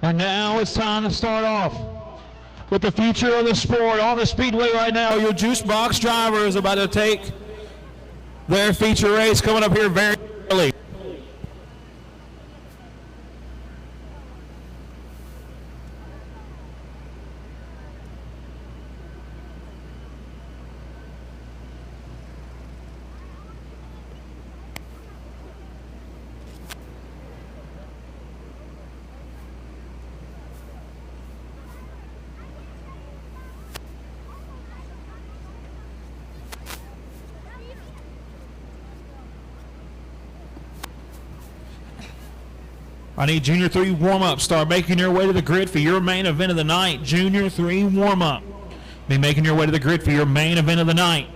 And now it's time to start off with the future of the sport on the speedway right now. Your juice box driver is about to take their feature race coming up here very early. I need Junior 3 warm-up. Start making your way to the grid for your main event of the night. Junior 3 warm-up. Be making your way to the grid for your main event of the night.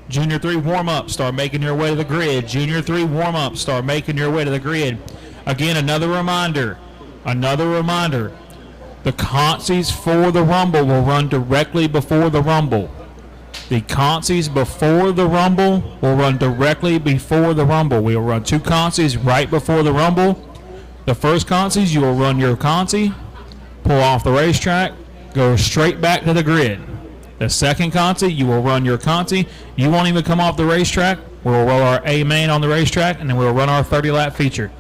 Junior 3 warm-up, start making your way to the grid. Junior 3 warm-up, start making your way to the grid. Again, another reminder. The consies for the Rumble will run directly before the Rumble. The consies before the Rumble will run directly before the Rumble. We will run 2 consies right before the Rumble. The first consies, you will run your consi, pull off the racetrack, go straight back to the grid. The second consi, you will run your consi. You won't even come off the racetrack. We'll roll our A main on the racetrack, and then we'll run our 30-lap feature.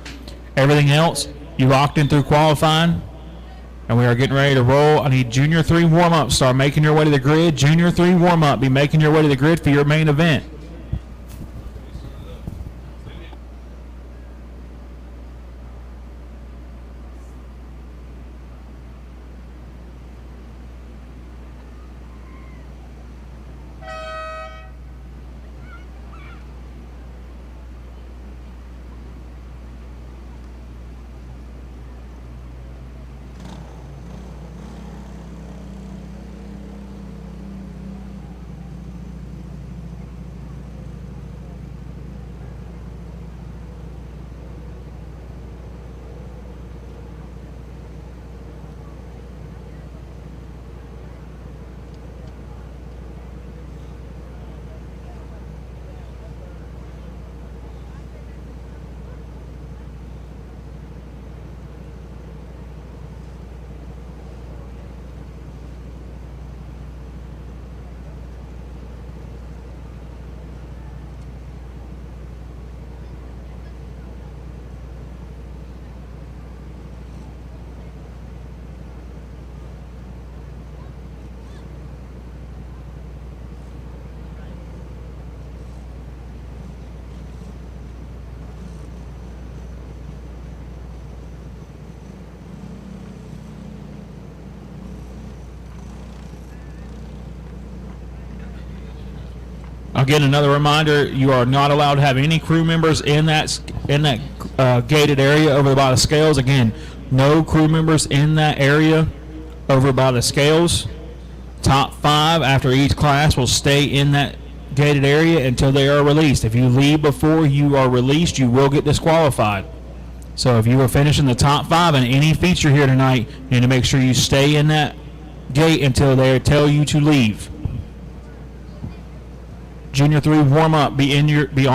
Everything else, you locked in through qualifying, and we are getting ready to roll. I need Junior 3 warm-up. Start making your way to the grid. Junior 3 warm-up. Be making your way to the grid for your main event. Again, another reminder, you are not allowed to have any crew members in that gated area over by the scales. Again, no crew members in that area over by the scales. Top 5 after each class will stay in that gated area until they are released. If you leave before you are released, you will get disqualified. So if you were finishing the top 5 in any feature here tonight, you need to make sure you stay in that gate until they tell you to leave. Junior 3 warm-up, be on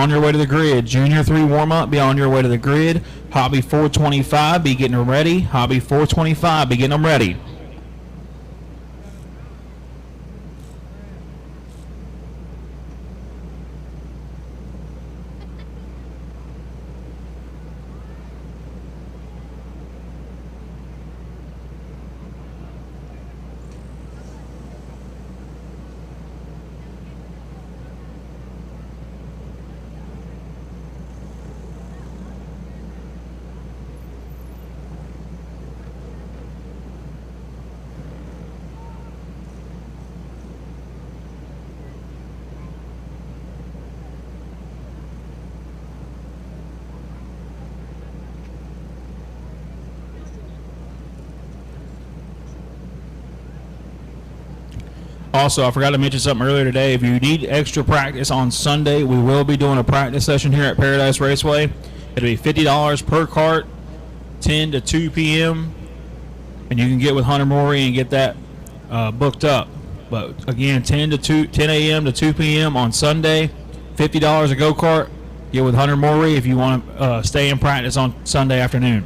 your way to the grid. Junior 3 warm-up, be on your way to the grid. Hobby 425, be getting them ready. Hobby 425, be getting them ready. Also, I forgot to mention something earlier today. If you need extra practice on Sunday, we will be doing a practice session here at Paradise Raceway. It'll be $50 per cart, 10 to 2 p.m., and you can get with Hunter Maury and get that booked up. But again, 10 a.m. to 2 p.m. on Sunday, $50 a go-kart. Get with Hunter Maury if you want to stay in practice on Sunday afternoon.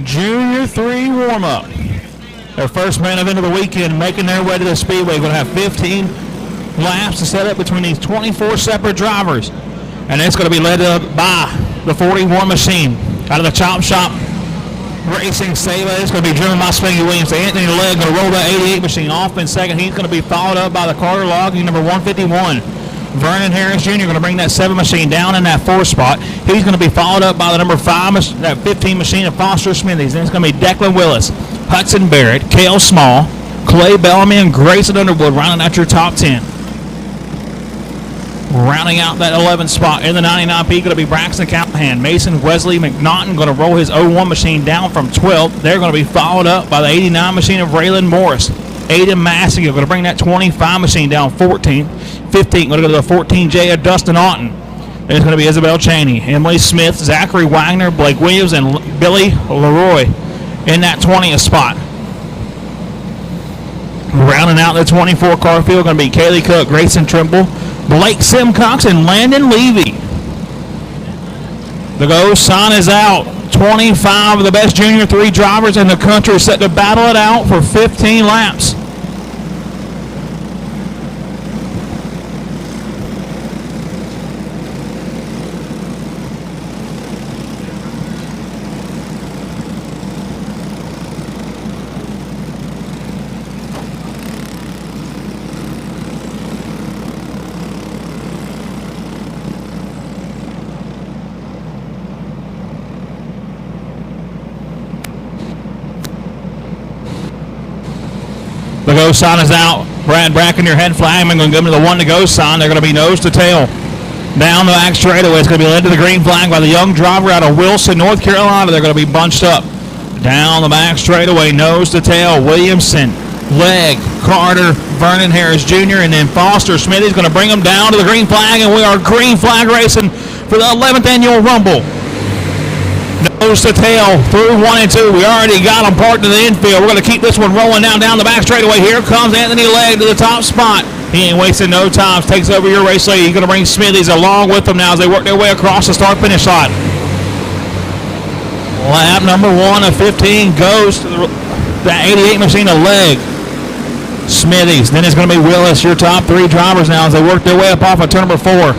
Junior 3 warm-up. Their first main event of the weekend, making their way to the Speedway. Going to have 15 laps to set up between these 24 separate drivers. And it's going to be led up by the 41 machine out of the Chop Shop Racing Stable. It's going to be driven by Spingy Williams. Anthony Legg going to roll that 88 machine off in second. He's going to be followed up by the Carter Logging, number 151. Vernon Harris Jr. going to bring that 7 machine down in that 4th spot. He's going to be followed up by the number 5, that 15 machine of Foster Smithies. Then it's going to be Declan Willis, Hudson Barrett, Cale Small, Clay Bellamy, and Grayson Underwood rounding out your top 10. Rounding out that 11th spot in the 99P going to be Braxton Callahan. Mason Wesley McNaughton going to roll his 01 machine down from 12th. They're going to be followed up by the 89 machine of Raylan Morris. Aiden Massey going to bring that 25 machine down 14th. 15th going to go to the 14J of Dustin Otten. Then it's going to be Isabel Cheney, Emily Smith, Zachary Wagner, Blake Williams, and Billy Leroy in that 20th spot. Rounding out the 24 car field going to be Kaylee Cook, Grayson Trimble, Blake Simcox, and Landon Levy. The go sign is out. 25 of the best Junior 3 drivers in the country set to battle it out for 15 laps. The go sign is out. Brad Bracken, your head flagman, going to give him the 1 to go sign. They're going to be nose to tail. Down the back straightaway. It's going to be led to the green flag by the young driver out of Wilson, North Carolina. They're going to be bunched up. Down the back straightaway, nose to tail. Williamson, Legg, Carter, Vernon Harris Jr., and then Foster Smithies going to bring them down to the green flag, and we are green flag racing for the 11th annual Rumble. Nose to tail through 1 and 2. We already got them parked in the infield. We're going to keep this one rolling down the back straightaway. Here comes Anthony Legg to the top spot. He ain't wasting no time. Takes over your race lead. He's going to bring Smithies along with them now as they work their way across the start-finish line. Lap number 1 of 15 goes to that 88 machine of Legg. Smithies. Then it's going to be Willis, your top 3 drivers now as they work their way up off of turn number 4.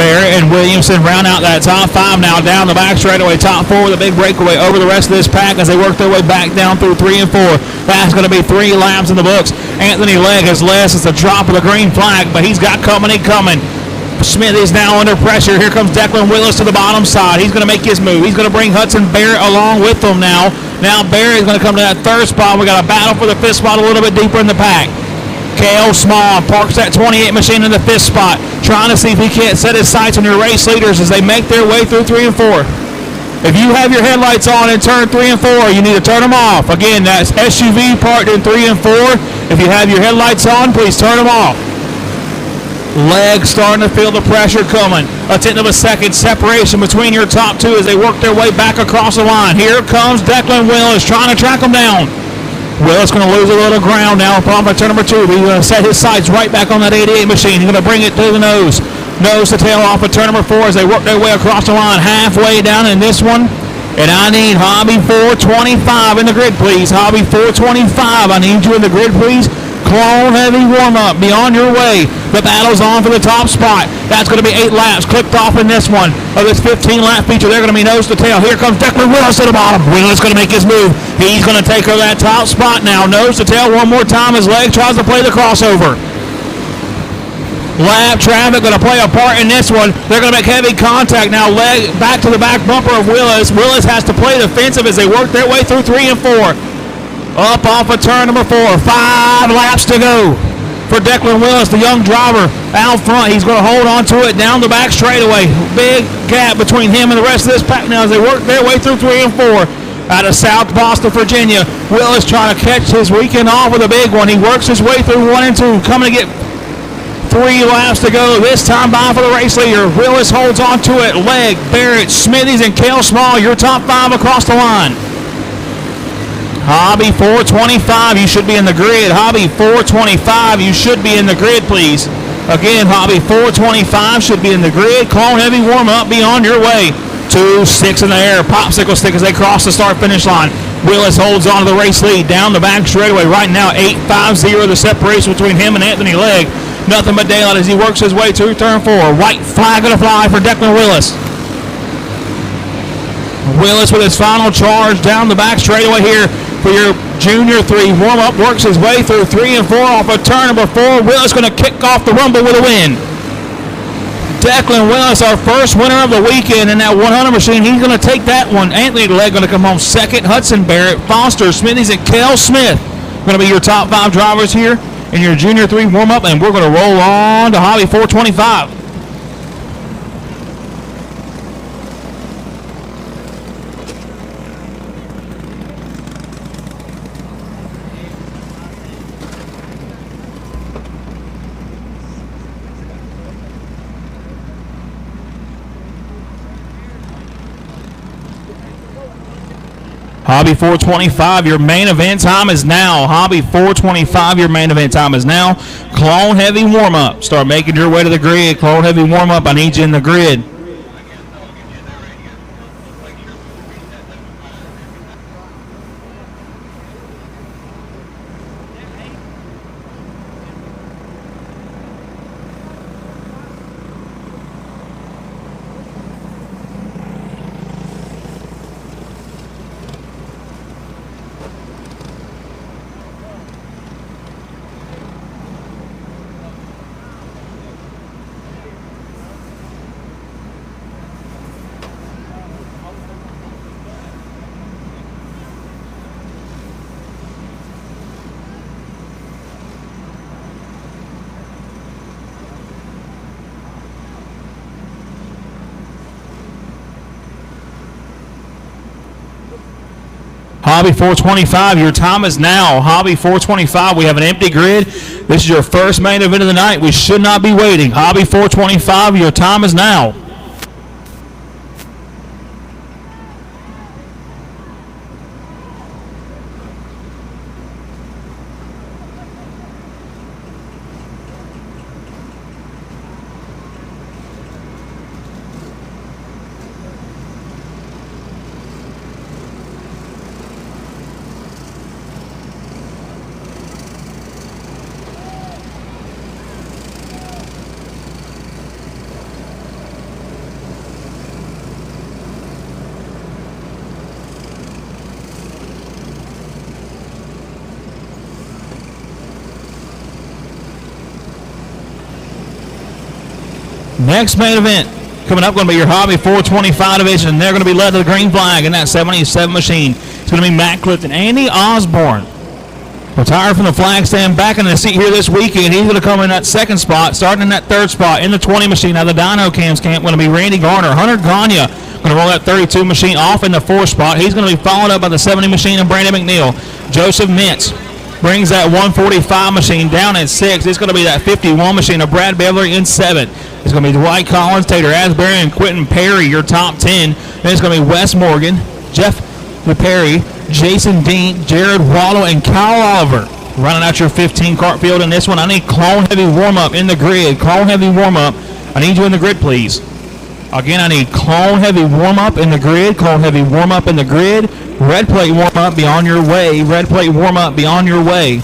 Barrett and Williamson round out that top 5 now down the back straightaway. Top 4 with a big breakaway over the rest of this pack as they work their way back down through 3 and 4. That's going to be 3 laps in the books. Anthony Legg is less. It's a drop of the green flag, but he's got company coming. Smithies now under pressure. Here comes Declan Willis to the bottom side. He's going to make his move. He's going to bring Hudson Barrett along with him now. Now Barrett is going to come to that 3rd spot. We got a battle for the 5th spot a little bit deeper in the pack. Cale Small parks that 28 machine in the 5th spot, trying to see if he can't set his sights on your race leaders as they make their way through 3 and 4. If you have your headlights on in turn 3 and 4, you need to turn them off. Again, that's SUV parked in 3 and 4. If you have your headlights on, please turn them off. Legg starting to feel the pressure coming. A 1/10 of a second separation between your top 2 as they work their way back across the line. Here comes Declan Willis trying to track them down. Willis going to lose a little ground now upon turn number 2. He's going to set his sights right back on that 88 machine. He's going to bring it to the nose. Nose to tail off of turn number 4 as they work their way across the line. Halfway down in this one. And I need Hobby 425 in the grid, please. Hobby 425, I need you in the grid, please. Clone heavy warm-up. Be on your way. The battle's on for the top spot. That's going to be 8 laps. Clipped off in this one of this 15-lap feature. They're going to be nose to tail. Here comes Declan Willis to the bottom. Willis going to make his move. He's going to take her that top spot now. Nose to tail one more time as Legg tries to play the crossover. Lap traffic going to play a part in this one. They're going to make heavy contact now. Legg back to the back bumper of Willis. Willis has to play defensive as they work their way through 3 and 4. Up off of turn number 4. 5 laps to go for Declan Willis, the young driver out front. He's going to hold on to it down the back straightaway. Big gap between him and the rest of this pack now as they work their way through 3 and 4. Out of South Boston, Virginia, Willis trying to catch his weekend off with a big one. He works his way through 1 and 2, coming to get 3 laps to go. This time by for the race leader. Willis holds on to it. Legg, Barrett, Smithies, and Cale Small, your top 5 across the line. Hobby 425, you should be in the grid. Hobby 425, you should be in the grid, please. Again, Hobby 425 should be in the grid. Clone heavy warm-up, be on your way. 2, 6 in the air. Popsicle stick as they cross the start-finish line. Willis holds on to the race lead down the back straightaway. Right now, 8.50 the separation between him and Anthony Legg. Nothing but daylight as he works his way to turn 4. White flag going to fly for Declan Willis. Willis with his final charge down the back straightaway here for your Junior 3. Warm-up works his way through 3 and 4 off of turn number 4. Willis going to kick off the rumble with a win. Declan Willis, our first winner of the weekend in that 100 machine. He's going to take that one. Anthony Legg going to come home second. Hudson Barrett, Foster, Smithies, and Kel Smith going to be your top 5 drivers here in your Junior 3 warm-up, and we're going to roll on to Hobby 425. Hobby 425, your main event time is now. Hobby 425, your main event time is now. Clone heavy warm-up. Start making your way to the grid. Clone heavy warm-up. I need you in the grid. Hobby 425, your time is now. Hobby 425, we have an empty grid. This is your first main event of the night. We should not be waiting. Hobby 425, your time is now. Next main event coming up going to be your Hobby 425 division, and they're going to be led to the green flag in that 77 machine. It's going to be Matt Clifton. Andy Osborne, retired from the flag stand, back in the seat here this weekend. He's going to come in that second spot, starting in that third spot in the 20 machine. Now the Dyno Cams camp going to be Randy Garner. Hunter Gagne going to roll that 32 machine off in the fourth spot. He's going to be followed up by the 70 machine of Brandon McNeil. Joseph Mintz brings that 145 machine down at 6. It's going to be that 51 machine of Brad Beverly in 7. It's going to be Dwight Collins, Tater Asbury, and Quentin Perry, your top 10. Then it's going to be Wes Morgan, Jeff LePerry, Jason Dean, Jared Wallow, and Kyle Oliver running out your 15 cart field in this one. I need clone heavy warm-up in the grid. Clone heavy warm-up. I need you in the grid, please. Again, I need clone heavy warm-up in the grid. Clone heavy warm-up in the grid. Red plate warm-up, be on your way. Red plate warm-up, be on your way.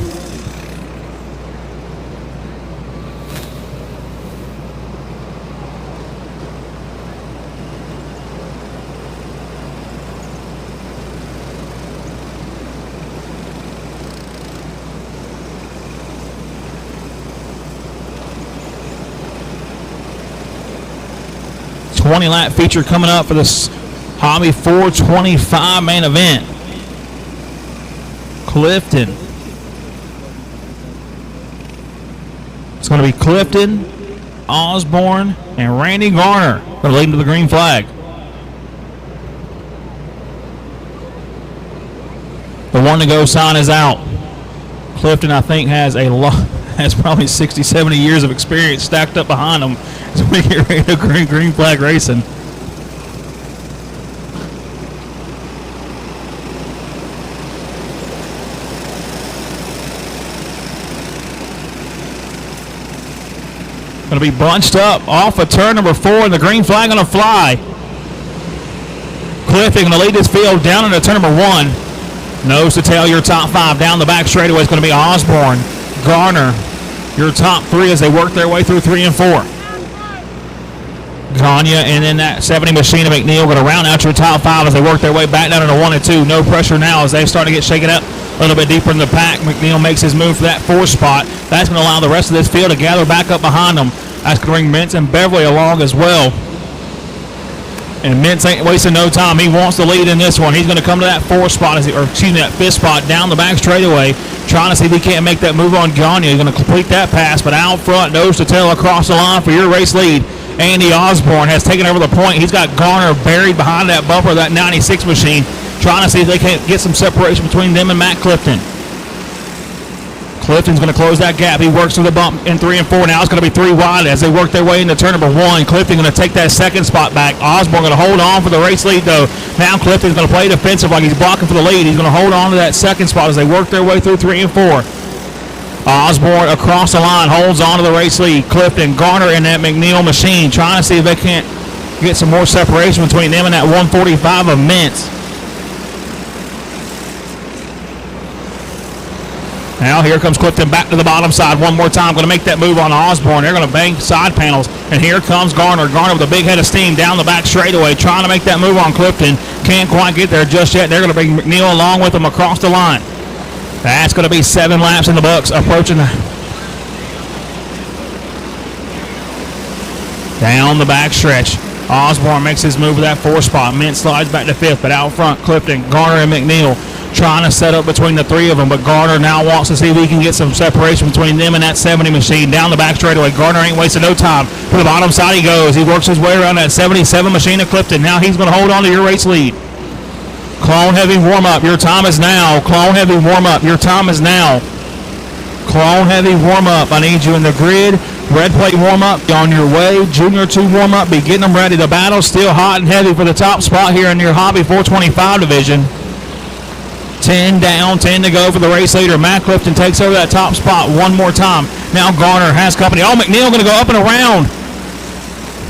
$20 feature coming up for this Hobby 425 main event. Clifton. It's going to be Clifton, Osborne, and Randy Garner going to lead him to the green flag. The one to go sign is out. Clifton, I think, has probably 60, 70 years of experience stacked up behind him as we get ready to green flag racing. Going to be bunched up off of turn number 4, and the green flag going to fly. Clifton going to lead this field down into turn number 1. Nose to tail, your top 5. Down the back straightaway is going to be Osborne, Garner, your top 3 as they work their way through 3 and 4. Gagne and then that 70 machine of McNeil going to round out your top 5 as they work their way back down into 1 and 2. No pressure now as they start to get shaken up a little bit deeper in the pack. McNeil makes his move for that 4th spot. That's going to allow the rest of this field to gather back up behind them. That's going to bring Mintz and Beverly along as well. And Mintz ain't wasting no time. He wants the lead in this one. He's going to come to that 4th spot, that 5th spot down the back straightaway, trying to see if he can't make that move on Gagne. He's going to complete that pass, but out front, nose to tail across the line for your race lead. Andy Osborne has taken over the point. He's got Garner buried behind that bumper of that 96 machine, trying to see if they can't get some separation between them and Matt Clifton. Clifton's going to close that gap. He works through the bump in 3 and 4. Now it's going to be 3 wide as they work their way into turn number 1. Clifton going to take that 2nd spot back. Osborne going to hold on for the race lead, though. Now Clifton's going to play defensive like he's blocking for the lead. He's going to hold on to that 2nd spot as they work their way through 3 and 4. Osborne across the line holds on to the race lead. Clifton, Garner, and that McNeil machine trying to see if they can't get some more separation between them and that 145 of Mintz. Now here comes Clifton back to the bottom side one more time. Going to make that move on Osborne. They're going to bang side panels. And here comes Garner. Garner with a big head of steam down the back straightaway, trying to make that move on Clifton. Can't quite get there just yet. They're going to bring McNeil along with them across the line. That's going to be 7 laps in the books, approaching down the back stretch. Osborne makes his move with that 4th spot. Mintz slides back to 5th, but out front, Clifton, Garner, and McNeil trying to set up between the 3 of them, but Garner now wants to see if he can get some separation between them and that 70 machine down the back straightaway. Garner ain't wasting no time. To the bottom side he goes. He works his way around that 77 machine of Clifton. Now he's going to hold on to your race lead. Clone Heavy warm-up. Your time is now. Clone Heavy warm-up. Your time is now. Clone Heavy warm-up. I need you in the grid. Red plate warm-up. On your way. Junior 2 warm-up. Be getting them ready. The battle's still hot and heavy for the top spot here in your Hobby 425 division. 10 down, 10 to go for the race leader. Matt Clifton takes over that top spot one more time. Now Garner has company. Oh, McNeil going to go up and around.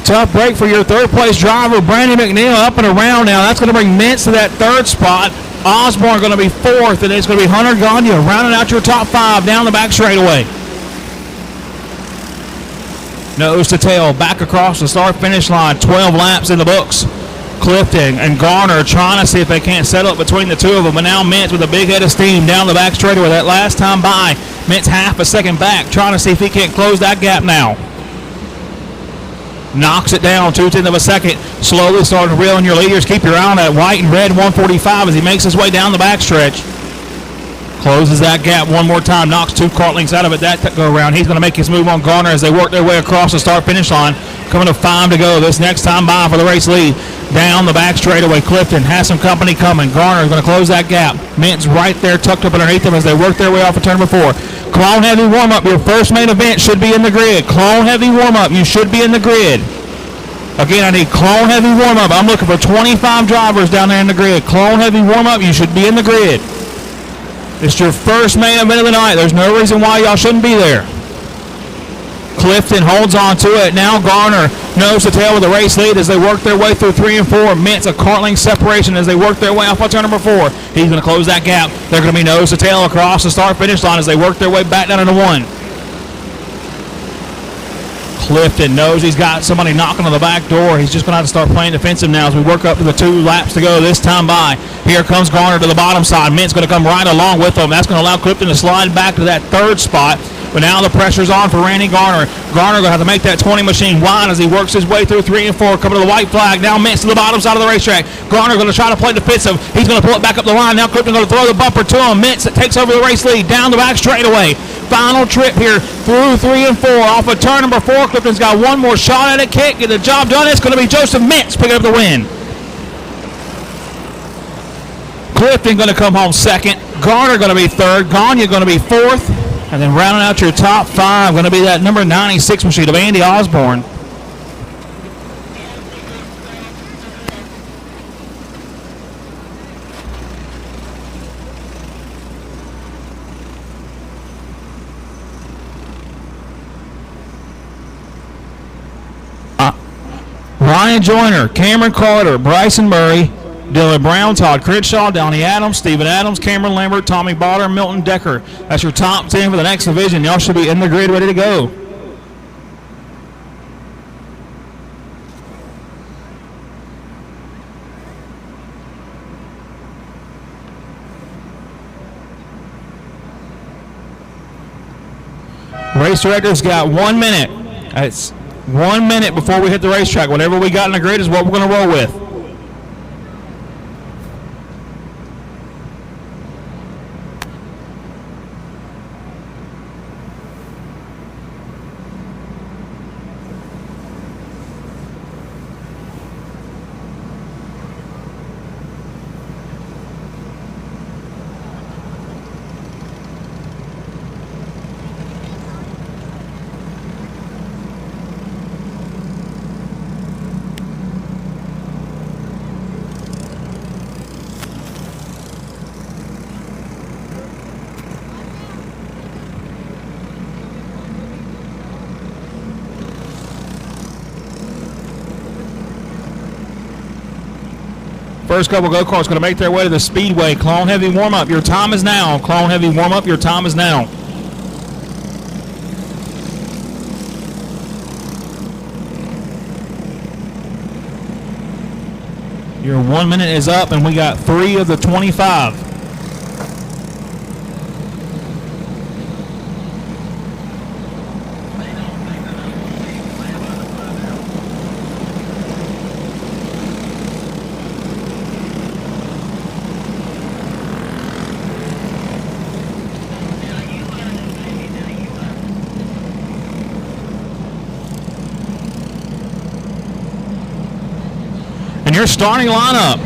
Tough break for your 3rd place driver, Brandon McNeil, up and around now. That's going to bring Mintz to that 3rd spot. Osborne going to be 4th, and it's going to be Hunter Gagne rounding out your top 5 down the back straightaway. Nose to tail, back across the start-finish line. 12 laps in the books. Clifton and Garner trying to see if they can't settle it between the 2 of them. But now Mintz with a big head of steam down the back straightaway. That last time by, Mintz half a second back, trying to see if he can't close that gap now. Knocks it down 0.2 of a second. Slowly starting to reel in your leaders. Keep your eye on that white and red 145 as he makes his way down the backstretch. Closes that gap one more time. Knocks 2 cart lengths out of it that go around. He's going to make his move on Garner as they work their way across the start-finish line. Coming to 5 to go. This next time by for the race lead. Down the back straightaway. Clifton has some company coming. Garner is going to close that gap. Mintz right there tucked up underneath them as they work their way off of turn number 4. Clone Heavy warm-up. Your first main event should be in the grid. Clone Heavy warm-up. You should be in the grid. Again, I need Clone Heavy warm-up. I'm looking for 25 drivers down there in the grid. Clone Heavy warm-up. You should be in the grid. It's your first main event of the night. There's no reason why y'all shouldn't be there. Clifton holds on to it. Now Garner nose to tail with the race lead as they work their way through 3 and 4. Mintz a cart length separation as they work their way off on turn number 4. He's going to close that gap. They're going to be nose to tail across the start-finish line as they work their way back down into 1. Clifton knows he's got somebody knocking on the back door. He's just going to have to start playing defensive now as we work up to the 2 laps to go this time by. Here comes Garner to the bottom side. Mintz going to come right along with him. That's going to allow Clifton to slide back to that 3rd spot. But now the pressure's on for Randy Garner. Garner going to have to make that 20 machine wide as he works his way through 3 and 4. Coming to the white flag. Now Mintz to the bottom side of the racetrack. Garner going to try to play defensive. He's going to pull it back up the line. Now Clifton going to throw the bumper to him. Mintz takes over the race lead down the back straightaway. Final trip here through 3 and 4. Off of turn number 4. Clifton's got one more shot at it. Can't get the job done. It's going to be Joseph Mintz picking up the win. Clifton going to come home 2nd. Garner going to be 3rd. Gagne going to be 4th. And then rounding out your top 5, going to be that number 96 machine of Andy Osborne. Ryan Joyner, Cameron Carter, Bryson Murray, Dylan Brown, Todd Crenshaw, Donnie Adams, Steven Adams, Cameron Lambert, Tommy Botter, Milton Decker. That's your top 10 for the next division. Y'all should be in the grid ready to go. Race director's got 1 minute. It's 1 minute before we hit the racetrack. Whatever we got in the grid is what we're going to roll with. First couple go-karts going to make their way to the speedway. Clone Heavy warm-up. Your time is now. Clone Heavy warm-up. Your time is now. Your 1 minute is up, and we got 3 of the 25. Your starting lineup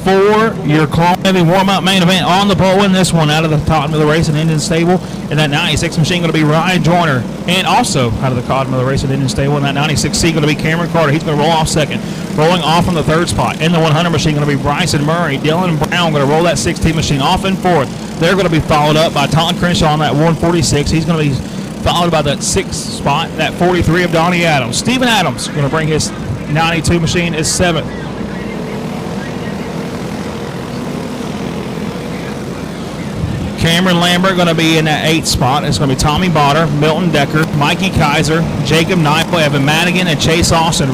for your Clone Heavy warm-up main event on the pole in this one out of the Cotton of the Racing Engine Stable. And that 96 machine going to be Ryan Joyner. And also out of the Cotton of the Racing Engine Stable, and that 96C going to be Cameron Carter. He's going to roll off second. Rolling off from the third spot. In the 100 machine going to be Bryson Murray. Dylan Brown going to roll that 16 machine off in fourth. They're going to be followed up by Todd Crenshaw on that 146. He's going to be followed by that sixth spot, that 43 of Donnie Adams. Steven Adams going to bring his 92 machine is 7th. Cameron Lambert going to be in that 8th spot. It's going to be Tommy Botter, Milton Decker, Mikey Kaiser, Jacob Knight, Evan Madigan, and Chase Austin,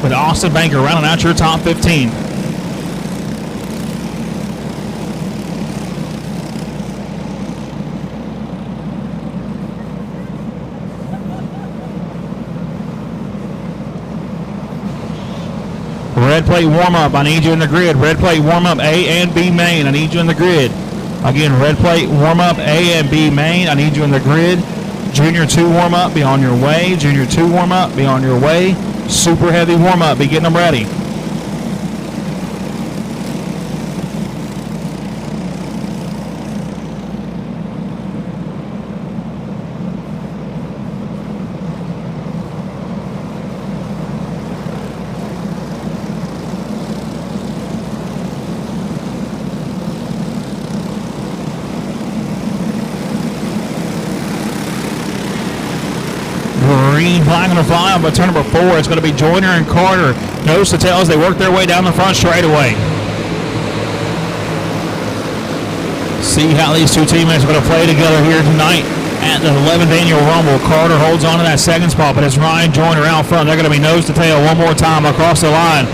with Austin Banker rounding out your top 15. Red plate warm-up, I need you in the grid. Red plate warm-up, A and B main, I need you in the grid. Again, red plate warm-up, A and B main, I need you in the grid. Junior 2 warm-up, be on your way. Junior 2 warm-up, be on your way. Super heavy warm-up, be getting them ready. Green flag going to fly on, but turn number 4. It's going to be Joyner and Carter. Nose to tail as they work their way down the front straightaway. See how these two teammates are going to play together here tonight at the 11th Annual Rumble. Carter holds on to that second spot, but it's Ryan Joyner out front. They're going to be nose to tail one more time across the line.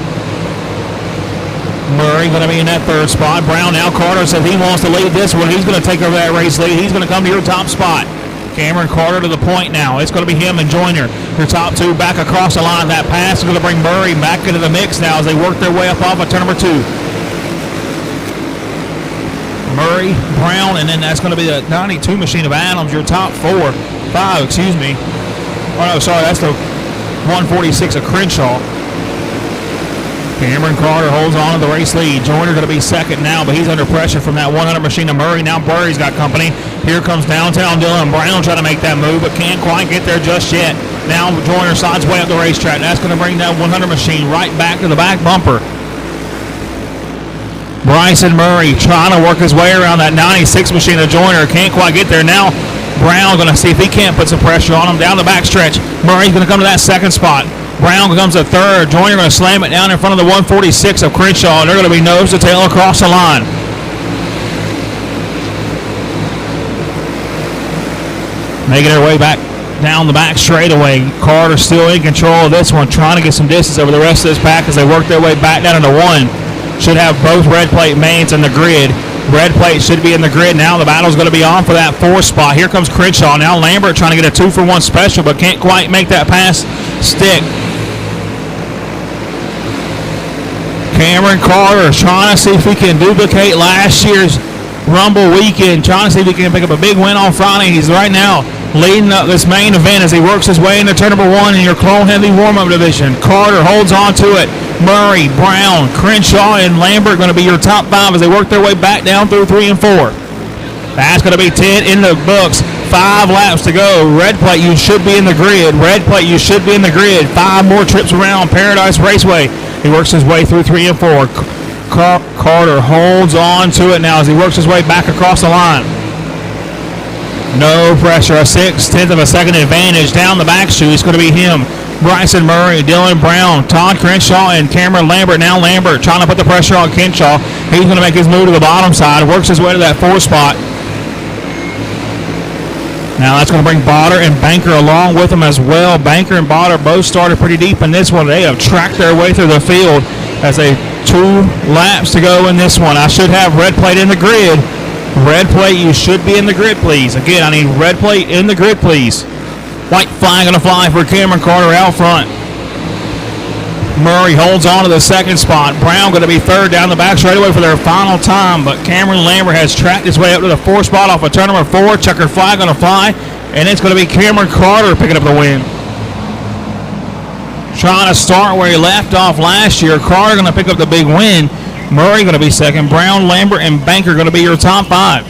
Murray going to be in that third spot. Brown now. Carter said he wants to lead this one. He's going to take over that race lead. He's going to come to your top spot. Cameron Carter to the point now. It's going to be him and Joyner. Your top 2 back across the line. That pass is going to bring Murray back into the mix now as they work their way up off of turn number 2. Murray, Brown, and then that's going to be the 92 machine of Adams. Your top 5, excuse me. Oh, no, sorry, that's the 146 of Crenshaw. Cameron Carter holds on to the race lead. Joyner going to be second now, but he's under pressure from that 100 machine of Murray. Now Murray's got company. Here comes downtown Dylan Brown trying to make that move, but can't quite get there just yet. Now Joyner slides way up the racetrack. That's going to bring that 100 machine right back to the back bumper. Bryson Murray trying to work his way around that 96 machine of Joyner. Can't quite get there. Now Brown going to see if he can't put some pressure on him down the back stretch. Murray's going to come to that second spot. Brown comes to third. Joyner going to slam it down in front of the 146 of Crenshaw, and they're going to be nose to tail across the line. Making their way back down the back straightaway. Carter still in control of this one, trying to get some distance over the rest of this pack as they work their way back down into one. Should have both red plate mains in the grid. Red plate should be in the grid now. The battle's going to be on for that 4th spot. Here comes Crenshaw. Now Lambert trying to get a 2-for-1 special, but can't quite make that pass stick. Cameron Carter trying to see if he can duplicate last year's Rumble weekend, trying to see if he can pick up a big win on Friday. He's right now leading up this main event as he works his way into turn number 1 in your Clone Heavy warm-up division. Carter holds on to it. Murray, Brown, Crenshaw, and Lambert going to be your top 5 as they work their way back down through 3 and 4. That's going to be 10 in the books. 5 laps to go. Red plate, you should be in the grid. Red plate, you should be in the grid. 5 more trips around Paradise Raceway. He works his way through 3 and 4. Carter holds on to it now as he works his way back across the line. No pressure. A 6/10 of a second advantage down the back chute. It's going to be him. Bryson Murray, Dylan Brown, Todd Crenshaw, and Cameron Lambert. Now Lambert trying to put the pressure on Crenshaw. He's going to make his move to the bottom side. Works his way to that 4th spot. Now that's going to bring Botter and Banker along with him as well. Banker and Botter both started pretty deep in this one. They have tracked their way through the field as they 2 laps to go in this one. I should have red plate in the grid. Red plate, you should be in the grid, please. Again, I need red plate in the grid, please. White flag going to fly for Cameron Carter out front. Murray holds on to the 2nd spot. Brown going to be 3rd down the back straightaway for their final time, but Cameron Lambert has tracked his way up to the 4th spot off of turn number 4. Checker flag going to fly, and it's going to be Cameron Carter picking up the win. Trying to start where he left off last year. Carter going to pick up the big win. Murray going to be 2nd. Brown, Lambert, and Banker going to be your top 5.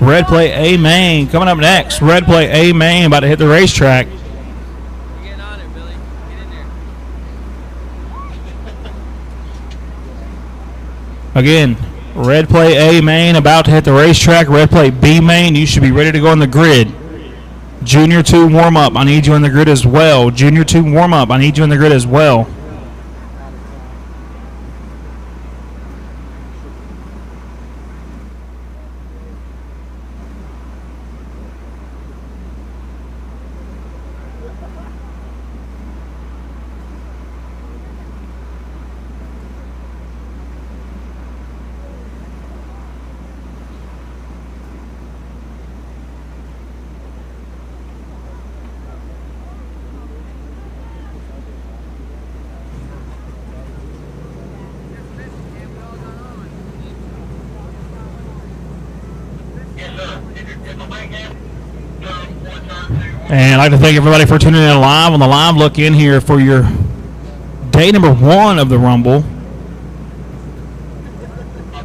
Red plate A main coming up next. Red plate A main about to hit the racetrack. Get on it, Billy. Get in there. Again, red plate A main about to hit the racetrack. Red plate B main, you should be ready to go on the grid. Junior 2 warm up, I need you in the grid as well. Junior 2 warm up, I need you in the grid as well. And I'd like to thank everybody for tuning in live on the live look in here for your day number 1 of the Rumble.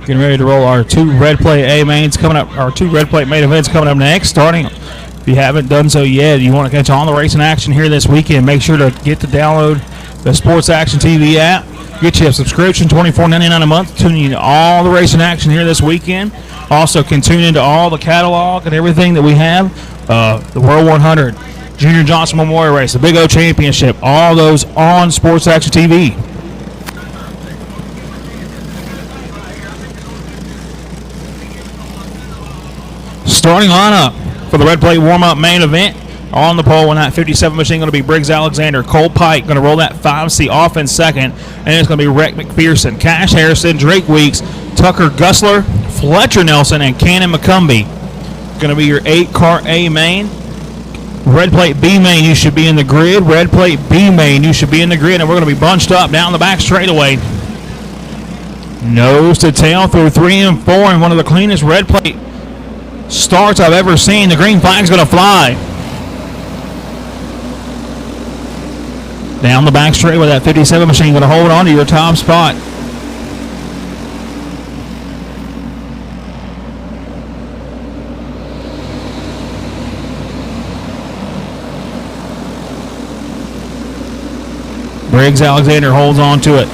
Getting ready to roll our 2 red plate A mains coming up, our 2 red plate main events coming up next. Starting, if you haven't done so yet, you want to catch all the racing action here this weekend, make sure to get to download the Sports Action TV app. Get you a subscription, $24.99 a month, tuning in to all the racing action here this weekend. Also, can tune into all the catalog and everything that we have. The World 100, Junior Johnson Memorial Race, the Big O Championship, all those on Sports Action TV. Starting lineup for the red plate warm-up main event. On the pole in that 57 machine going to be Briggs Alexander. Cole Pike going to roll that 5C off in second. And it's going to be Rick McPherson, Cash Harrison, Drake Weeks, Tucker Gusler, Fletcher Nelson, and Cannon McCumbee. Going to be your 8-car A main. Red plate B main, you should be in the grid. Red plate B main, you should be in the grid. And we're going to be bunched up down the back straightaway. Nose to tail through 3 and 4, and one of the cleanest red plate starts I've ever seen. The green flag's going to fly. Down the back straightaway, that 57 machine going to hold on to your top spot. Briggs Alexander holds on to it.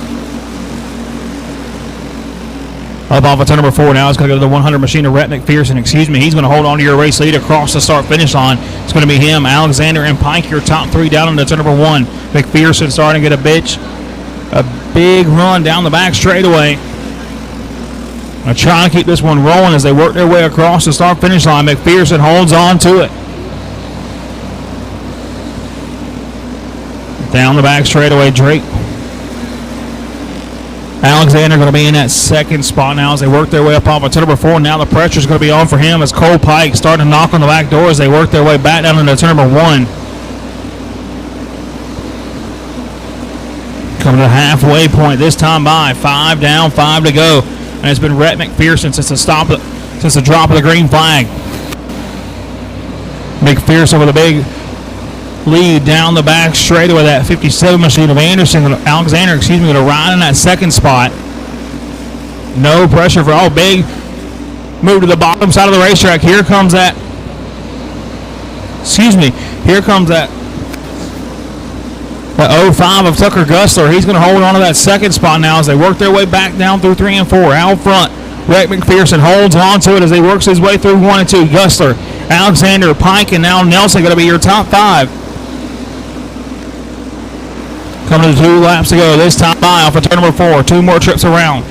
Up off of turn number 4 now. It's going to go to the 100 machine of Rhett McPherson. He's going to hold on to your race lead across the start-finish line. It's going to be him, Alexander, and Pike, your top 3 down into turn number 1. McPherson starting to get a big run down the back straightaway. Trying to keep this one rolling as they work their way across the start-finish line. McPherson holds on to it. Down the back straightaway, Drake. Alexander going to be in that second spot now as they work their way up off of turn number 4. Now the pressure is going to be on for him as Cole Pike starting to knock on the back door as they work their way back down into turn number 1. Coming to the halfway point this time by 5 down, 5 to go. And it's been Rhett McPherson since the drop of the green flag. McPherson with a big lead down the back straightaway. That 57 machine of Alexander, going to ride in that second spot. No pressure for all. Big move to the bottom side of the racetrack. Here comes that 05 of Tucker Gusler. He's going to hold on to that second spot now as they work their way back down through 3 and 4. Out front, Rhett McPherson holds on to it as he works his way through 1 and 2. Gusler, Alexander, Pike, and now Nelson going to be your top 5. Coming to 2 laps to go this time by off of turn number 4. 2 more trips around.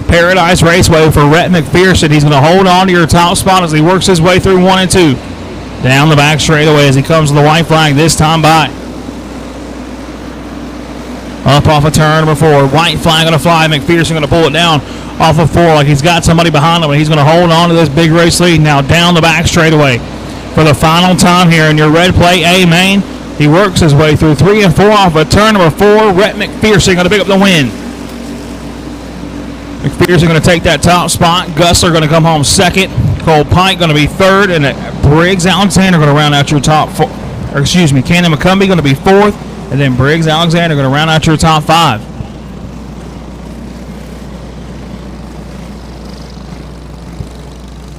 Paradise Raceway for Rhett McPherson. He's going to hold on to your top spot as he works his way through 1 and 2. Down the back straightaway as he comes to the white flag this time by. Up off of turn number 4. White flag going to fly. McPherson going to pull it down off of 4 like he's got somebody behind him. And he's going to hold on to this big race lead now down the back straightaway. For the final time here in your red plate A main. He works his way through 3 and 4 off of turn number 4. Rhett McPherson going to pick up the win. McPherson going to take that top spot. Gusler going to come home second. Cole Pike going to be third. And Briggs Alexander going to round out your top 4. Cannon McCumbee going to be 4th. And then Briggs Alexander going to round out your top 5.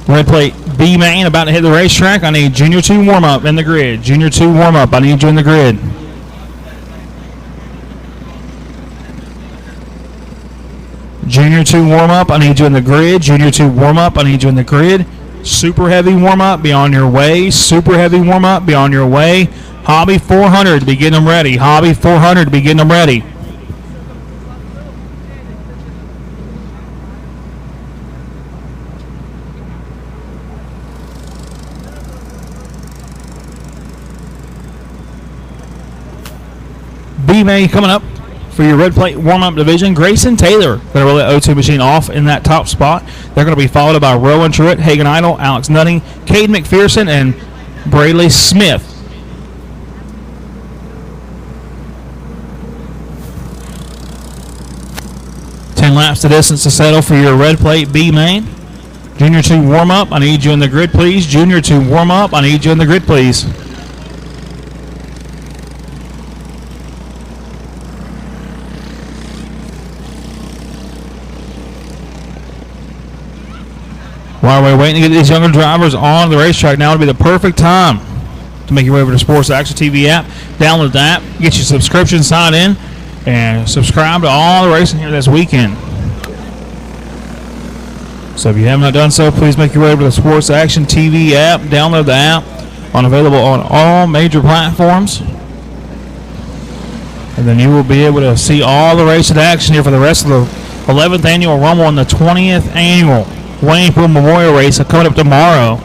Red plate B main about to hit the racetrack. I need Junior 2 warm up in the grid. Junior 2 warm up. I need you in the grid. Junior 2 warm up. I need you in the grid. Junior 2 warm up. I need you in the grid. Super heavy warm up. Be on your way. Super heavy warm up. Be on your way. Hobby 400 to be getting them ready. Hobby 400 to be getting them ready. B-May coming up for your red plate warm-up division. Grayson Taylor going to roll that O2 machine off in that top spot. They're going to be followed by Rowan Truitt, Hagen Idle, Alex Nutting, Cade McPherson, and Brayley Smith. Laps to distance to settle for your red plate B main. Junior 2 warm up. I need you in the grid, please. Junior 2 warm up. I need you in the grid, please. While we're waiting to get these younger drivers on the racetrack, now would be the perfect time to make your way over to Sports Action TV app. Download the app, get your subscription, sign in, and subscribe to all the racing here this weekend. So if you have not done so, please make your way over to the Sports Action TV app. Download the app. Available on all major platforms. And then you will be able to see all the racing action here for the rest of the 11th Annual Rumble and the 20th Annual Wayne Pool Memorial Race coming up tomorrow.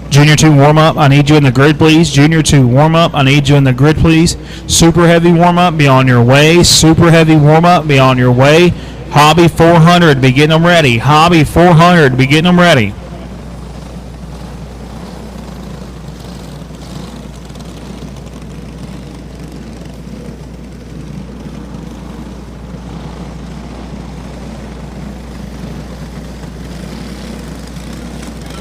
Junior 2 warm-up, I need you in the grid, please. Junior 2 warm-up, I need you in the grid, please. Super heavy warm-up, be on your way. Super heavy warm-up, be on your way. Hobby 400, be getting them ready. Hobby 400, be getting them ready.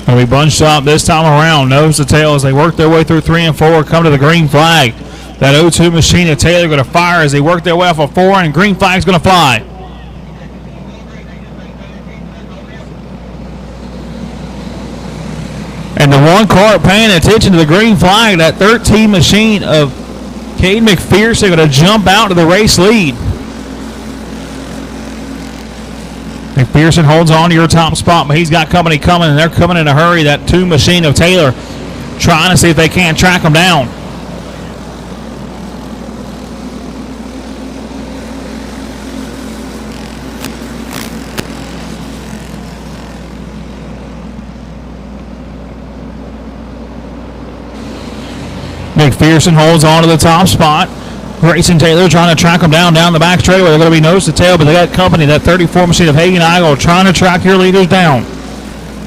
Going to be bunched up this time around, nose to tail as they work their way through 3 and 4, come to the green flag. That 0-2 machine of Taylor going to fire as they work their way off of 4, and green flag's going to fly. And the one car paying attention to the green flag, that 13 machine of Cade McPherson going to jump out to the race lead. McPherson holds on to your top spot, but he's got company coming, and they're coming in a hurry. That 2 machine of Taylor trying to see if they can't track him down. McPherson holds on to the top spot. Grayson Taylor trying to track them down the back straightaway. They're going to be nose to tail, but they got company. That 34 machine of Hagen Eigel trying to track your leaders down.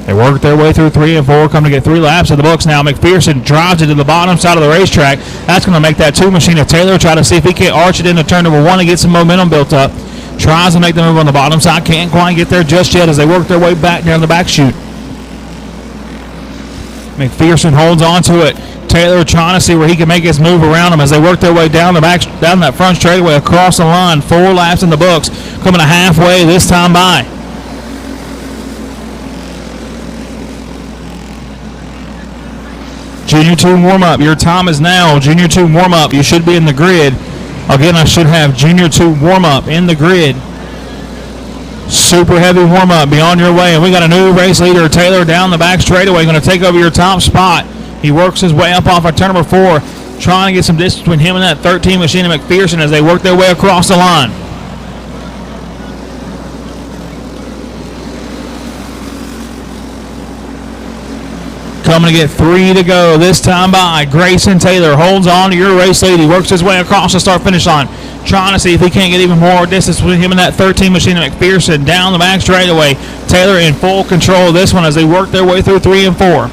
They work their way through 3 and 4, come to get 3 laps of the books now. McPherson drives it to the bottom side of the racetrack. That's going to make that 2 machine of Taylor try to see if he can't arch it into turn number 1 and get some momentum built up. Tries to make the move on the bottom side. Can't quite get there just yet as they work their way back down the back chute. McPherson holds on to it. Taylor trying to see where he can make his move around him as they work their way down that front straightaway across the line. 4 laps in the books, coming to halfway this time by. Junior 2 warm-up. Your time is now. Junior 2 warm-up. You should be in the grid. Again, I should have Junior 2 warm-up in the grid. Super heavy warm-up. Be on your way. And we got a new race leader, Taylor, down the back straightaway. Going to take over your top spot. He works his way up off of turn number 4, trying to get some distance between him and that 13 machine of McPherson as they work their way across the line. Coming to get 3 to go this time by. Grayson Taylor holds on to your race lead. He works his way across the start-finish line, trying to see if he can't get even more distance between him and that 13 machine of McPherson down the back straightaway. Taylor in full control of this one as they work their way through 3 and 4.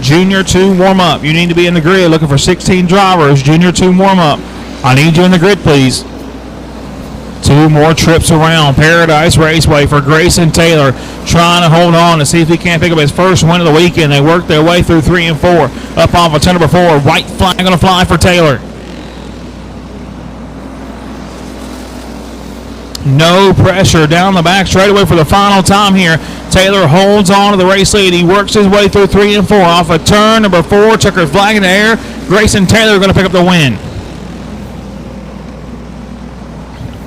Junior 2 warm-up. You need to be in the grid looking for 16 drivers. Junior 2 warm-up. I need you in the grid, please. 2 more trips around Paradise Raceway for Grayson Taylor, trying to hold on to see if he can't pick up his first win of the weekend. They work their way through 3 and 4. Up off of turn number 4. White flag going to fly for Taylor. No pressure down the back straightaway for the final time here. Taylor holds on to the race lead. He works his way through 3 and 4. Off of turn number 4, checkered flag in the air. Grayson Taylor going to pick up the win.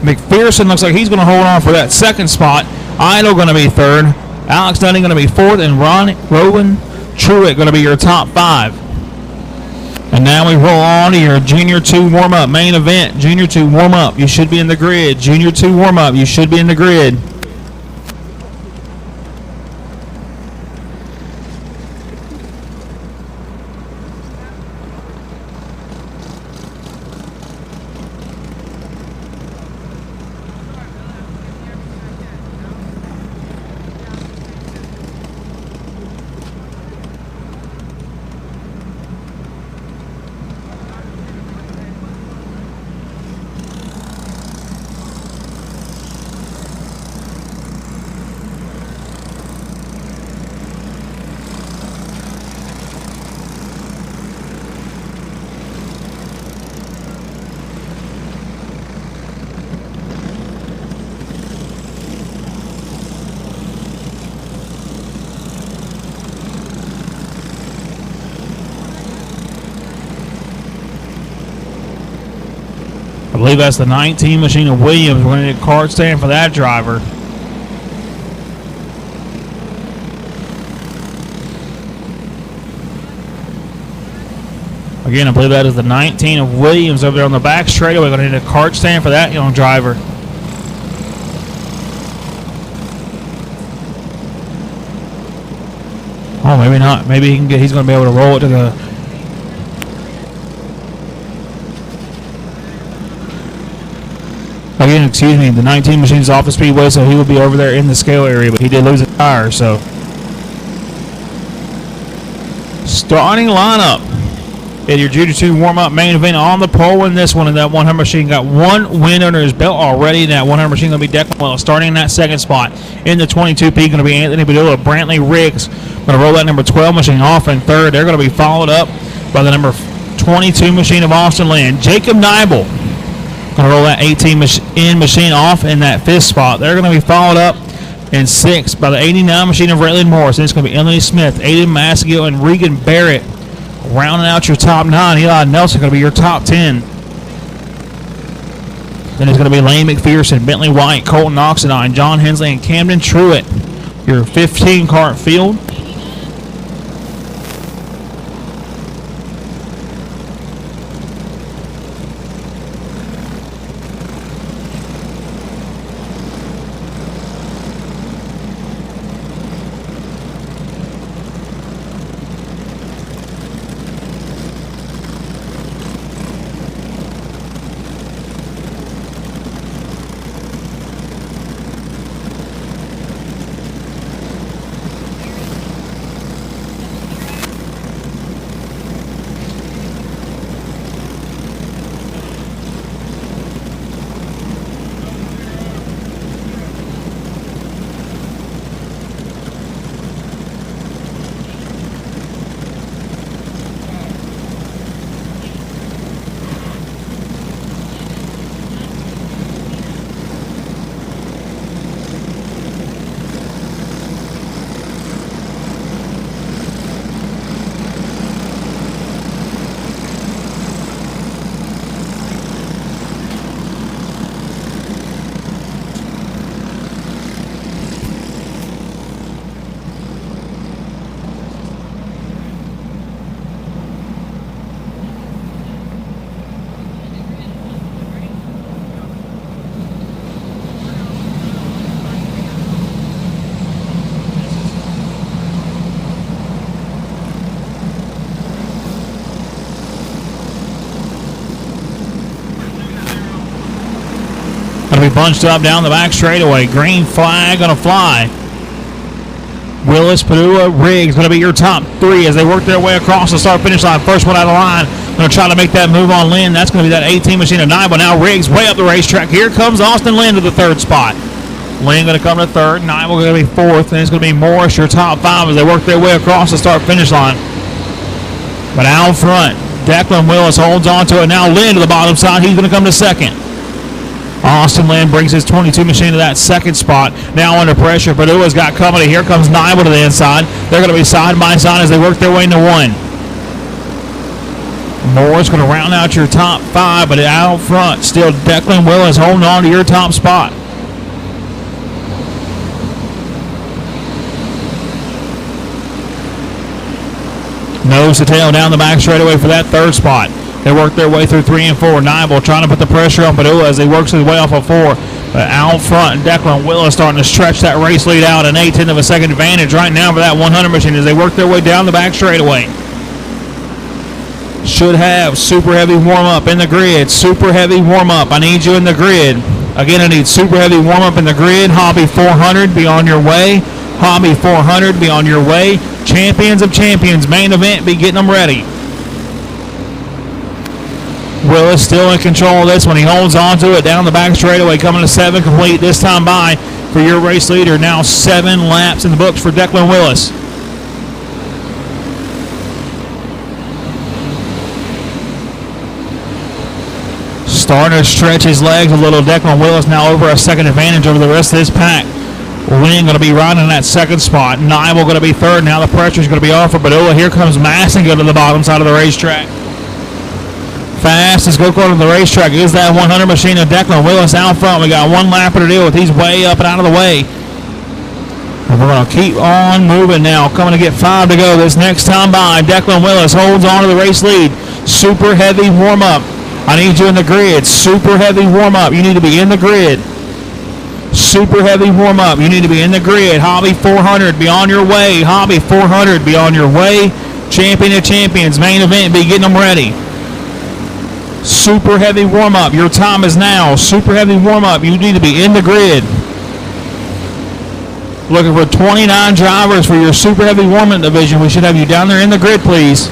McPherson looks like he's going to hold on for that second spot. Idle going to be 3rd. Alex Dunning going to be 4th. And Rowan Truitt going to be your top 5. And now we roll on to your Junior 2 warm-up main event. Junior 2 warm-up. You should be in the grid. Junior 2 warm-up. You should be in the grid. I believe that's the 19 machine of Williams. We're going to get a card stand for that driver. Again, I believe that is the 19 of Williams over there on the back straightaway. We're going to need a cart stand for that young driver. Oh, maybe not. Maybe he can get. He's going to be able to roll it to the. Again, excuse me. The 19 machine's off the speedway, so he will be over there in the scale area. But he did lose a tire, so. Starting lineup at your Junior 2 warm-up main event on the pole in this one. And that 100 machine got one win under his belt already. And that 100 machine going to be Declan Willis starting in that second spot. In the 22P going to be Anthony Padula. Brantley Riggs going to roll that number 12 machine off in third. They're going to be followed up by the number 22 machine of Austin Lynn. Jacob Nibel going to roll that 18 machine off in that fifth spot. They're going to be followed up in sixth by the 89 machine of Raylan Morris. And it's going to be Emily Smith, Aiden Masgill, and Regan Barrett rounding out your top 9. Eli Nelson going to be your top 10. Then it's going to be Lane McPherson, Bentley White, Colton Oxendine, John Hensley, and Camden Truitt. Your 15 cart field. Going to be bunched up down the back straightaway. Green flag going to fly. Willis, Padua, Riggs going to be your top 3 as they work their way across the start-finish line. First one out of line. Going to try to make that move on Lynn. That's going to be that 18 machine of Nibel. Now Riggs way up the racetrack. Here comes Austin Lynn to the third spot. Lynn going to come to third. Nibel going to be fourth. And it's going to be Morris, your top 5, as they work their way across the start-finish line. But out front, Declan Willis holds on to it. Now Lynn to the bottom side. He's going to come to second. Austin Lynn brings his 22 machine to that second spot. Now under pressure. Padua's got company. Here comes Nibel to the inside. They're going to be side by side as they work their way into 1. Moore's going to round out your top 5, but out front, still Declan Willis holding on to your top spot. Nose to tail down the back straightaway for that third spot. They work their way through 3 and 4. Nibel trying to put the pressure on Padula as he works his way off of 4. But out front, Declan Willis starting to stretch that race lead out. An 1/8 of a second advantage right now for that 100 machine as they work their way down the back straightaway. Should have super heavy warm-up in the grid. Super heavy warm-up. I need you in the grid. Again, I need super heavy warm-up in the grid. Hobby 400, be on your way. Hobby 400, be on your way. Champions of Champions, main event, be getting them ready. Willis still in control of this one. He holds on to it down the back straightaway, coming to 7 complete this time by for your race leader. Now 7 laps in the books for Declan Willis. Starting to stretch his legs a little. Declan Willis now over a second advantage over the rest of this pack. Lynn going to be riding in that second spot. Nibel going to be third. Now the pressure is going to be off for Padula. Here comes Massingill to the bottom side of the racetrack. Fastest go-kart on the racetrack is that 100 machine of Declan Willis out front. We got 1 lapper to deal with. He's way up and out of the way. And we're going to keep on moving now. Coming to get 5 to go this next time by. Declan Willis holds on to the race lead. Super heavy warm-up. I need you in the grid. Super heavy warm-up. You need to be in the grid. super heavy warm-up. You need to be in the grid. Hobby 400, be on your way. Hobby 400, be on your way. Champion of Champions, main event, be getting them ready. Super heavy warm-up. Your time is now. Super heavy warm-up. You need to be in the grid. Looking for 29 drivers for your super heavy warm-up division. We should have you down there in the grid, please.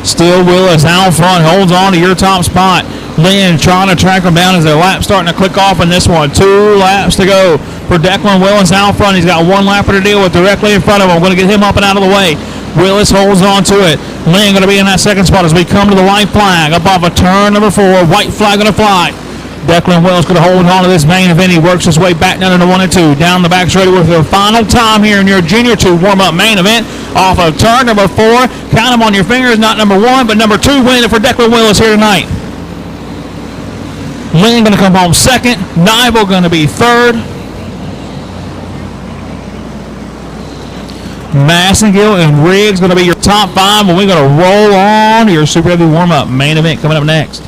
Still Willis out front, holds on to your top spot. Lynn trying to track him down as their lap starting to click off in this one. 2 laps to go for Declan Willis out front. He's got 1 lapper to deal with directly in front of him. I'm going to get him up and out of the way. Willis holds on to it. Lynn going to be in that second spot as we come to the white flag. Up off of turn number 4. White flag going to fly. Declan Willis going to hold on to this main event. He works his way back down into 1 and 2. Down the back straight with their final time here in your Junior 2 warm-up main event. Off of turn number 4. Count them on your fingers. Not number 1, but number 2 winning for Declan Willis here tonight. Lynn going to come home second. Nival going to be third. Massengill and Riggs going to be your top 5. And we're going to roll on to your super heavy warm-up main event coming up next.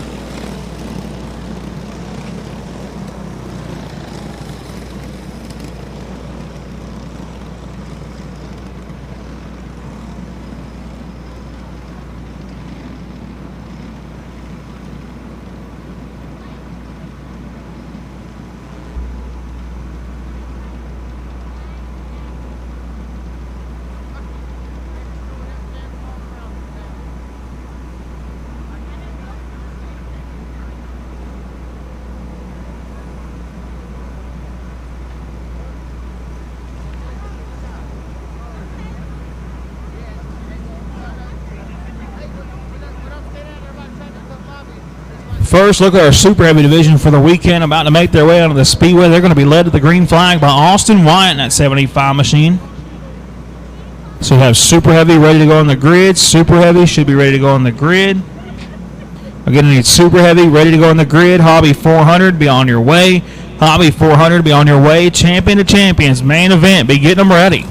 First look at our super heavy division for the weekend about to make their way onto the speedway. They're going to be led to the green flag by Austin Wyatt in that 75 machine. So we have super heavy ready to go on the grid. Super heavy should be ready to go on the grid. Again, I need super heavy ready to go on the grid. Hobby 400, be on your way. Hobby 400, be on your way. Champion of Champions, main event, be getting them ready.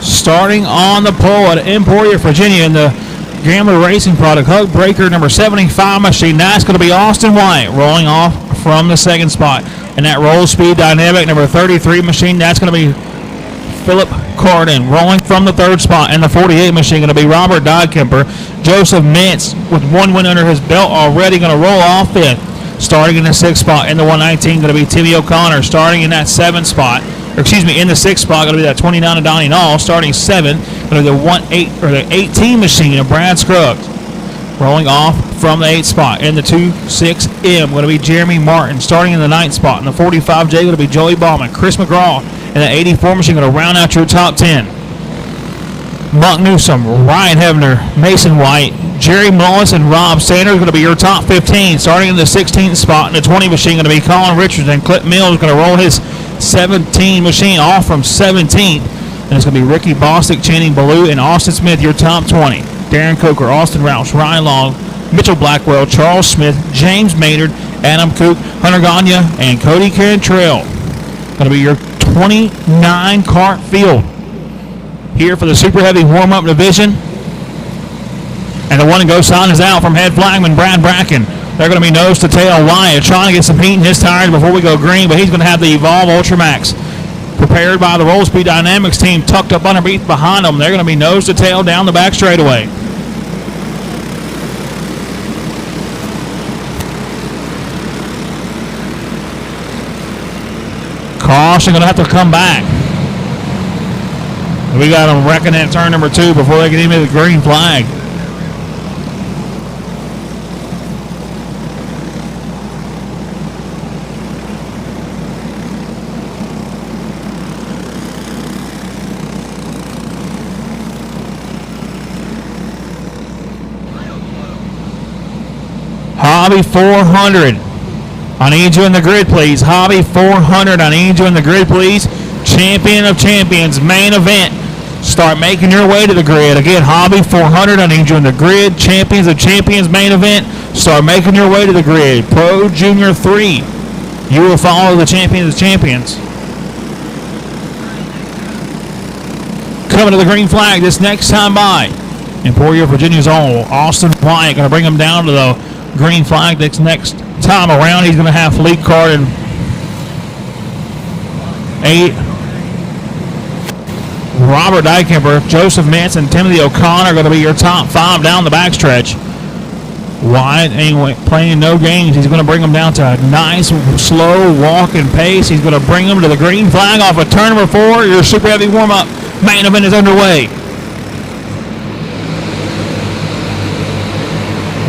Starting on the pole at Emporia, Virginia, in the Gambler Racing product, Hug Breaker number 75 machine. That's going to be Austin White rolling off from the second spot. And that Roll Speed Dynamic number 33 machine, that's going to be Philip Carden rolling from the third spot. And the 48 machine going to be Robert Dodkemper. Joseph Mintz with 1 win under his belt already going to roll off fifth. Starting in the sixth spot in the 119 going to be Timmy O'Connor. Starting in that seventh spot. In the sixth spot, going to be that 29 of Donnie Nall. Starting seventh, going to be the 18 machine of Brad Scruggs. Rolling off from the 8th spot. In the 2-6M, going to be Jeremy Martin. Starting in the 9th spot. In the 45J, going to be Joey Ballman. Chris McGraw. And the 84 machine going to round out your top 10. Monk Newsom, Ryan Hebner, Mason White, Jerry Mullis, and Rob Sanders going to be your top 15. Starting in the 16th spot. In the 20 machine, going to be Colin Richards. And Clip Mills going to roll his 17 machine off from 17th. And it's going to be Ricky Bostic, Channing Ballou, and Austin Smith, your top 20. Darren Coker, Austin Roush, Ryan Long, Mitchell Blackwell, Charles Smith, James Maynard, Adam Kook, Hunter Gagne, and Cody Cantrell. Going to be your 29 cart field here for the super heavy warm-up division. And the one that goes sign is out from head flagman Brad Bracken. They're going to be nose to tail. Wyatt trying to get some heat in his tires before we go green, but he's going to have the Evolve Ultra Max prepared by the Roll Speed Dynamics team, tucked up underneath behind them. They're going to be nose to tail down the back straightaway. Caution, going to have to come back. We got them wrecking that turn number 2 before they get into the green flag. Hobby 400. I need you in the grid, please. Hobby 400. I need you in the grid, please. Champion of Champions, main event. Start making your way to the grid. Again, Hobby 400. I need you in the grid. Champions of Champions, main event. Start making your way to the grid. Pro Junior 3. You will follow the Champions of Champions. Coming to the green flag this next time by. Emporia, Virginia's own Austin Wyatt going to bring him down to the green flag this next time around. He's going to have lead card in 8. Robert Dykemper, Joseph Manson, Timothy O'Connor are going to be your top 5 down the backstretch. Wyatt ain't playing no games. He's going to bring them down to a nice, slow walking pace. He's going to bring them to the green flag off of turn number 4. Your super heavy warm-up main event is underway.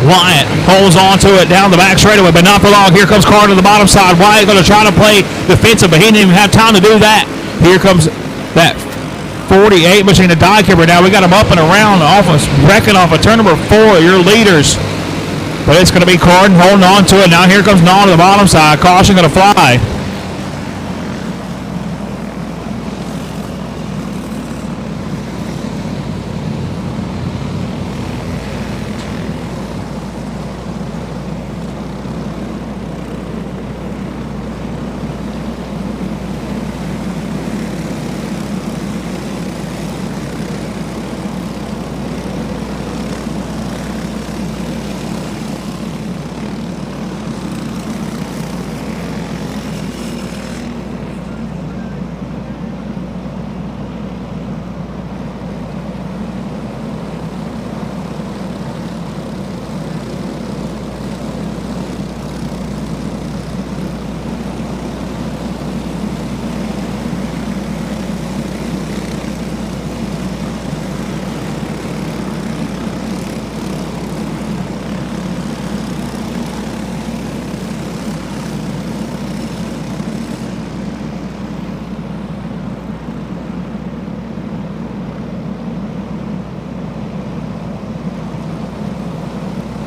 Wyatt holds on to it down the back straightaway, but not for long. Here comes Carter to the bottom side. Wyatt going to try to play defensive, but he didn't even have time to do that. Here comes that 48 machine of Dykemper. Now we got him up and around, wrecking off of turn number 4. Your leaders, but it's going to be Carter holding on to it. Now here comes Naw to the bottom side. Caution going to fly.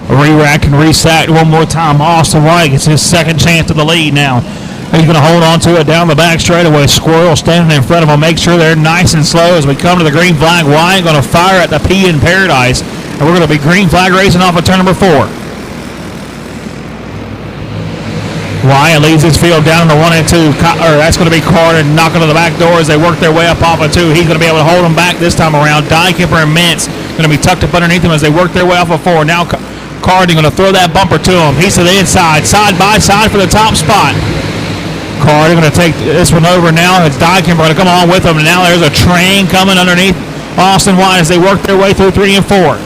Re-rack and resack one more time. Austin White gets his second chance at the lead now. He's going to hold on to it down the back straightaway. Squirrel standing in front of him. Make sure they're nice and slow as we come to the green flag. White going to fire at the P in Paradise. And we're going to be green flag racing off of turn number 4. Wyatt leads his field down to 1 and 2. That's going to be Carter knocking to the back door as they work their way up off of 2. He's going to be able to hold them back this time around. Dykemper and Mintz going to be tucked up underneath him as they work their way off of 4. Now Carter going to throw that bumper to him. He's to the inside, side by side for the top spot. Carter going to take this one over now. It's Dykemper going to come on with him. And now there's a train coming underneath Austin White as they work their way through 3 and 4.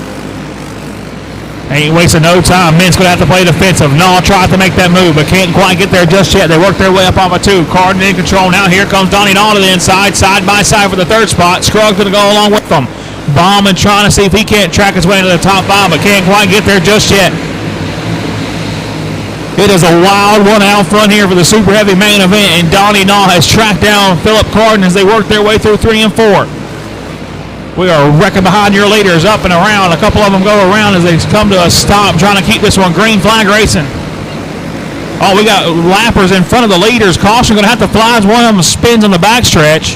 Ain't wasting no time. Mintz going to have to play defensive. Naw tries to make that move, but can't quite get there just yet. They work their way up off of 2. Carden in control. Now here comes Donnie Naw to the inside, side by side for the 3rd spot. Scruggs going to go along with them. Bauman trying to see if he can't track his way into the top 5, but can't quite get there just yet. It is a wild one out front here for the super heavy main event, and Donnie Naw has tracked down Philip Carden as they work their way through 3 and 4. We are wrecking behind your leaders up and around. A couple of them go around as they come to a stop, trying to keep this one green flag racing. Oh, we got lappers in front of the leaders. Caution going to have to fly as one of them spins on the backstretch.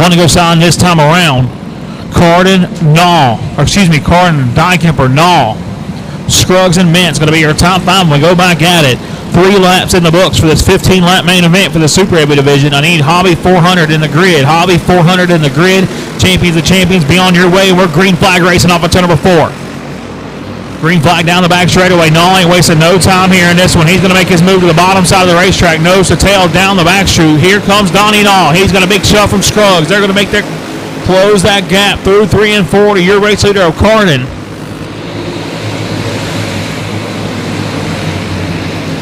Want to go sign this time around. Carden Dykemper, Null. Scruggs and Mint's going to be your top 5 when we go back at it. 3 laps in the books for this 15-lap main event for the Super Heavy division. I need Hobby 400 in the grid. Hobby 400 in the grid. Champions of Champions, be on your way. We're green flag racing off of turn number 4. Green flag down the back straightaway. Null ain't wasting no time here in this one. He's going to make his move to the bottom side of the racetrack. Nose to tail down the back chute. Here comes Donnie Null. He's got a big shove from Scruggs. They're going to make their close that gap through 3 and 4 to your race leader, O'Carden.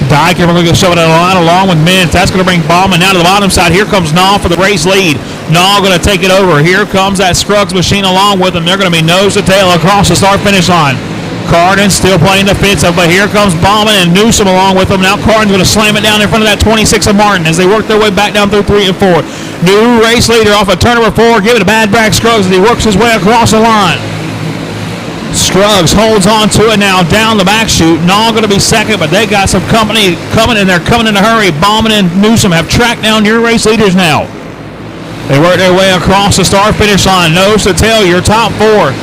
Dyke, we're going to shove it on the line along with Mintz. That's going to bring Bauman down to the bottom side. Here comes Null for the race lead. Null going to take it over. Here comes that Scruggs machine along with him. They're going to be nose to tail across the start-finish line. Carden still playing defensive, but here comes Bauman and Newsom along with him. Now Carden's going to slam it down in front of that 26 of Martin as they work their way back down through 3 and 4. New race leader off of turn number 4. Give it a bad back Scruggs as he works his way across the line. Scruggs holds on to it now down the back chute. Null going to be second, but they got some company coming, and they're coming in a hurry. Bauman and Newsom have tracked down your race leaders now. They work their way across the start-finish line. Nose to tail, your top 4.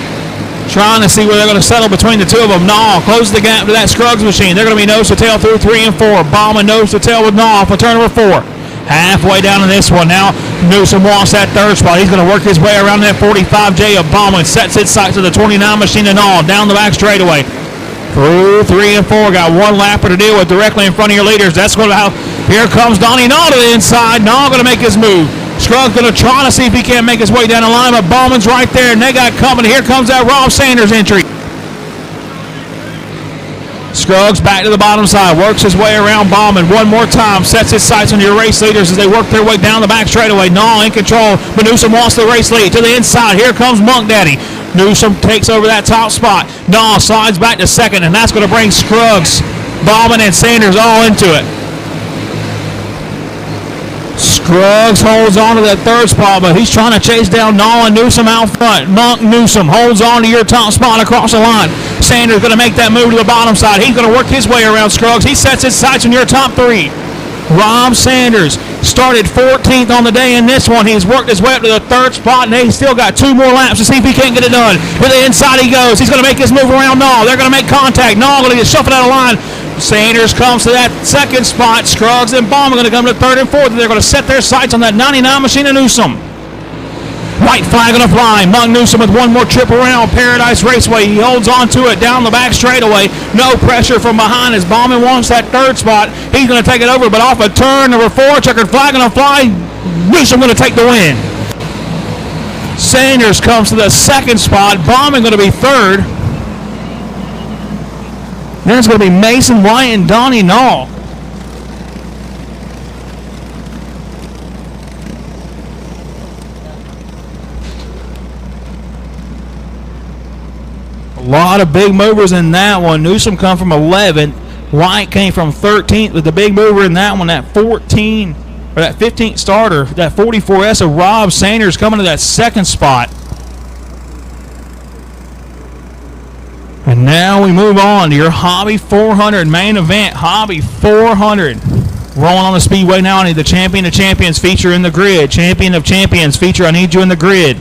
Trying to see where they're going to settle between the two of them. Null closes the gap to that Scruggs machine. They're going to be nose to tail through 3 and 4. Bauman nose to tail with Null for turn number 4. Halfway down in this one now. Newsom wants that 3rd spot. He's going to work his way around that 45J of Bauman. Sets its sights to the 29 machine and Null down the back straightaway. Through 3 and 4. Got one lapper to deal with directly in front of your leaders. That's going to how. Here comes Donnie Null to the inside. Null going to make his move. Scruggs going to try to see if he can't make his way down the line, but Bauman's right there, and they got company. Here comes that Rob Sanders entry. Scruggs back to the bottom side, works his way around Bauman one more time, sets his sights on your race leaders as they work their way down the back straightaway. Null in control, but Newsom wants the race lead to the inside. Here comes Monk Daddy. Newsom takes over that top spot. Null slides back to second, and that's going to bring Scruggs, Bauman, and Sanders all into it. Scruggs holds on to that 3rd spot, but he's trying to chase down Null and Newsom out front. Monk Newsom holds on to your top spot across the line. Sanders going to make that move to the bottom side. He's going to work his way around Scruggs. He sets his sights on your top 3. Rob Sanders started 14th on the day in this one. He's worked his way up to the 3rd spot, and he's still got 2 more laps to see if he can't get it done. To the inside he goes. He's going to make his move around Null. They're going to make contact. Null going to get shuffled out of line. Sanders comes to that 2nd spot. Scruggs and Bauman are going to come to 3rd and 4th. They're going to set their sights on that 99 machine of Newsom. White flag on the fly. Monk Newsom with one more trip around Paradise Raceway. He holds on to it down the back straightaway. No pressure from behind as Bauman wants that 3rd spot. He's going to take it over, but off of turn number 4, checkered flag on the fly. Newsom going to take the win. Sanders comes to the 2nd spot. Bauman going to be 3rd. Then it's going to be Mason White and Donnie Null. A lot of big movers in that one. Newsom come from 11th. White came from 13th with the big mover in that one. That 15th starter, that 44S of Rob Sanders coming to that 2nd spot. And now we move on to your Hobby 400 main event. Hobby 400. Rolling on the speedway now. I need the Champion of Champions feature in the grid. Champion of Champions feature, I need you in the grid.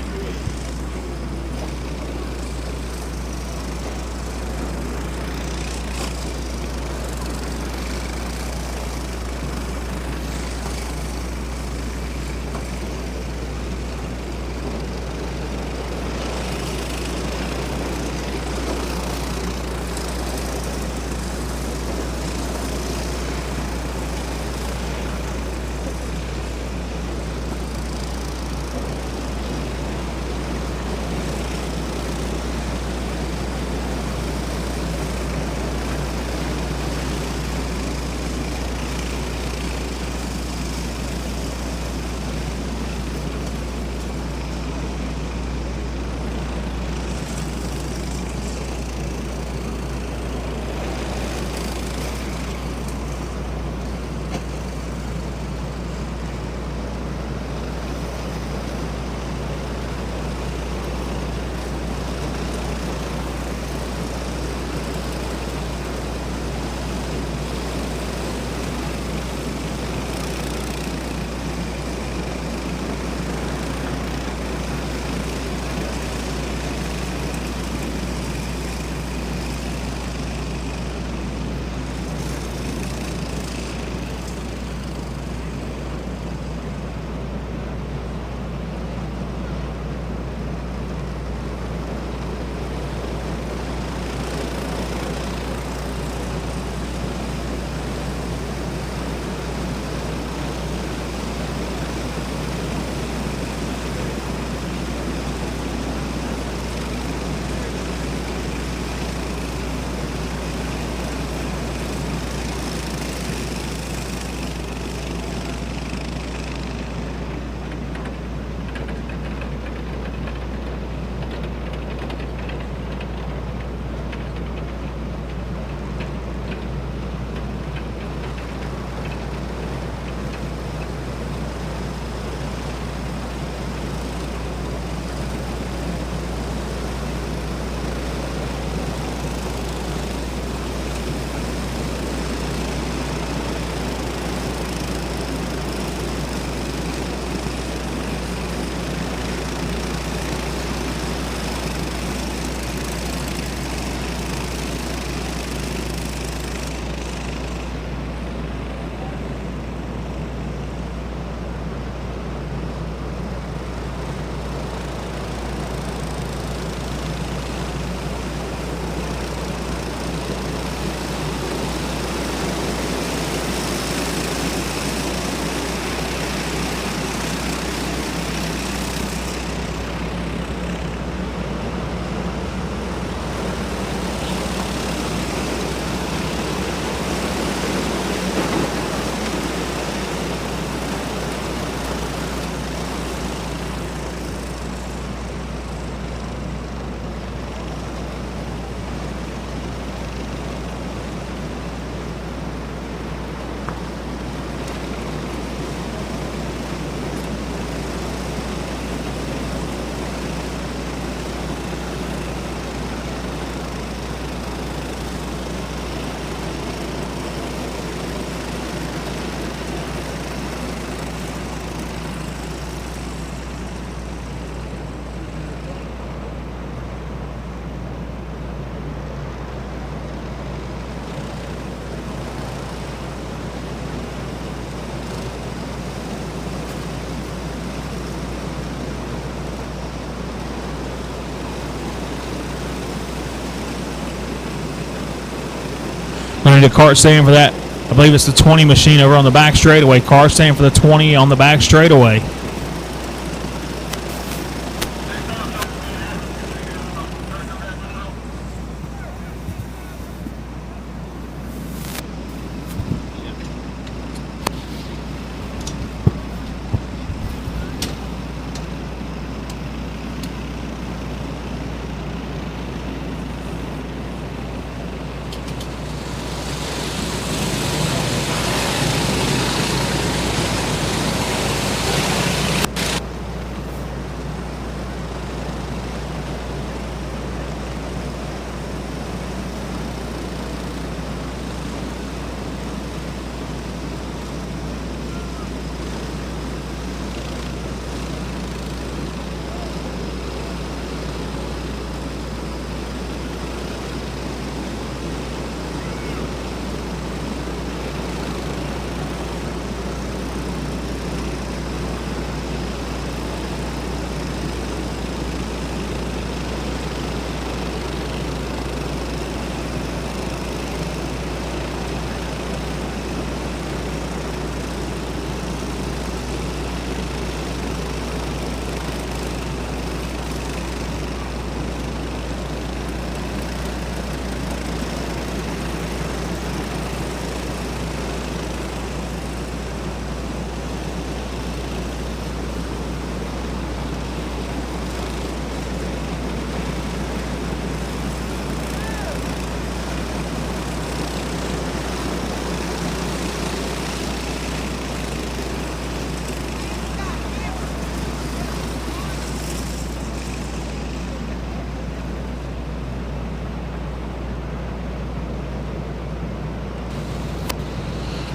need a cart stand for that. I believe it's the 20 machine over on the back straightaway. Cart stand for the 20 on the back straightaway.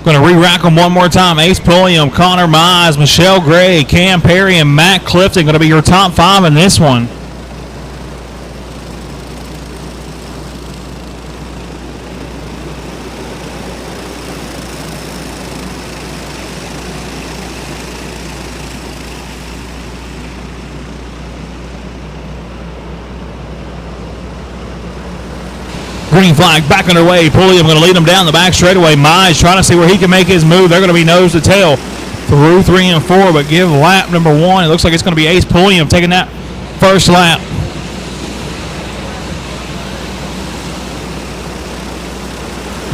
Going to re-rack them one more time. Ace Pulliam, Connor Mize, Michelle Gray, Cam Perry, and Matt Clifton going to be your top 5 in this one. Green flag back underway. Pulliam going to lead them down the back straightaway. Mize trying to see where he can make his move. They're going to be nose to tail through 3 and 4, but give lap number 1. It looks like it's going to be Ace Pulliam taking that first lap.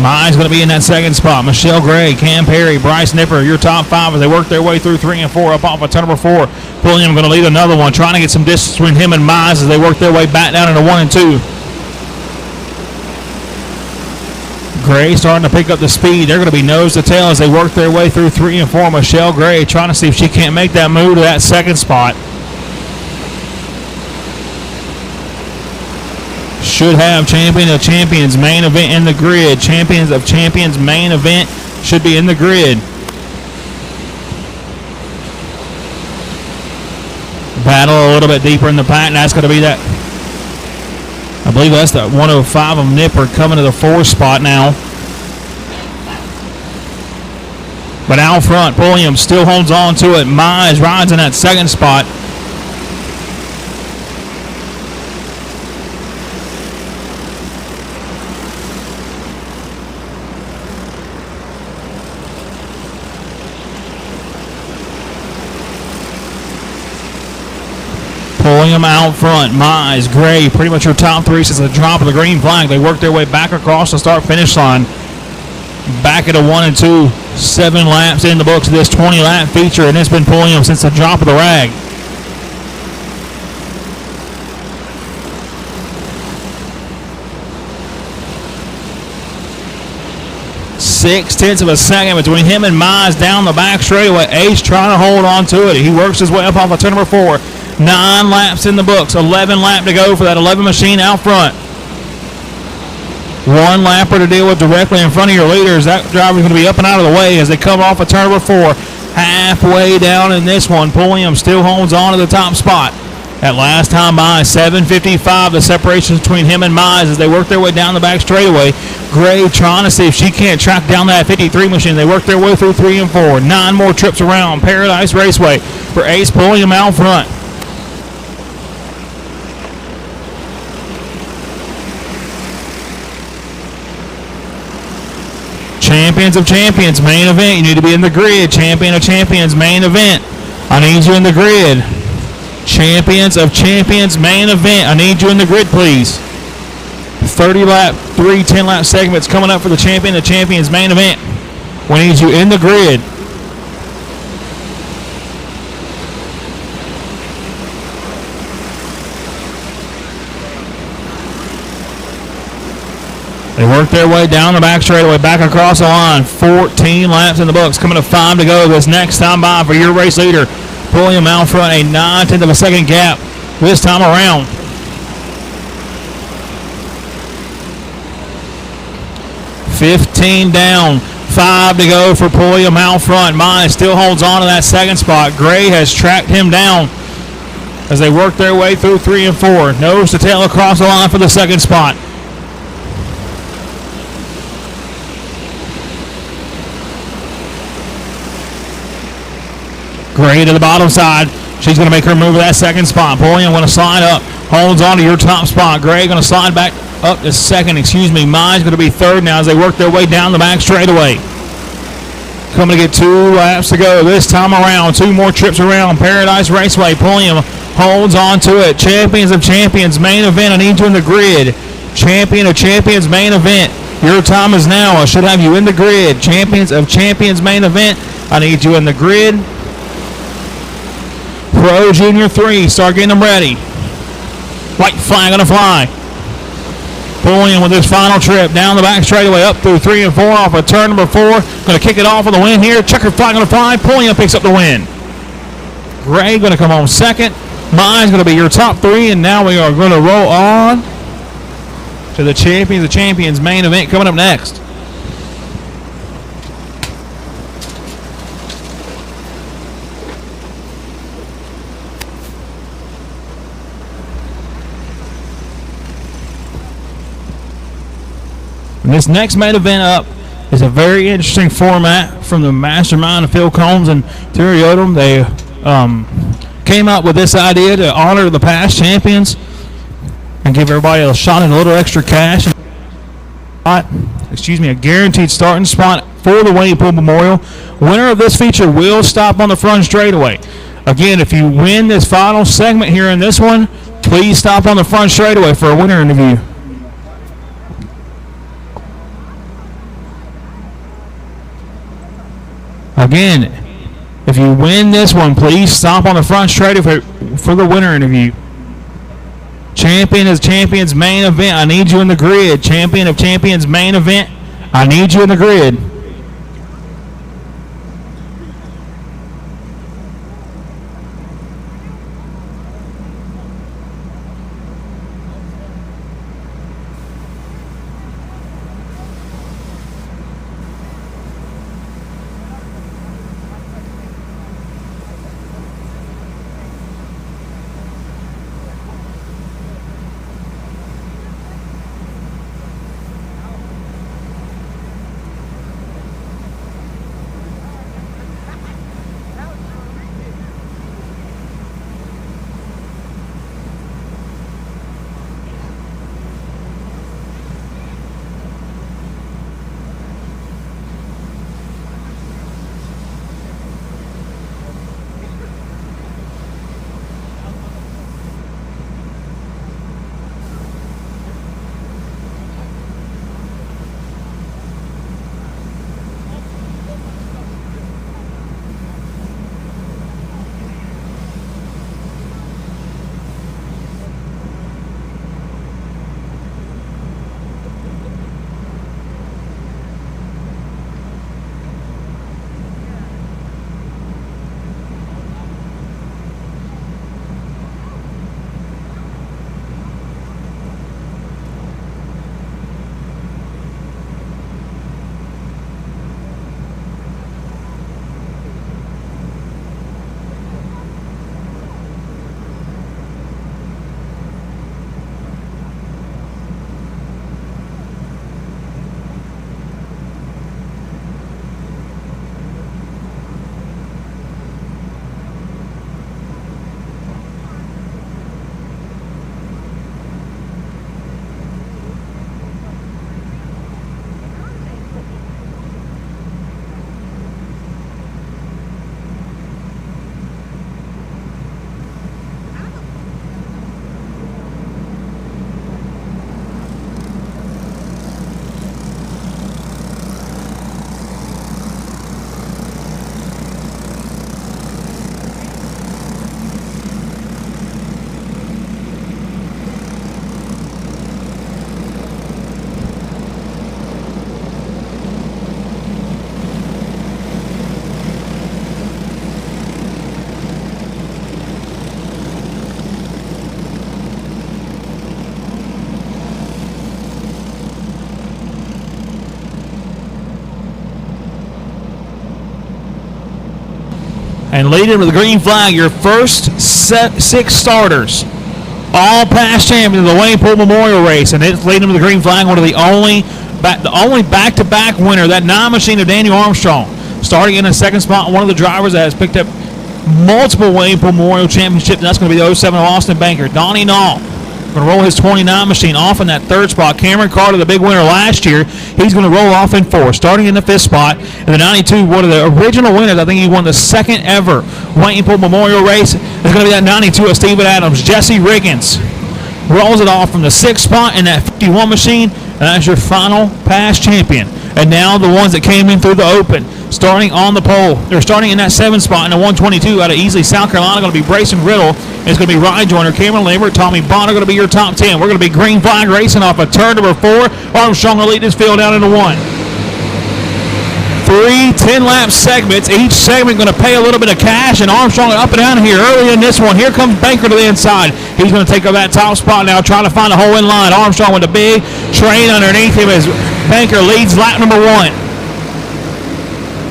Mize going to be in that second spot. Michelle Gray, Cam Perry, Bryce Nipper, your top 5 as they work their way through 3 and 4 up off of turn number 4. Pulliam going to lead another one, trying to get some distance between him and Mize as they work their way back down into 1 and 2. Gray starting to pick up the speed. They're going to be nose to tail as they work their way through 3 and 4. Michelle Gray trying to see if she can't make that move to that second spot. Should have Champion of Champions main event in the grid. Champions of Champions main event should be in the grid. Battle a little bit deeper in the pack. And that's going to be that. I believe that's the 105 of Nipper coming to the 4 spot now. But out front, Pulliam still holds on to it. Mize rides in that second spot. Pulliam out front. Mize, Gray, pretty much your top 3 since the drop of the green flag. They work their way back across the start-finish line. Back at a 1 and 2. 7 laps in the books of this 20-lap feature, and it's been Pulliam since the drop of the rag. Six-tenths of a second between him and Mize down the back straightaway. Ace trying to hold on to it. He works his way up off of turn number 4. 9 laps in the books. 11 lap to go for that 11 machine out front. 1 lapper to deal with directly in front of your leaders. That driver's going to be up and out of the way as they come off of turn number 4. Halfway down in this one, Pulliam still holds on to the top spot. That last time by 7:55, the separation between him and Mize as they work their way down the back straightaway. Gray trying to see if she can't track down that 53 machine. They work their way through 3 and 4. 9 more trips around Paradise Raceway for Ace Pulliam out front. Champions of Champions, main event. You need to be in the grid. Champion of Champions, main event. I need you in the grid. Champions of Champions, main event. I need you in the grid, please. 30-lap, 3 10-lap segments coming up for the Champion of Champions, main event. We need you in the grid. They work their way down the back straightaway, back across the line. 14 laps in the books. Coming to 5 to go. This next time by for your race leader. Pulling him out front, a 9/10 of a second gap this time around. $15 down. 5 to go for Pulliam out front. Mize still holds on to that second spot. Gray has tracked him down as they work their way through 3 and 4. Nose to tail across the line for the second spot. Gray to the bottom side. She's going to make her move to that second spot. Pulliam going to slide up. Holds on to your top spot. Gray going to slide back up to second. Mize going to be third now as they work their way down the back straightaway. Coming to get 2 laps to go this time around. 2 more trips around Paradise Raceway. Pulliam holds on to it. Champions of Champions main event. I need you in the grid. Champion of Champions main event. Your time is now. I should have you in the grid. Champions of Champions main event. I need you in the grid. Pro Junior 3, start getting them ready. White flag gonna fly. Pulliam with his final trip down the back straightaway, up through 3 and 4 off of turn number 4. Gonna kick it off for the win here. Checker flag gonna fly. Pulliam picks up the win. Gray gonna come home second. Mine's gonna be your top 3, and now we are gonna roll on to the Champions of Champions main event coming up next. This next main event up is a very interesting format from the mastermind of Phil Combs and Terry Odom. They came up with this idea to honor the past champions and give everybody a shot at a little extra cash. A guaranteed starting spot for the Winnie Pool Memorial. Winner of this feature will stop on the front straightaway. Again, if you win this final segment here in this one, please stop on the front straightaway for a winner interview. Again, if you win this one, please stop on the front straightaway for the winner interview. Champion of Champions main event. I need you in the grid. Champion of Champions main event. I need you in the grid. And leading with the green flag, your first 6 starters, all past champions of the Wayne Poole Memorial Race, and it's leading with the green flag, one of the only back-to-back winner, that 9 machine of Daniel Armstrong. Starting in the second spot, one of the drivers that has picked up multiple Wayne Poole Memorial Championships, and that's going to be the 07 of Austin Banker, Donnie Nall. Going to roll his 29 machine off in that third spot. Cameron Carter, the big winner last year, he's going to roll off in 4, starting in the 5th spot. And the 92, one of the original winners, I think he won the second ever Wayne Poole Memorial Race. It's going to be that 92 of Steven Adams. Jesse Riggins rolls it off from the 6th spot in that 51 machine, and that's your final past champion. And now the ones that came in through the open, starting on the pole. They're starting in that 7th spot in the 122 out of Easley, South Carolina. Going to be Brayson Riddle. It's going to be Ryan Joyner, Cameron Lambert, Tommy Bonner going to be your top 10. We're going to be green flag racing off of turn number 4. Armstrong will lead this field down into 1. 3 10-lap segments. Each segment going to pay a little bit of cash, and Armstrong up and down here early in this one. Here comes Banker to the inside. He's going to take over that top spot now, trying to find a hole in line. Armstrong with a big train underneath him as Banker leads lap number 1.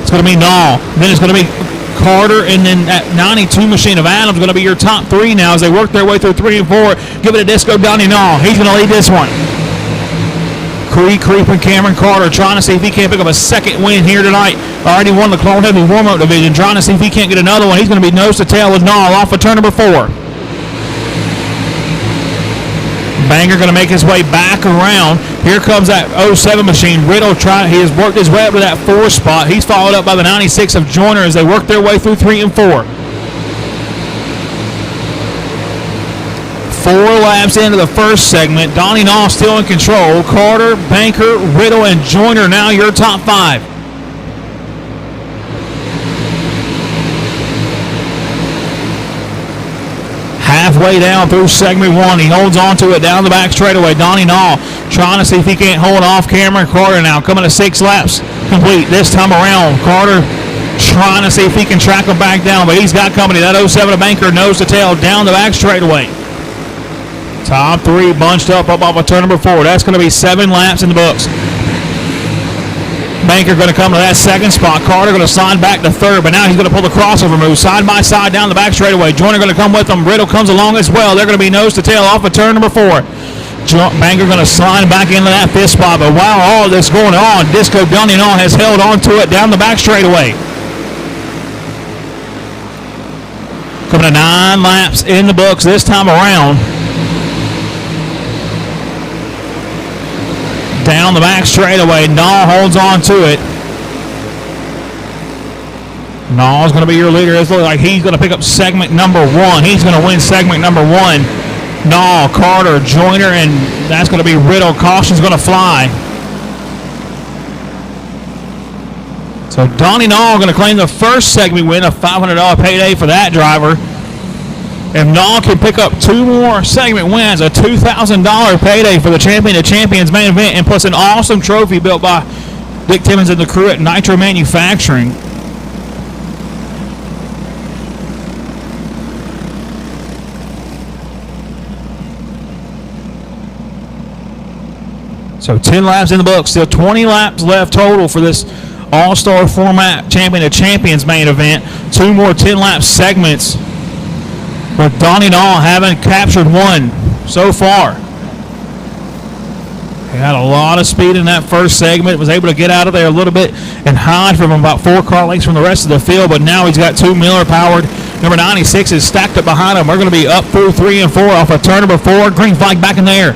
It's going to be Nall. Then it's going to be Carter, and then that 92 machine of Adams going to be your top 3 now as they work their way through 3 and 4. Give it a disco, Donnie Nall. He's going to lead this one. Creeping Cameron Carter, trying to see if he can't pick up a second win here tonight. Already won the Clone Heavy warm-up division, trying to see if he can't get another one. He's going to be nose to tail with Nall off of turn number 4. Banger going to make his way back around. Here comes that 07 machine. Riddle he has worked his way up to that 4 spot. He's followed up by the 96 of Joyner as they work their way through 3 and 4. 4 laps into the first segment. Donnie Nall still in control. Carter, Banker, Riddle, and Joyner now your top 5. Halfway down through segment 1, he holds on to it down the back straightaway. Donnie Nall trying to see if he can't hold off Cameron Carter now. Coming to 6 laps complete this time around. Carter trying to see if he can track him back down, but he's got company. That 07 of Banker nose to tail down the back straightaway. Top 3 bunched up off of turn number 4. That's going to be 7 laps in the books. Banker going to come to that 2nd spot. Carter going to slide back to 3rd, but now he's going to pull the crossover move side by side down the back straightaway. Joyner going to come with him. Riddle comes along as well. They're going to be nose to tail off of turn number 4. Banker going to slide back into that 5th spot, but while all this going on, Disco Donnie Nall has held on to it down the back straightaway. Coming to 9 laps in the books this time around. Down the back straightaway, Nall holds on to it. Nall's going to be your leader. It looks like he's going to pick up segment number 1. He's going to win segment number 1. Nall, Carter, Joyner, and that's going to be Riddle. Caution's going to fly. So Donnie Nall going to claim the first segment win, a $500 payday for that driver. If Nall can pick up 2 more segment wins, a $2,000 payday for the Champion of Champions main event, and plus an awesome trophy built by Dick Timmons and the crew at Nitro Manufacturing. So 10 laps in the book, still 20 laps left total for this All-Star Format Champion of Champions main event. 2 more 10-lap segments, with Donnie Nall having captured 1 so far. He had a lot of speed in that first segment, was able to get out of there a little bit and hide from about 4 car lengths from the rest of the field, but now he's got 2 Miller-powered. Number 96 is stacked up behind him. We're going to be up through 3 and 4 off of turn number 4. Green flag back in there.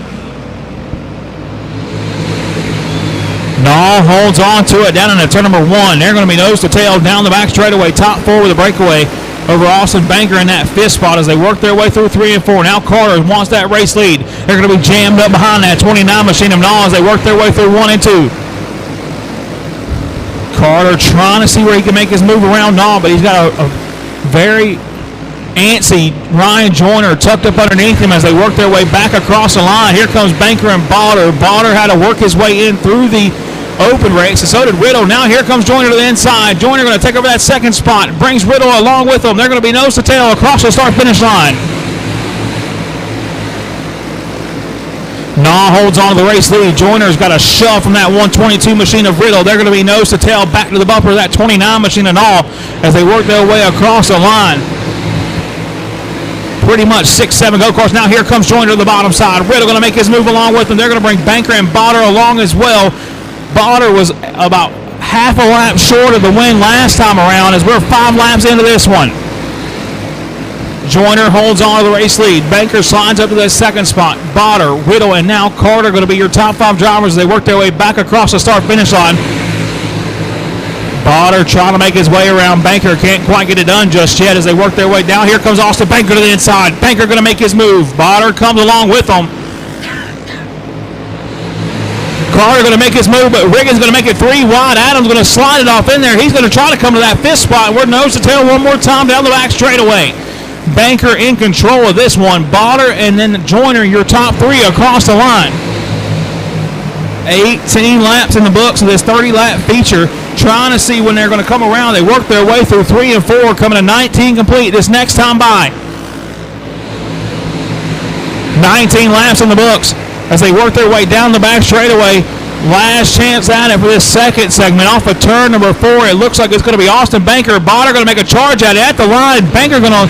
Nall holds on to it down in turn number 1. They're going to be nose to tail down the back straightaway, top 4 with a breakaway over Austin Banker in that 5th spot as they work their way through 3 and 4. Now Carter wants that race lead. They're going to be jammed up behind that 29 machine of Nall as they work their way through 1 and 2. Carter trying to see where he can make his move around Nall, but he's got a very antsy Ryan Joyner tucked up underneath him as they work their way back across the line. Here comes Banker and Balder. Balder had to work his way in through the open race, and so did Riddle. Now here comes Joyner to the inside. Joyner going to take over that 2nd spot. Brings Riddle along with him. They're going to be nose to tail across the start-finish line. Naw holds on to the race lead. Joyner's got a shove from that 122 machine of Riddle. They're going to be nose to tail back to the bumper of that 29 machine of Naw as they work their way across the line. Pretty much 6-7 go course. Now here comes Joyner to the bottom side. Riddle going to make his move along with them. They're going to bring Banker and Botter along as well. Botter was about half a lap short of the win last time around as we're 5 laps into this one. Joyner holds on to the race lead. Banker slides up to the second spot. Botter, Riddle, and now Carter going to be your top 5 drivers as they work their way back across the start-finish line. Botter trying to make his way around Banker. Can't quite get it done just yet as they work their way down. Here comes Austin Banker to the inside. Banker going to make his move. Botter comes along with him. Carter going to make his move, but Riggins going to make it 3 wide. Adams going to slide it off in there. He's going to try to come to that 5th spot. We're nose to tail one more time down the back straightaway. Banker in control of this one. Botter and then Joyner, your top 3 across the line. 18 laps in the books of this 30-lap feature. Trying to see when they're going to come around. They work their way through 3 and 4, coming to 19 complete this next time by. 19 laps in the books as they work their way down the back straightaway. Last chance at it for this second segment. Off of turn number 4, it looks like it's going to be Austin Banker. Botter going to make a charge at it at the line. Banker going to,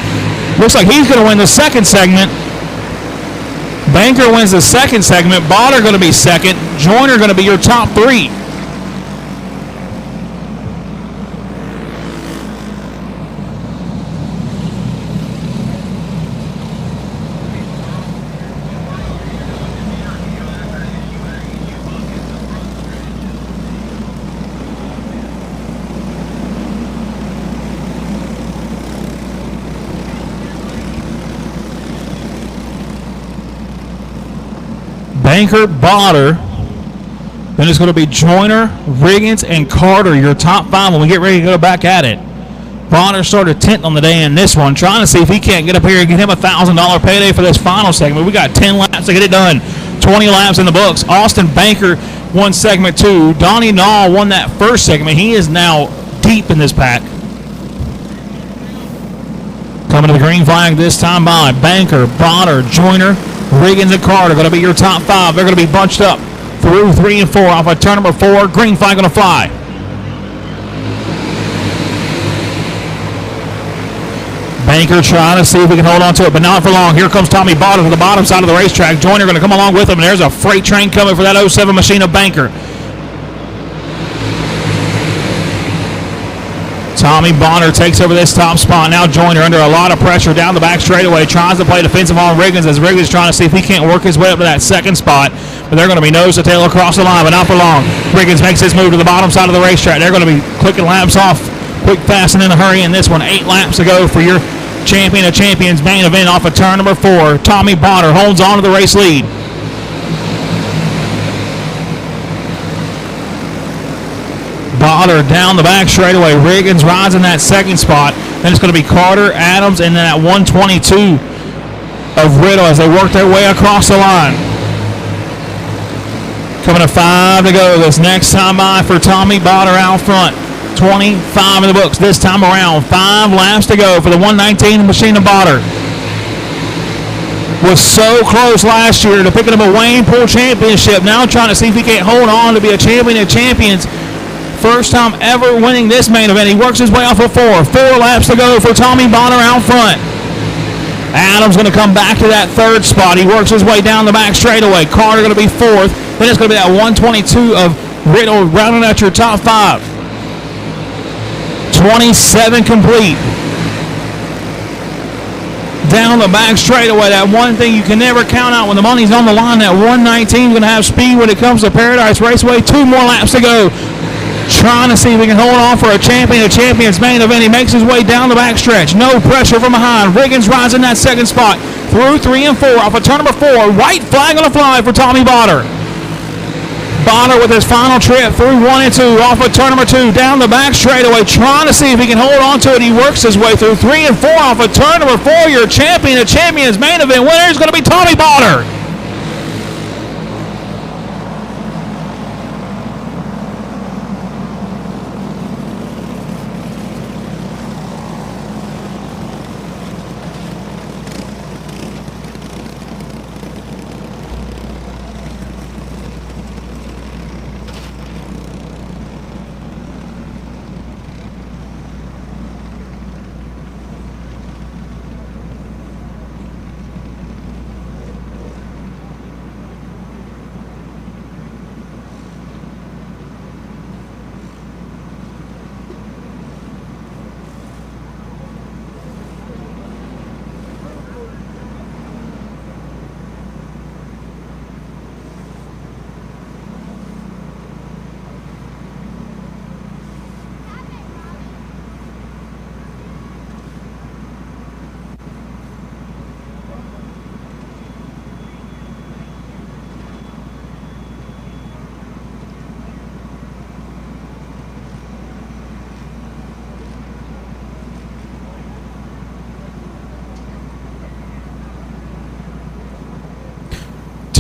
looks like he's going to win the second segment. Banker wins the second segment. Botter going to be second. Joyner going to be your top 3. Banker, Botter, then it's going to be Joyner, Riggins, and Carter, your top 5 when we get ready to go back at it. Botter started 10th on the day in this one, trying to see if he can't get up here and get him a $1,000 payday for this final segment. We got 10 laps to get it done, 20 laps in the books. Austin Banker won segment 2. Donnie Naw won that first segment. He is now deep in this pack. Coming to the green flag this time by Banker, Botter, Joyner, Riggins, and Carter going to be your top 5. They're going to be bunched up through 3 and 4 off of turn number 4. Green flag going to fly. Banker trying to see if we can hold on to it, but not for long. Here comes Tommy Botter to the bottom side of the racetrack. Joyner going to come along with him, and there's a freight train coming for that 07 machine of Banker. Tommy Bonner takes over this top spot. Now Joyner under a lot of pressure down the back straightaway. Tries to play defensive on Riggins as Riggins trying to see if he can't work his way up to that second spot. But they're going to be nose to tail across the line, but not for long. Riggins makes his move to the bottom side of the racetrack. They're going to be clicking laps off quick, fast, and in a hurry in this one. 8 laps to go for your champion of champions main event off of turn number 4. Tommy Bonner holds on to the race lead. Botter down the back straightaway. Riggins rides in that second spot. Then it's going to be Carter, Adams, and then that 122 of Riddle as they work their way across the line. Coming to 5 to go this next time by for Tommy Botter out front. 25 in the books this time around. 5 laps to go for the 119 machine of Botter. Was so close last year to picking up a Wayne Pool championship. Now trying to see if he can't hold on to be a champion of champions. First time ever winning this main event. He works his way off of 4. 4 laps to go for Tommy Bonner out front. Adams going to come back to that 3rd spot. He works his way down the back straightaway. Carter going to be 4th. Then it's going to be that 122 of Riddle rounding out your top 5. 27 complete. Down the back straightaway. That one thing you can never count out when the money's on the line. That 119 going to have speed when it comes to Paradise Raceway. 2 more laps to go. Trying to see if we can hold on for a champion of champions main event. He makes his way down the backstretch. No pressure from behind. Riggins rides in that second spot. Through 3 and 4 off of turn number 4. White flag on the fly for Tommy Botter. Botter with his final trip through 1 and 2 off of turn number 2. Down the back straightaway. Trying to see if he can hold on to it. He works his way through 3 and 4 off of turn number 4. Your champion of champions main event winner is going to be Tommy Botter.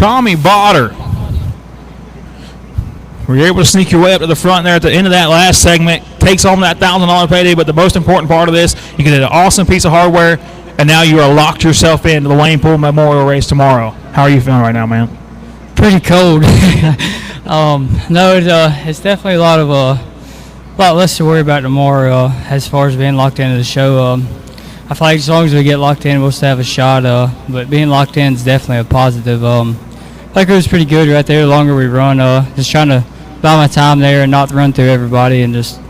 Tommy Botter. Were you able to sneak your way up to the front there at the end of that last segment? Takes home that $1,000 payday, but the most important part of this, you get an awesome piece of hardware, and now you are locked yourself into the Wayne Pool Memorial Race tomorrow. How are you feeling right now, man? Pretty cold. No, it's definitely a lot less to worry about tomorrow as far as being locked into the show. I feel like as long as we get locked in, we'll still have a shot. But being locked in is definitely a positive. I feel like it was pretty good right there. The longer we run, just trying to buy my time there and not run through everybody and just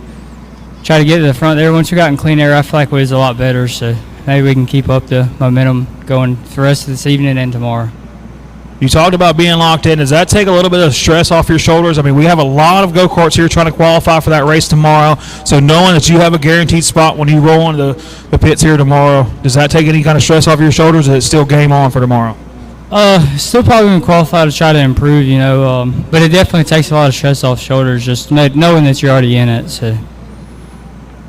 try to get to the front there. Once we got in clean air, I feel like we was a lot better. So maybe we can keep up the momentum going for the rest of this evening and tomorrow. You talked about being locked in. Does that take a little bit of stress off your shoulders? I mean, we have a lot of go-karts here trying to qualify for that race tomorrow. So knowing that you have a guaranteed spot when you roll into the pits here tomorrow, does that take any kind of stress off your shoulders, or is it still game on for tomorrow? Still probably going to qualify to try to improve, but it definitely takes a lot of stress off shoulders just knowing that you're already in it. So.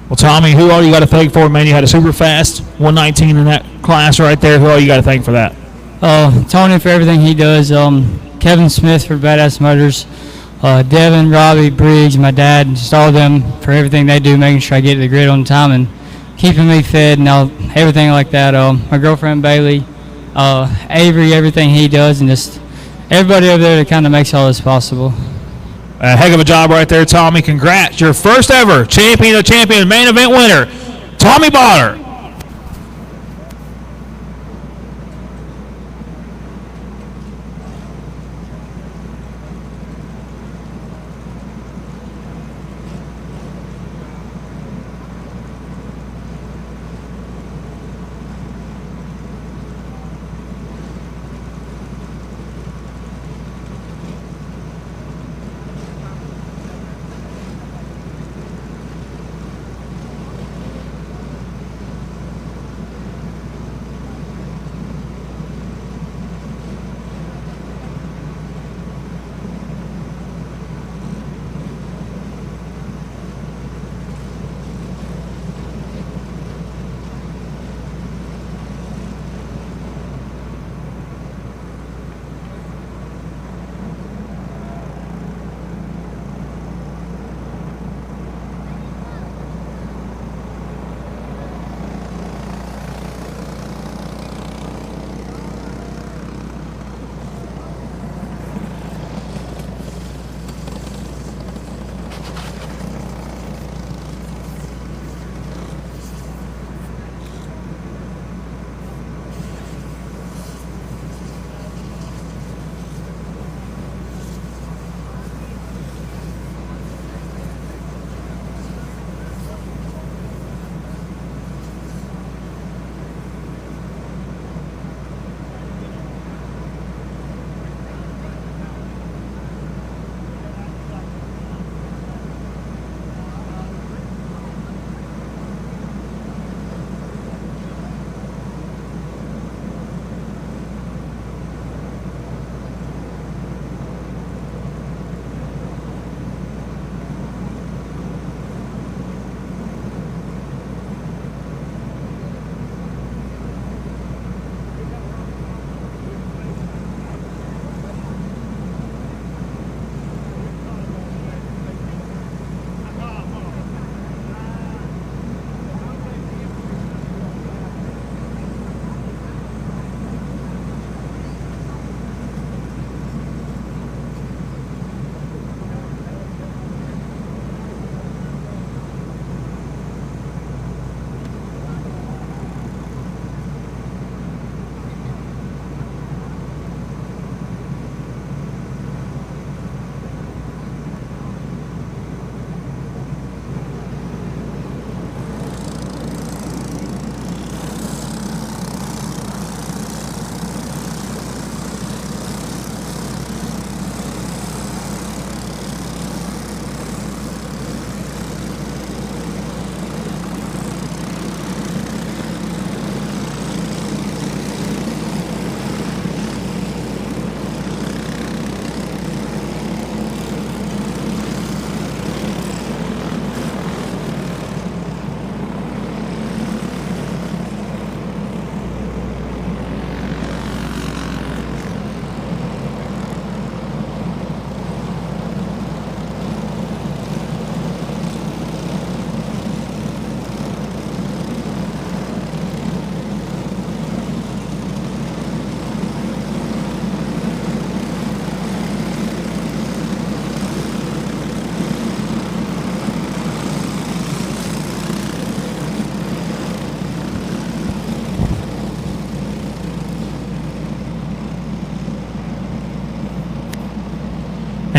Well, Tommy, who all you got to thank for, man? You had a super fast 119 in that class right there. Who all you got to thank for that? Tony for everything he does, Kevin Smith for Badass Motors, Devin, Robbie, Briggs, my dad, just all of them for everything they do, making sure I get to the grid on time and keeping me fed and everything like that. My girlfriend Bailey, Avery, everything he does, and just everybody over there that kind of makes all this possible. A heck of a job right there, Tommy. Congrats. Your first ever champion of champions, main event winner, Tommy Botter.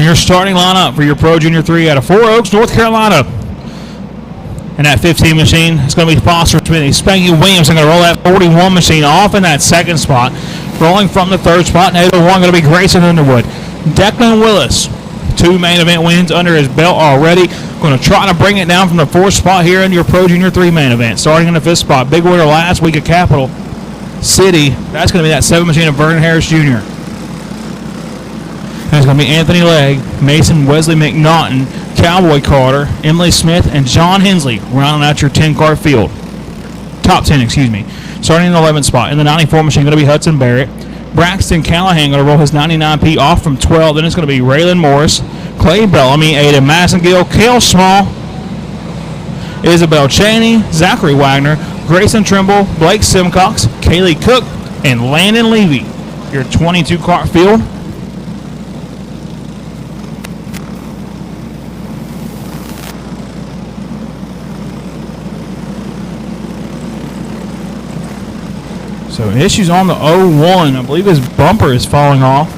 your starting lineup for your Pro Junior 3 out of 4 Oaks, North Carolina. And that 15 machine is going to be Foster Smithy. Spanky Williams is going to roll that 41 machine off in that second spot. Rolling from the third spot, and 801 going to be Grayson Underwood. Declan Willis, 2 main event wins under his belt already. Going to try to bring it down from the 4th spot here in your Pro Junior 3 main event. Starting in the 5th spot. Big winner last week at Capital City. That's going to be that 7 machine of Vernon Harris Jr. And it's going to be Anthony Legg, Mason Wesley McNaughton, Cowboy Carter, Emily Smith, and John Hensley rounding out your 10-car field. Top 10, excuse me. Starting in the 11th spot. In the 94 machine, going to be Hudson Barrett. Braxton Callahan going to roll his 99P off from 12. Then it's going to be Raylan Morris, Clay Bellamy, Aiden Massengill, Kale Small, Isabel Cheney, Zachary Wagner, Grayson Trimble, Blake Simcox, Kaylee Cook, and Landon Levy. Your 22-car field. So issues on the 01. I believe his bumper is falling off.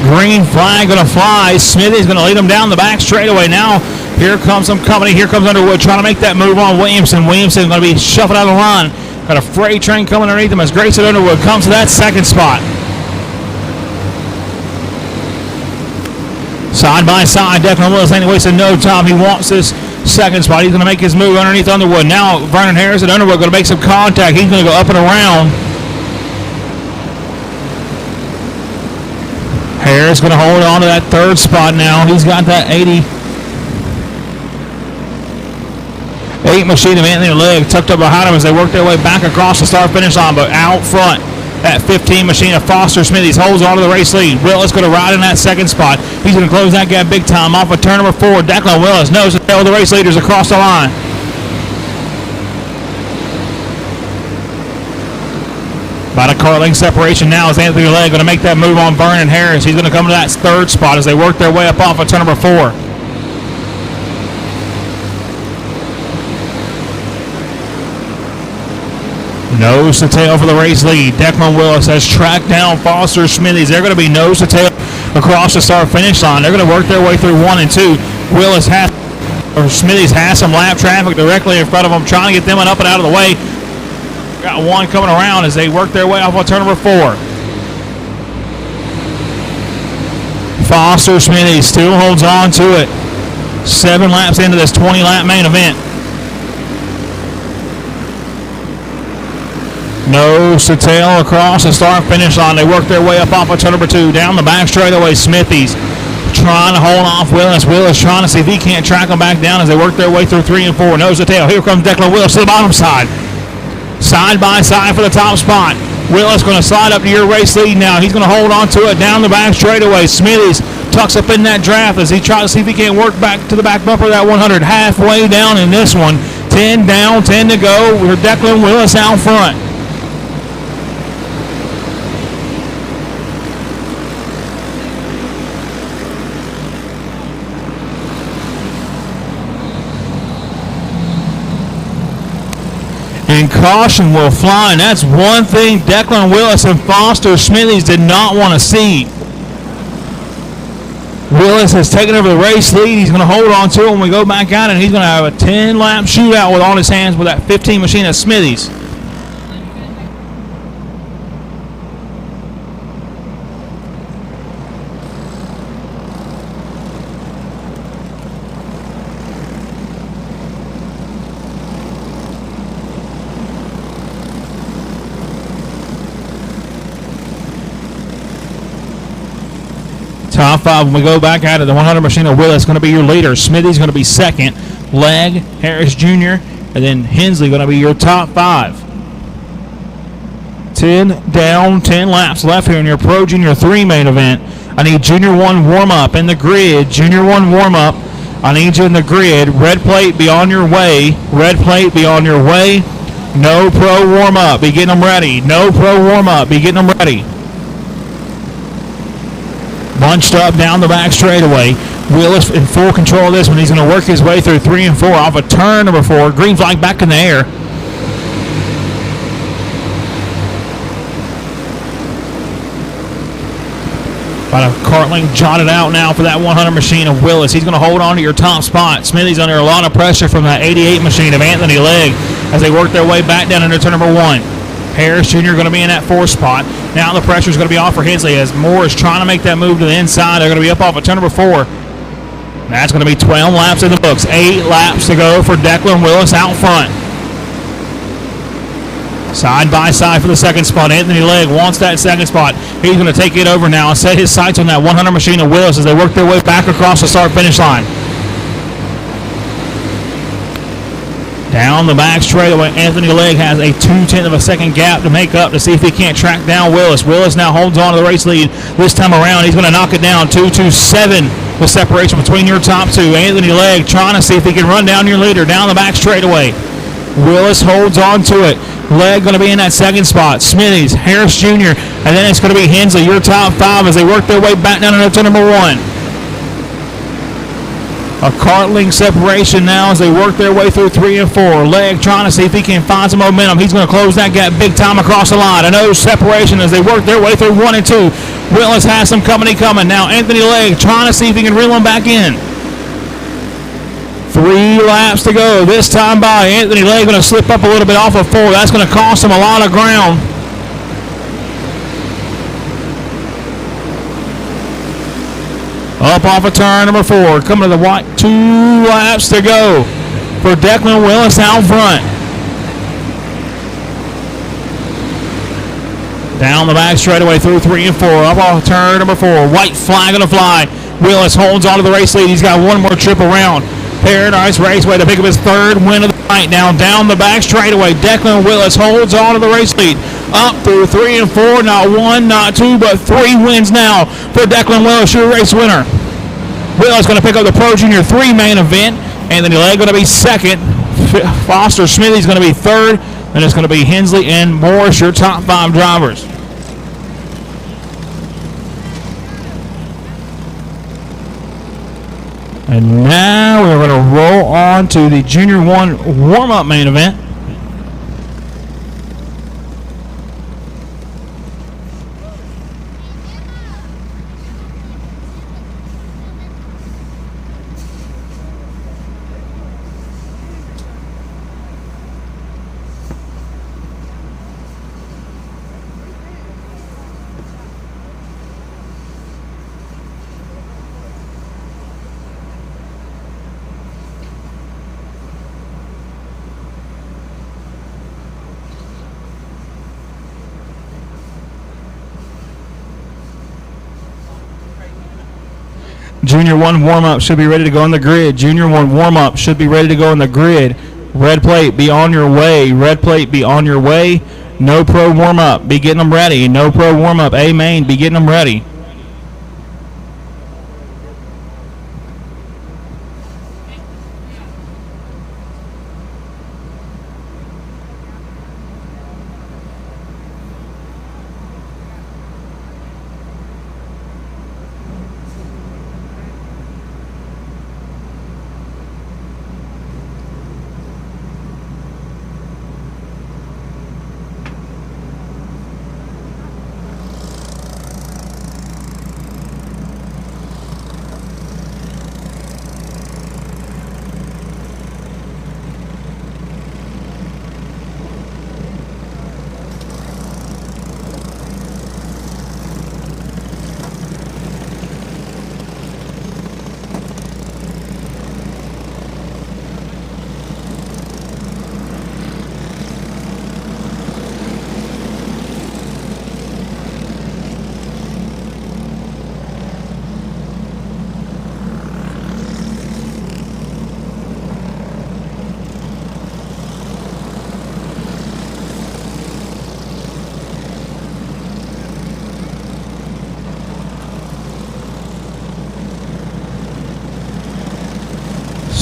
Green flag going to fly. Smithy's going to lead him down the back straightaway. Now here comes some company. Here comes Underwood trying to make that move on Williamson. Williamson going to be shuffled out of the line. Got a freight train coming underneath him as Grayson Underwood comes to that second spot. Side by side, Declan Willis ain't wasting no time. He wants this second spot. He's going to make his move underneath Underwood. Now Vernon Harris and Underwood going to make some contact. He's going to go up and around. Harris going to hold on to that third spot now. He's got that 88 machine of Anthony Legg tucked up behind him as they work their way back across the start-finish line. But out front, that 15 machine of Foster Smithies holds on to the race lead. Willis going to ride in that second spot. He's going to close that gap big time off of turn number 4. Declan Willis knows the tail of the race leaders across the line. About a car length separation now as Anthony Legg going to make that move on Vernon Harris. He's going to come to that third spot as they work their way up off of turn number 4. Nose to tail for the race lead. Declan Willis has tracked down Foster Smithies. They're going to be nose to tail across the start finish line. They're going to work their way through 1 and 2. Smithies has some lap traffic directly in front of them, trying to get them up and out of the way. Got one coming around as they work their way off on turn number 4. Foster Smithies still holds on to it. 7 laps into this 20-lap main event. Nose to tail across the start-finish line. They work their way up off of turn number 2. Down the back straightaway, Smithies trying to hold off Willis. Willis trying to see if he can't track them back down as they work their way through 3 and 4. Nose to tail. Here comes Declan Willis to the bottom side. Side by side for the top spot. Willis going to slide up to your race lead now. He's going to hold on to it down the back straightaway. Smithies tucks up in that draft as he tries to see if he can't work back to the back bumper of that 100. Halfway down in this one. 10 down, 10 to go. We're Declan Willis out front. In and caution will fly. And that's one thing Declan Willis and Foster Smithies did not want to see. Willis has taken over the race lead. He's going to hold on to it when we go back out, and he's going to have a 10-lap shootout with on his hands with that 15 machine of Smithies. Top 5 when we go back out of the 100 machine of Willis going to be your leader. Smithy's going to be second. Legg, Harris Jr., and then Hensley going to be your top 5. 10 down, 10 laps left here in your Pro Junior 3 main event. I need Junior 1 warm-up in the grid. Junior 1 warm-up. I need you in the grid. Red plate, be on your way. Red plate, be on your way. No Pro warm-up. Be getting them ready. No Pro warm-up. Be getting them ready. Bunched up down the back straightaway. Willis in full control of this one. He's going to work his way through 3 and 4 off of turn number 4. Green flag back in the air. Got a Cartling jotted out now for that 100 machine of Willis. He's going to hold on to your top spot. Smithy's under a lot of pressure from that 88 machine of Anthony Legg as they work their way back down into turn number 1. Harris Jr. going to be in that 4th spot. Now the pressure is going to be off for Hensley as Moore is trying to make that move to the inside. They're going to be up off of turn number 4. That's going to be 12 laps in the books. 8 laps to go for Declan Willis out front. Side by side for the 2nd spot. Anthony Legg wants that 2nd spot. He's going to take it over now and set his sights on that 100 machine of Willis as they work their way back across the start-finish line. Down the back straightaway, Anthony Legg has a 0.2 of a second gap to make up to see if he can't track down Willis. Willis now holds on to the race lead. This time around, he's going to knock it down. 2.27 the separation between your top 2. Anthony Legg trying to see if he can run down your leader down the back straightaway. Willis holds on to it. Legg going to be in that 2nd spot. Smithies, Harris Jr., and then it's going to be Hensley, your top 5 as they work their way back down into number 1. A Cartling separation now as they work their way through 3 and 4. Legg trying to see if he can find some momentum. He's going to close that gap big time across the line. Another separation as they work their way through 1 and 2. Willis has some company coming. Now Anthony Legg trying to see if he can reel him back in. 3 laps to go. This time by Anthony Legg going to slip up a little bit off of 4. That's going to cost him a lot of ground. Up off of turn number 4. Coming to the white. 2 laps to go for Declan Willis out front. Down the back straightaway through 3 and 4. Up off turn number 4. White flag on the fly. Willis holds on to the race lead. He's got one more trip around Paradise Raceway to pick up his 3rd win of the night. Now down the back straightaway. Declan Willis holds on to the race lead. Up through 3 and 4. Not 1, not 2, but 3 wins now for Declan Willis, your race winner. Willis going to pick up the Pro Junior 3 main event. Anthony Legg going to be 2nd. Foster Smithy's going to be 3rd. Then it's going to be Hensley and Morris, your top 5 drivers. And now we're going to roll on to the Junior 1 warm-up main event. Junior 1 warm-up should be ready to go on the grid. Junior 1 warm-up should be ready to go on the grid. Red plate, be on your way. Red plate, be on your way. No Pro warm-up, be getting them ready. No Pro warm-up, A main, be getting them ready.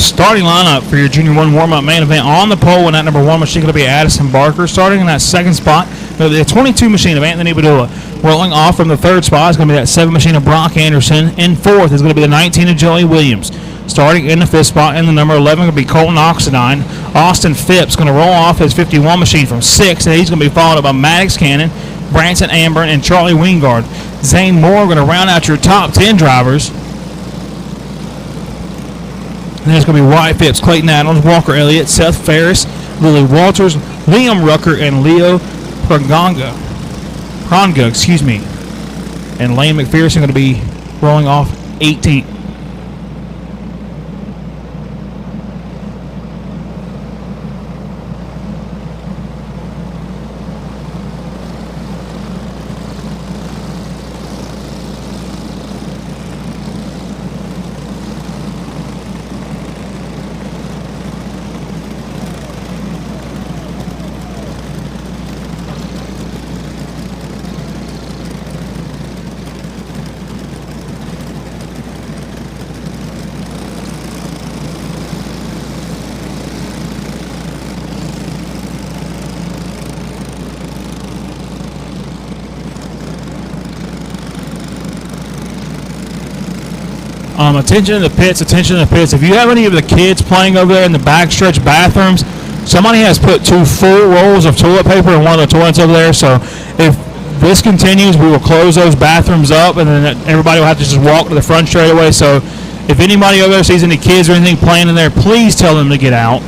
starting lineup for your Junior 1 warm-up main event. On the pole in that number 1 machine going to be Addison Barker. Starting in that second spot, the 22 machine of Anthony Padula. Rolling off from the third spot is going to be that 7 machine of Brock Anderson. In fourth is going to be the 19 of Joey Williams. Starting in the fifth spot in the number 11 going to be Colton Oxidine. Austin Phipps going to roll off his 51 machine from 6th, and he's going to be followed up by Maddox Cannon, Branson Amber, and Charlie Wingard. Zane Moore going to round out your top 10 drivers. And there's going to be Wyatt Phipps, Clayton Adams, Walker Elliott, Seth Ferris, Lily Walters, Liam Rucker, and Leo Pranga, and Lane McPherson going to be rolling off 18th. Attention to the pits, attention to the pits. If you have any of the kids playing over there in the backstretch bathrooms, somebody has put 2 full rolls of toilet paper in one of the toilets over there. So if this continues, we will close those bathrooms up, and then everybody will have to just walk to the front straight away. So if anybody over there sees any kids or anything playing in there, please tell them to get out.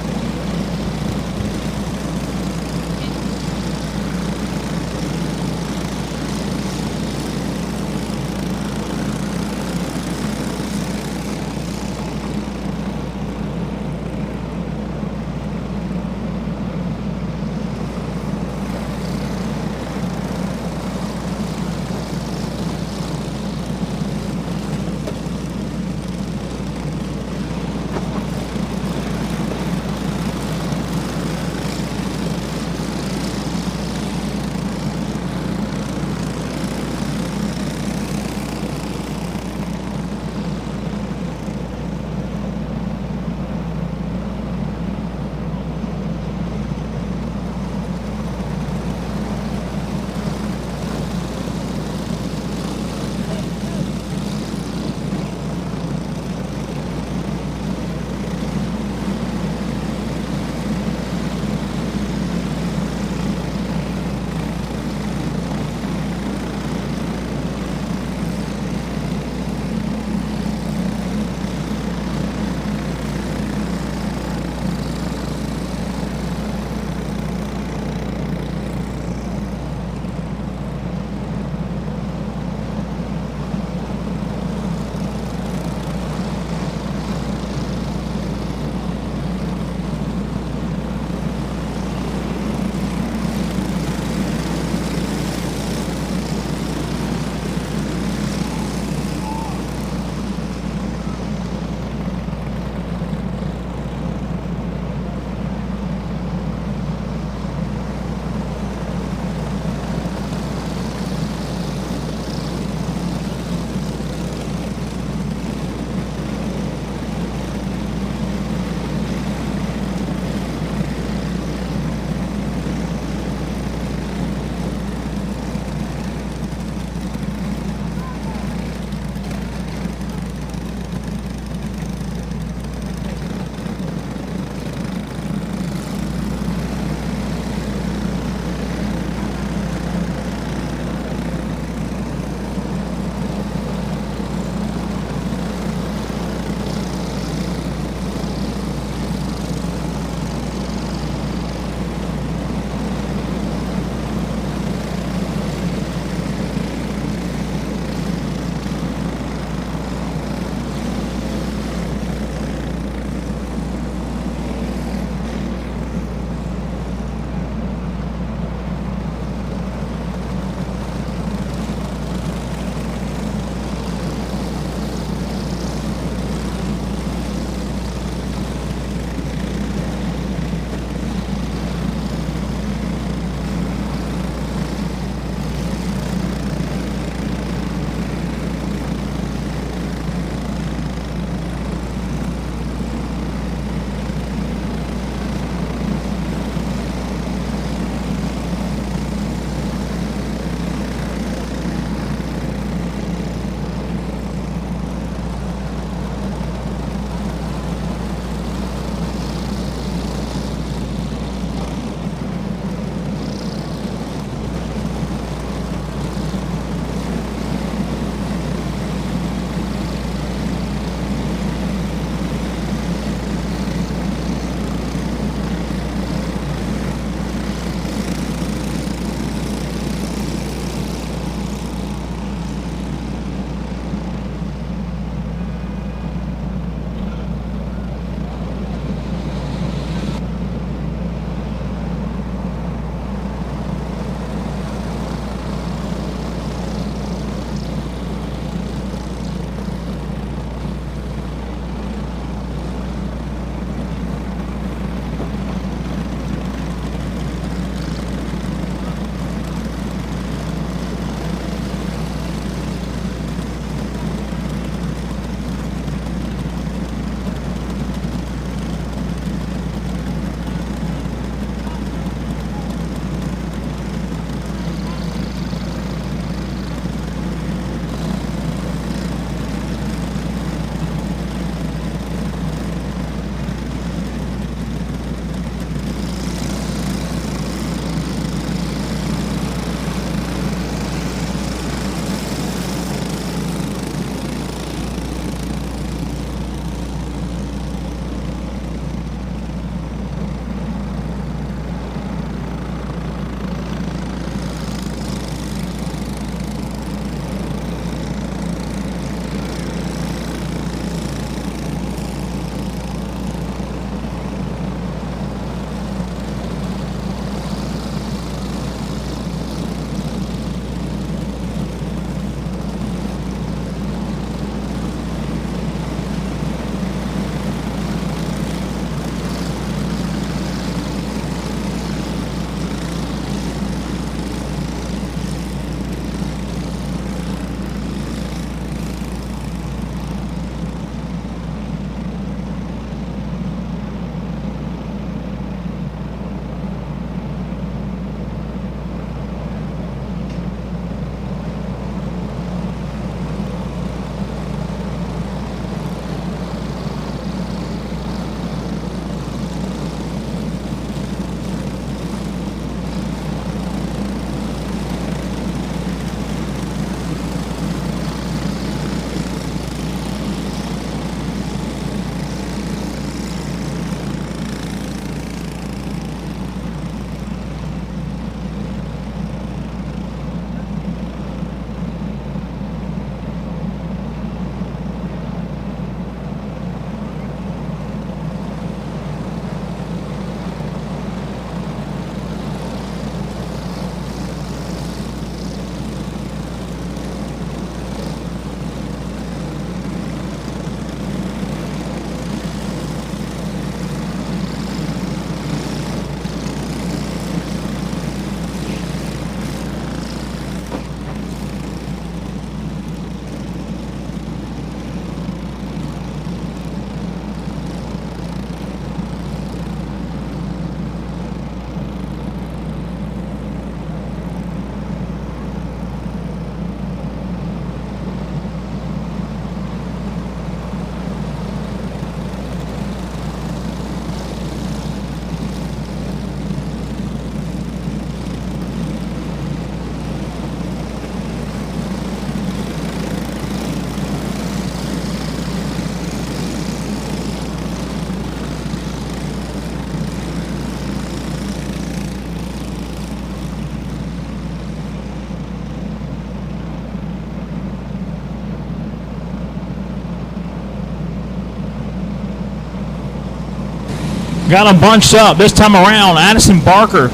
Got them bunched up. This time around, Addison Barker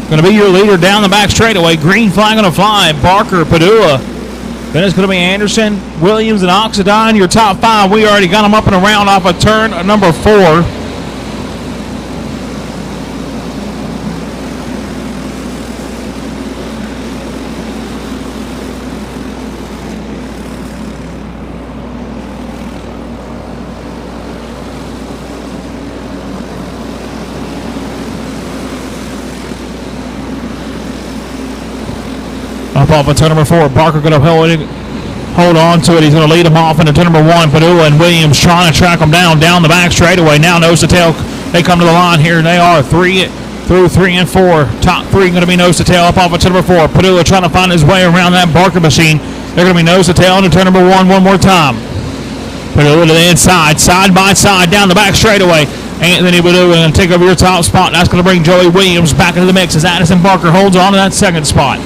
going to be your leader down the back straightaway. Green flag going to fly. Barker, Padua. Then it's going to be Anderson, Williams, and Oxidine. Your top 5. We already got them up and around off of turn number 4. Up off of turn number 4. Barker going to hold on to it. He's going to lead him off into turn number 1. Padua and Williams trying to track him down the back straightaway. Now nose to tail. They come to the line here. They are 3 through 3 and 4. Top 3 going to be nose to tail up off of turn number 4. Padua trying to find his way around that Barker machine. They're going to be nose to tail into turn number 1 one more time. Padua to the inside, side by side, down the back straightaway. Anthony Padua going to take over your top spot. That's going to bring Joey Williams back into the mix as Addison Barker holds on to that second spot.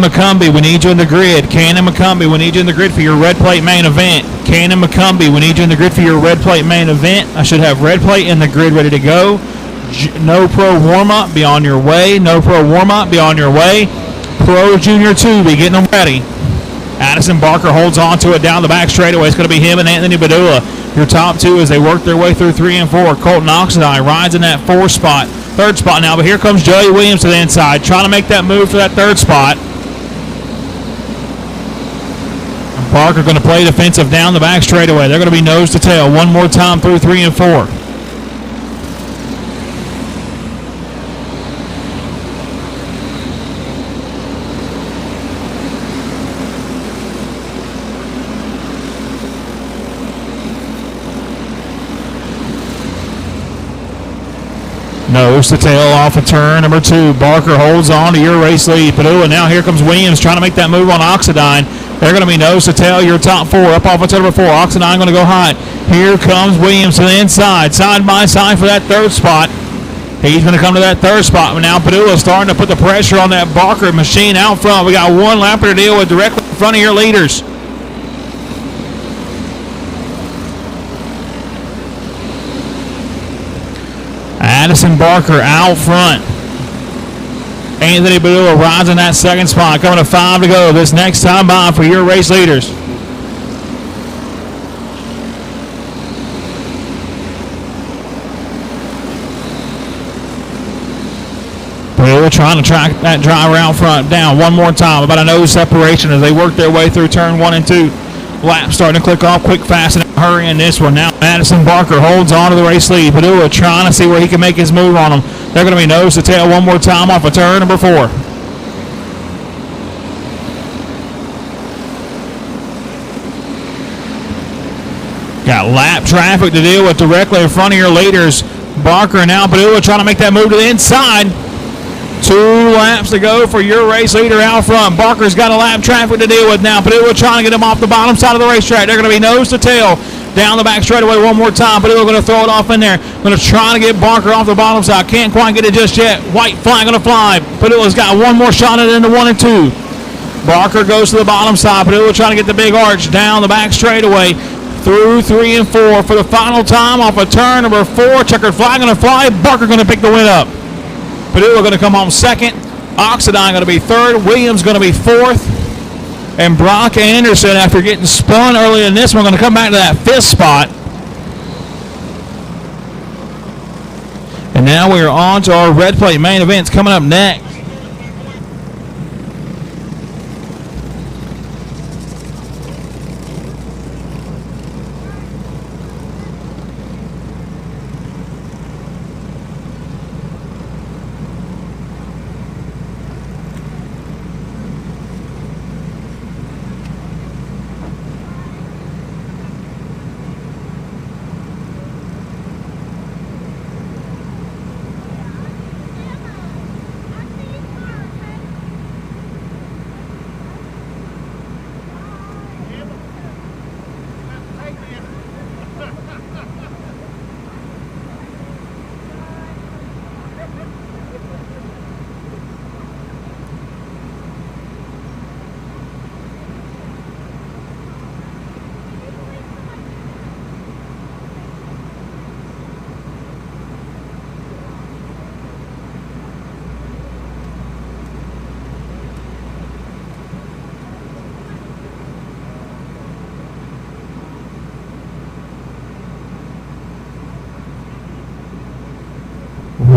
McCumbee, we need you in the grid. Cannon McCumbee, we need you in the grid for your red plate main event. Cannon McCumbee, we need you in the grid for your red plate main event. I should have red plate in the grid ready to go. No pro warm-up, be on your way. No pro warm-up, be on your way. Pro Junior 2, be getting them ready. Addison Barker holds on to it down the back straightaway. It's going to be him and Anthony Badula. Your top two as they work their way through 3 and 4. Colton Oxidine rides in that 4 spot. 3rd spot now, but here comes Joey Williams to the inside, trying to make that move for that 3rd spot. And Barker going to play defensive down the back straightaway. They're going to be nose to tail one more time through 3 and 4. Nose to tail off of turn number 2. Barker holds on to your race lead. Padua, now here comes Williams trying to make that move on Oxidine. They're going to be nose to tail your top 4. Up off of turn number 4. Oxidine going to go high. Here comes Williams to the inside. Side by side for that 3rd spot. He's going to come to that 3rd spot. But now Padua starting to put the pressure on that Barker machine out front. We got one lapper to deal with directly in front of your leaders. Addison Barker out front. Anthony Badua rides in that 2nd spot. Coming to 5 to go. This next time by for your race leaders. Badua trying to track that driver out front down one more time. About a nose separation as they work their way through turn 1 and 2. Lap starting to click off quick, fast, and hurry in this one. Now Addison Barker holds on to the race lead. Padua trying to see where he can make his move on them. They're going to be nose to tail one more time off of turn number 4. Got lap traffic to deal with directly in front of your leaders. Barker and now Padua trying to make that move to the inside. 2 laps to go for your race leader out front. Barker's got a lap traffic to deal with now. Padua trying to get him off the bottom side of the racetrack. They're going to be nose to tail down the back straightaway one more time. Padua going to throw it off in there. Going to try to get Barker off the bottom side. Can't quite get it just yet. White flag going to fly. Padua's got one more shot at it in the 1 and 2. Barker goes to the bottom side. Padua trying to get the big arch down the back straightaway through 3 and 4 for the final time off of turn number 4. Checkered flag going to fly. Barker going to pick the win up. Padua going to come home 2nd. Oxidine going to be 3rd. Williams going to be 4th. And Brock Anderson, after getting spun early in this one, going to come back to that 5th spot. And now we are on to our red plate main events coming up next.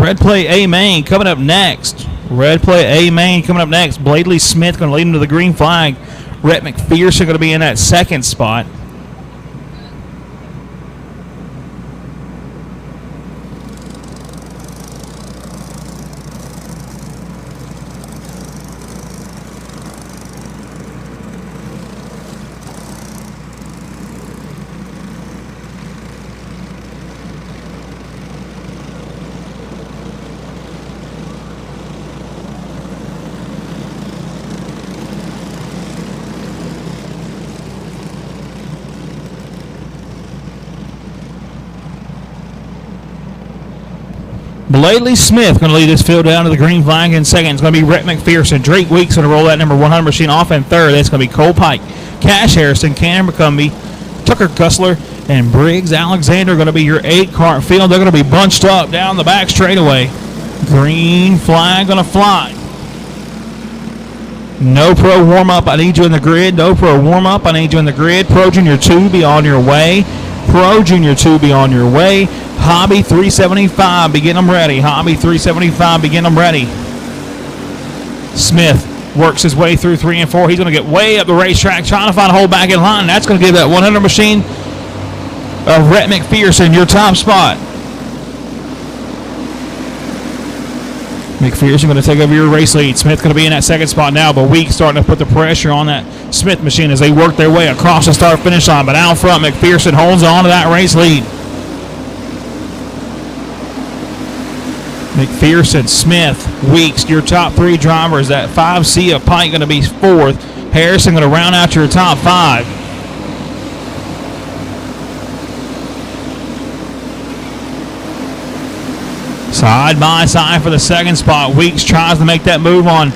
Red plate A main coming up next. Red plate A main coming up next. Bladley Smith going to lead him to the green flag. Rhett McPherson going to be in that 2nd spot. Bladley Smith going to lead this field down to the green flag in second. It's going to be Rhett McPherson. Drake Weeks going to roll that number 100 machine off in third. That's going to be Cole Pike, Cash Harrison, Cameron McCumbee, Tucker Gussler, and Briggs Alexander going to be your 8-car field. They're going to be bunched up down the back straightaway. Green flag going to fly. No pro warm-up. I need you in the grid. No pro warm-up. I need you in the grid. Pro Junior 2, be on your way. Pro Junior 2, be on your way. Hobby 375, be getting them ready. Hobby 375, be getting them ready. Smith works his way through 3 and 4. He's going to get way up the racetrack, trying to find a hole back in line. That's going to give that 100 machine of Rhett McPherson your top spot. McPherson going to take over your race lead. Smith going to be in that second spot now, but Weeks starting to put the pressure on that Smith machine as they work their way across the start-finish line. But out front, McPherson holds on to that race lead. McPherson, Smith, Weeks, your top 3 drivers. That 5C of Pike going to be 4th. Harrison going to round out your top 5. Side by side for the second spot. Weeks tries to make that move on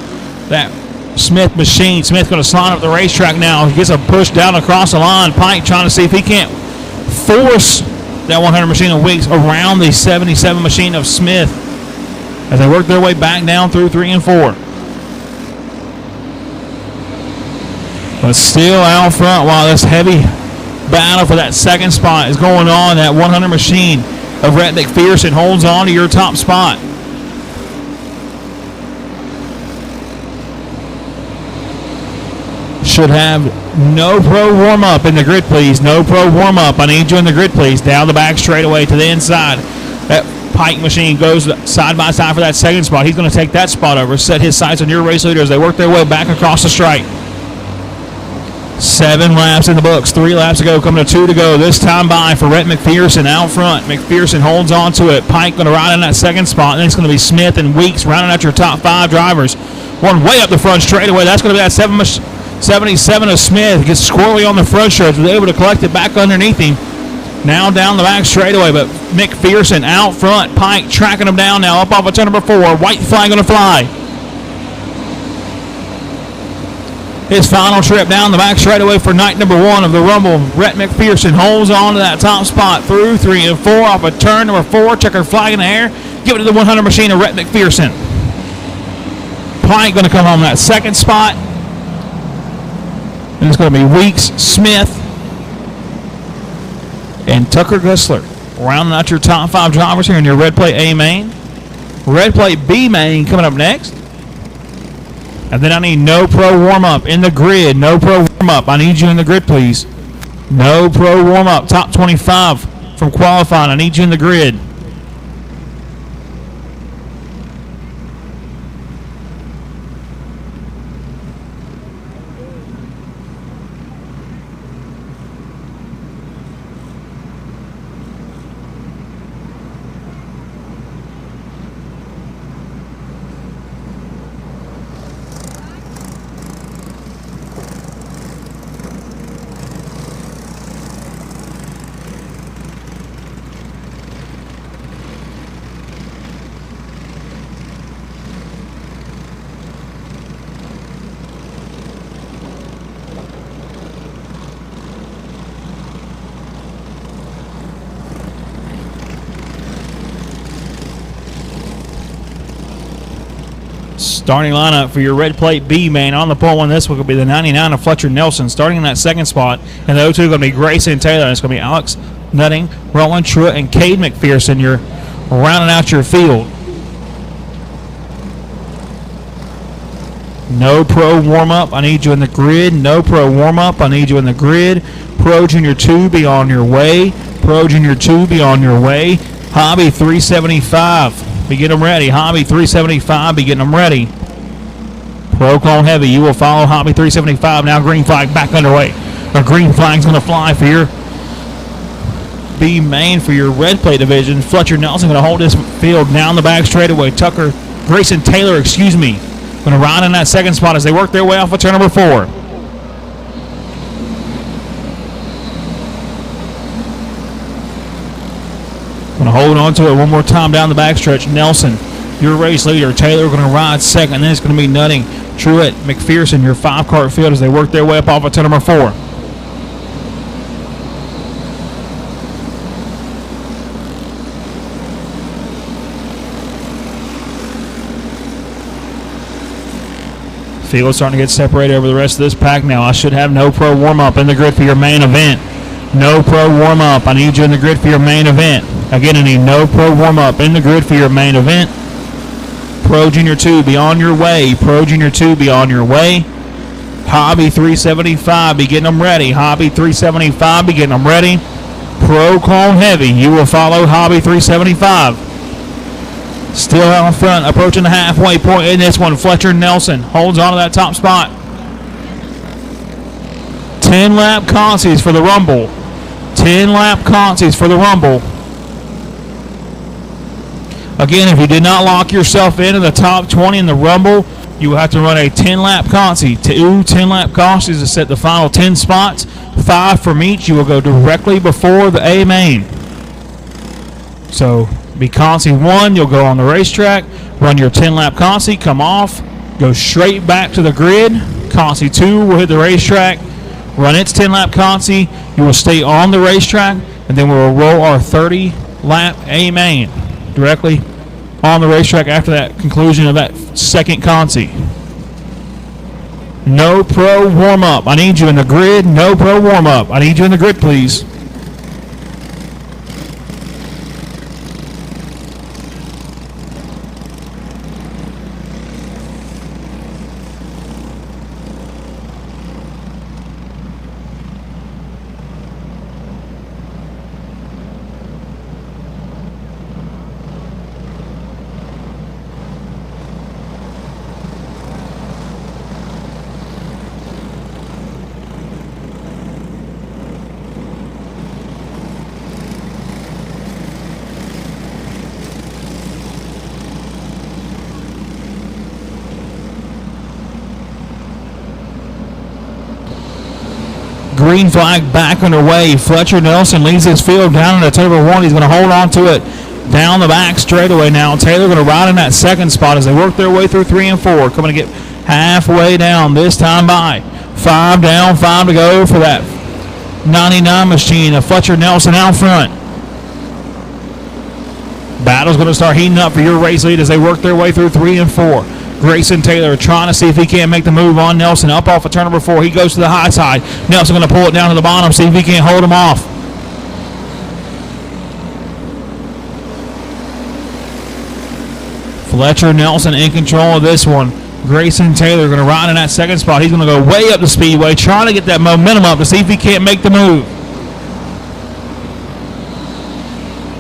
that Smith machine. Smith going to slide up the racetrack now. He gets a push down across the line. Pike trying to see if he can't force that 100 machine of Weeks around the 77 machine of Smith as they work their way back down through 3 and 4. But still out front while this heavy battle for that second spot is going on. That 100 machine of Rhett McPherson holds on to your top spot. Should have no pro warm-up in the grid, please. No pro warm-up. I need you in the grid, please. Down the back straightaway to the inside. That Pike machine goes side by side for that second spot. He's going to take that spot over, set his sights on your race leader as they work their way back across the stripe. 7 laps in the books, 3 laps to go, coming to 2 to go. This time by for Rhett McPherson out front. McPherson holds on to it. Pike going to ride in that second spot. And then it's going to be Smith and Weeks rounding out your top 5 drivers. One way up the front straightaway. That's going to be that 77 of Smith. Gets squirrely on the front stretch. Was able to collect it back underneath him. Now down the back straightaway, but McPherson out front. Pike tracking him down now up off of turn number 4. White flag going to fly. His final trip down the back straightaway for night number 1 of the Rumble. Rhett McPherson holds on to that top spot through 3 and 4 off of turn number 4. Checker flag in the air. Give it to the 100 machine of Rhett McPherson. Pike going to come home that second spot. And it's going to be Weeks, Smith, and Tucker Gussler. Rounding out your top 5 drivers here in your red plate A main. Red plate B main coming up next. And then I need no pro warm-up in the grid. No pro warm-up. I need you in the grid, please. No pro warm-up. Top 25 from qualifying. I need you in the grid. Starting lineup for your red plate B main on the pole one. This will be the 99 of Fletcher Nelson. Starting in that second spot. And the 02 are going to be Grayson Taylor. And it's going to be Alex Nutting, Rowan Truitt, and Cade McPherson. You're rounding out your field. No pro warm-up. I need you in the grid. No pro warm-up. I need you in the grid. Pro Junior 2, be on your way. Pro Junior 2, be on your way. Hobby 375. Be getting them ready. Hobby 375. Be getting them ready. Pro Clone Heavy. You will follow Hobby 375. Now green flag back underway. A green flag's going to fly for your B main for your red plate division. Fletcher Nelson going to hold this field down the back straightaway. Grayson Taylor, going to ride in that second spot as they work their way off of turn number 4. Gonna hold on to it one more time down the backstretch. Nelson, your race leader. Taylor gonna ride second. Then it's gonna be Nutting, Truitt, McPherson, your 5-car field as they work their way up off of turn number 4. Field starting to get separated over the rest of this pack now. I should have no pro warm-up in the grid for your main event. No pro warm-up. I need you in the grid for your main event. Again, I need no pro warm-up in the grid for your main event. Pro Junior 2, be on your way. Pro Junior 2, be on your way. Hobby 375, be getting them ready. Hobby 375, be getting them ready. Pro Clone Heavy, you will follow Hobby 375. Still out in front, approaching the halfway point in this one. Fletcher Nelson holds on to that top spot. 10-lap consies for the Rumble. 10-lap consies for the Rumble. Again, if you did not lock yourself into the top 20 in the Rumble, you will have to run a 10-lap consi. 2 10-lap consies to set the final 10 spots. 5 from each. You will go directly before the A main. So, be consi 1, you'll go on the racetrack, run your 10-lap consi, come off, go straight back to the grid. Consi 2 will hit the racetrack, run its 10-lap consi. You will stay on the racetrack, and then we will roll our 30-lap A main directly on the racetrack after that conclusion of that second consi. No pro warm-up. I need you in the grid. No pro warm-up. I need you in the grid, please. Green flag back underway. Fletcher Nelson leads his field down into turn number 1. He's going to hold on to it down the back straightaway now. Taylor going to ride in that second spot as they work their way through 3 and 4. Coming to get halfway down this time by. 5 down, 5 to go for that 99 machine of Fletcher Nelson out front. Battle's going to start heating up for your race lead as they work their way through 3 and 4. Grayson Taylor trying to see if he can't make the move on Nelson. Up off of turn number 4. He goes to the high side. Nelson going to pull it down to the bottom, see if he can't hold him off. Fletcher Nelson in control of this one. Grayson Taylor going to ride in that second spot. He's going to go way up the speedway, trying to get that momentum up to see if he can't make the move.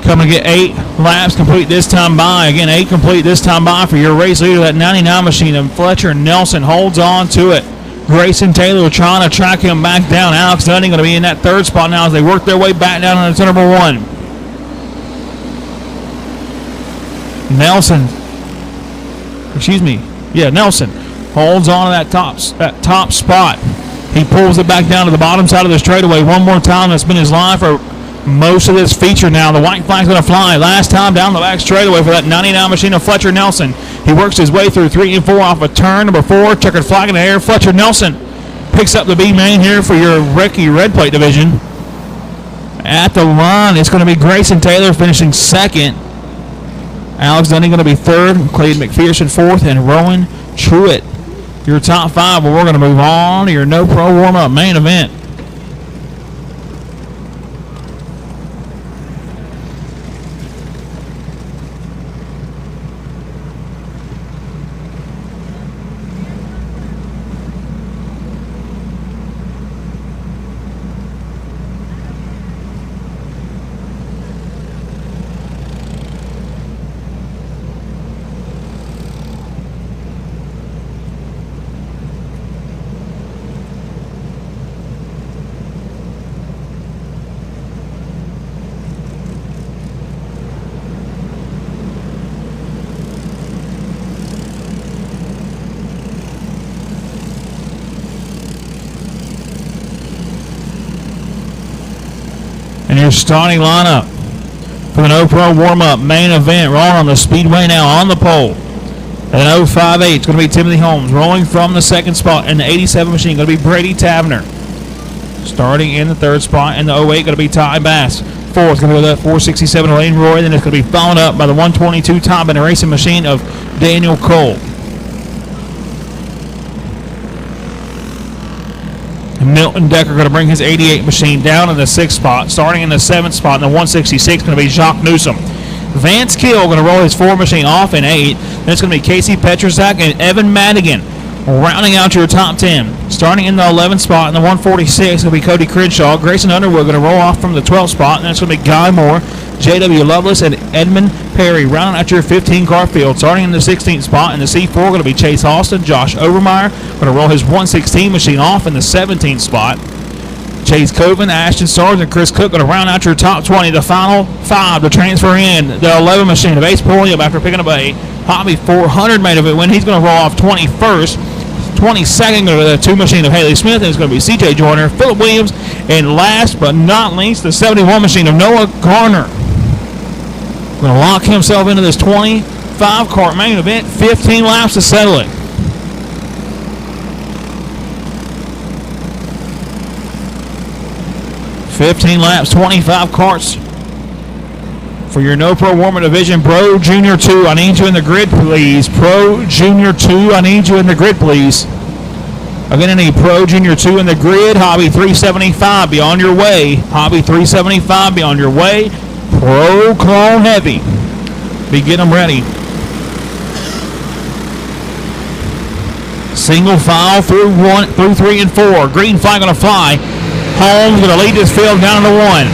Coming to get 8 laps complete this time by. Again, 8 complete this time by for your race leader, that 99 machine. And Fletcher Nelson holds on to it. Grayson Taylor trying to track him back down. Alex Dunning going to be in that third spot now as they work their way back down into turn number 1. Nelson holds on to that top spot. He pulls it back down to the bottom side of the straightaway one more time. That's been his line for most of this feature now. The white flag's going to fly. Last time down the back straightaway for that 99 machine of Fletcher Nelson. He works his way through 3 and 4 off of turn number 4. Checkered flag in the air. Fletcher Nelson picks up the B main here for your Ricky Red Plate division. At the line, it's going to be Grayson Taylor finishing second. Alex Dunning going to be third. Clayton McPherson fourth. And Rowan Truitt, your top 5. But we're going to move on to your no pro warm-up main event. And your starting lineup for the No Pro warm-up. Main event rolling on the speedway now on the pole. At an 0.58, it's going to be Timothy Holmes. Rolling from the second spot in the 87 machine, going to be Brady Tavner. Starting in the third spot in the 08, going to be Ty Bass. Fourth, going to go to that 467 Lane Roy. Then it's going to be followed up by the 122 top in a racing machine of Daniel Cole. Milton Decker going to bring his 88 machine down in the sixth spot. Starting in the seventh spot in the 166, going to be Jacques Newsom. Vance Kill going to roll his 4 machine off in 8. Then it's going to be Casey Petrosak and Evan Madigan rounding out your top 10. Starting in the 11th spot in the 146 will be Cody Crenshaw. Grayson Underwood going to roll off from the 12th spot. And then it's going to be Guy Moore, J.W. Lovelace, and Edmund Perry rounding out your 15-car field. Starting in the 16th spot in the C4 going to be Chase Austin. Josh Overmeyer going to roll his 116 machine off in the 17th spot. Chase Coven, Ashton Sargent, and Chris Cook going to round out your top 20. The final 5 to transfer in the 11 machine of Ace Pulliam after picking up a Hobby 400 main event win. He's going to roll off 21st. 22nd, going to the 2 machine of Haley Smith, and it's going to be C.J. Joyner, Philip Williams, and last but not least, the 71 machine of Noah Garner. Going to lock himself into this 25-car main event, 15 laps to settle it. $15 laps, 25 carts for your No Pro Warmer Division. Pro Junior 2, I need you in the grid, please. Pro Junior 2, I need you in the grid, please. Again, I need Pro Junior 2 in the grid. Hobby 375, be on your way. Hobby 375, be on your way. Pro Clone Heavy, be getting them ready. Single file through 3 and 4. Green flag going to fly. Holmes going to lead this field down to 1.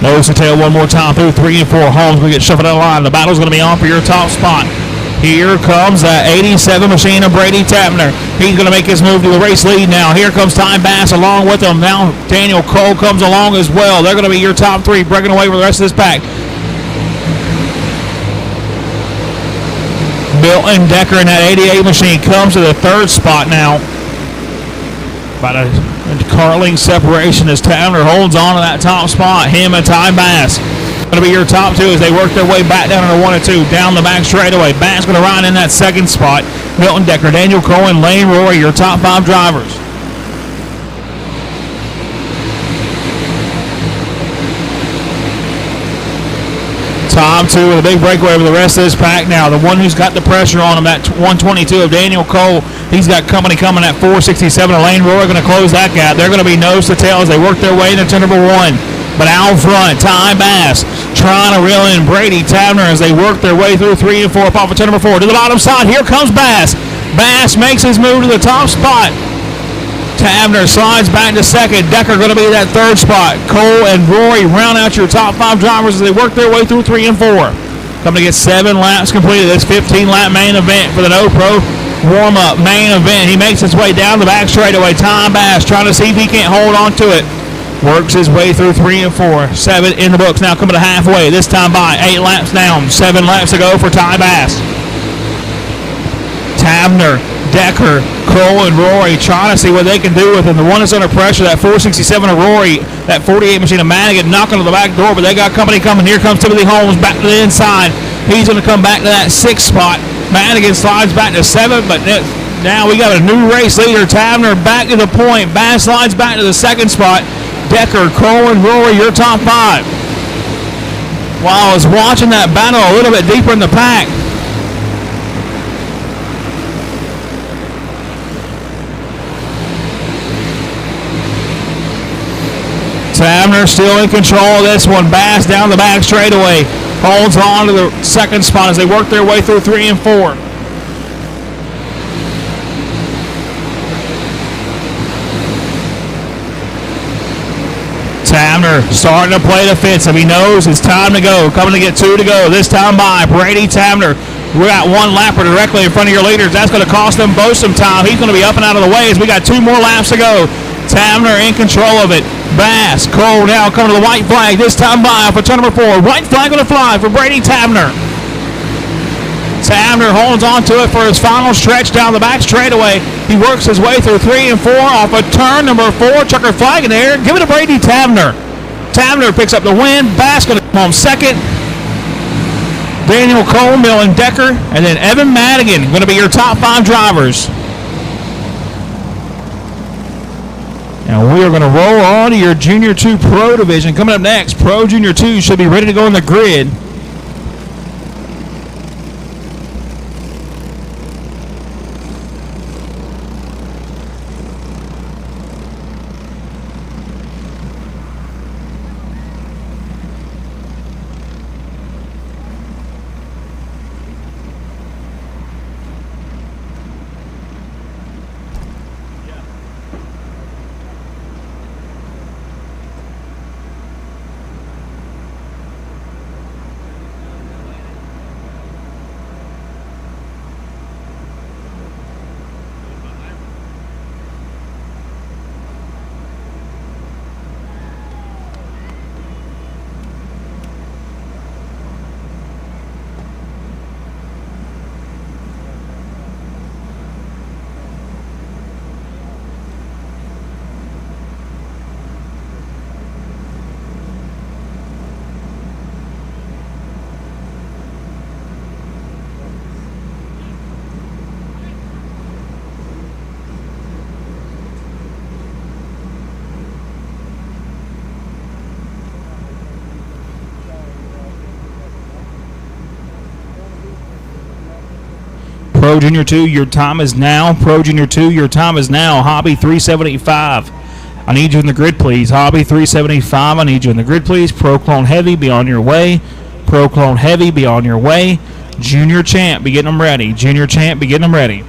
Nose to tail one more time through 3 and 4. Holmes going to get shuffled out of line. The battle's going to be on for your top spot. Here comes that 87 machine of Brady Tapner. He's going to make his move to the race lead now. Here comes Ty Bass along with him. Now Daniel Cole comes along as well. They're going to be your top 3, breaking away with the rest of this pack. Milton Decker in that 88 machine comes to the 3rd spot now. About a car length separation as Towner holds on to that top spot. Him and Ty Bass going to be your top 2 as they work their way back down to 1 and 2. Down the back straightaway. Bass going to ride in that 2nd spot. Milton Decker, Daniel Cohen, Lane Rory, your top 5 drivers. Top 2 with a big breakaway over the rest of this pack now. The one who's got the pressure on him, that 122 of Daniel Cole. He's got company coming at 467. Lane Roy going to close that gap. They're going to be nose to tail as they work their way into turn number 1. But out front, Ty Bass trying to reel in Brady Tavner as they work their way through 3 and 4. Up off of turn number 4 to the bottom side. Here comes Bass. Bass makes his move to the top spot. Tavner slides back to 2nd. Decker going to be that 3rd spot. Cole and Rory round out your top 5 drivers as they work their way through 3 and 4. Coming to get 7 laps completed. This 15-lap main event for the No Pro warm-up main event. He makes his way down the back straightaway. Ty Bass trying to see if he can't hold on to it. Works his way through 3 and 4. 7 in the books. Now coming to halfway. This time by 8 laps down. 7 laps to go for Ty Bass. Tavner, Decker, Cole, and Rory trying to see what they can do with him. The one that's under pressure, that 467 of Rory, that 48 machine of Madigan knocking on the back door, but they got company coming. Here comes Timothy Holmes back to the inside. He's going to come back to that 6th spot. Madigan slides back to 7, but now we got a new race leader. Tavner back to the point. Bass slides back to the 2nd spot. Decker, Cole, and Rory, your top 5. While I was watching that battle a little bit deeper in the pack, Tavner still in control of this one. Bass down the back straightaway. Holds on to the 2nd spot as they work their way through 3 and 4. Tavner starting to play defensive. He knows it's time to go. Coming to get 2 to go. This time by Brady Tavner. We got 1 lapper directly in front of your leaders. That's going to cost them both some time. He's going to be up and out of the way as we got 2 more laps to go. Tavner in control of it. Bass, Cole now coming to the white flag. This time by for turn number 4. White flag going to fly for Brady Tavner. Tavner holds on to it for his final stretch down the back straightaway. He works his way through 3 and 4 off a turn number 4. Checker flag in the air. Give it to Brady Tavner. Tavner picks up the win. Bass going to come home second. Daniel Cole, Millen Decker, and then Evan Madigan going to be your top 5 drivers. And we are going to roll on to your Junior 2 Pro Division. Coming up next, Pro Junior 2 should be ready to go on the grid. Pro Junior 2, your time is now. Pro Junior 2, your time is now. Hobby 375. I need you in the grid, please. Hobby 375, I need you in the grid, please. Pro Clone Heavy, be on your way. Pro Clone Heavy, be on your way. Junior Champ, be getting them ready. Junior Champ, be getting them ready.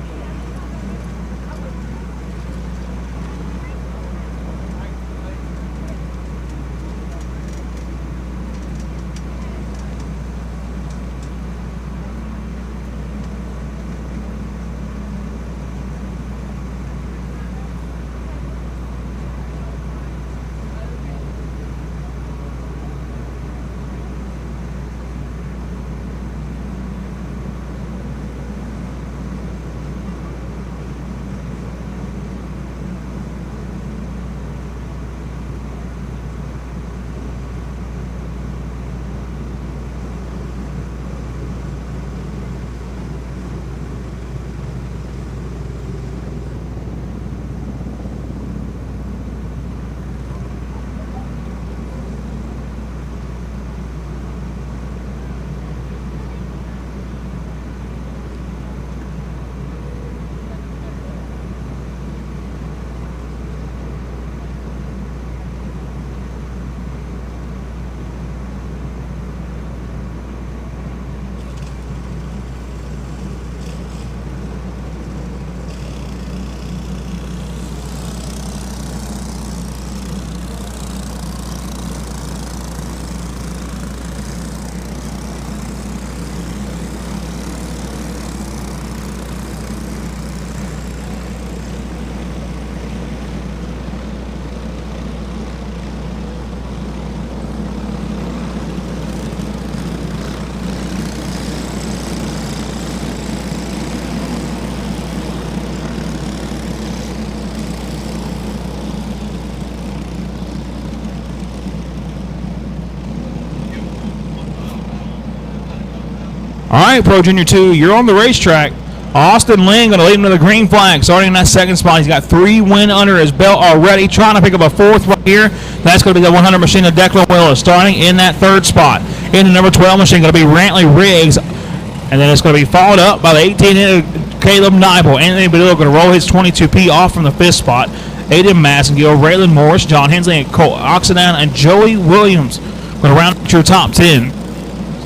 All right, Pro Junior 2, you're on the racetrack. Austin Lynn going to lead him to the green flag. Starting in that second spot, he's got 3 win under his belt already. Trying to pick up a 4th right here. That's going to be the 100 machine of Declan Willis. Starting in that 3rd spot. In the number 12 machine, going to be Rantley Riggs. And then it's going to be followed up by the 18 Caleb Nibel. Anthony Badillo going to roll his 22P off from the 5th spot. Aiden Massengill, Raylan Morris, John Hensley, and Cole Oxendown, and Joey Williams going to round out your top 10.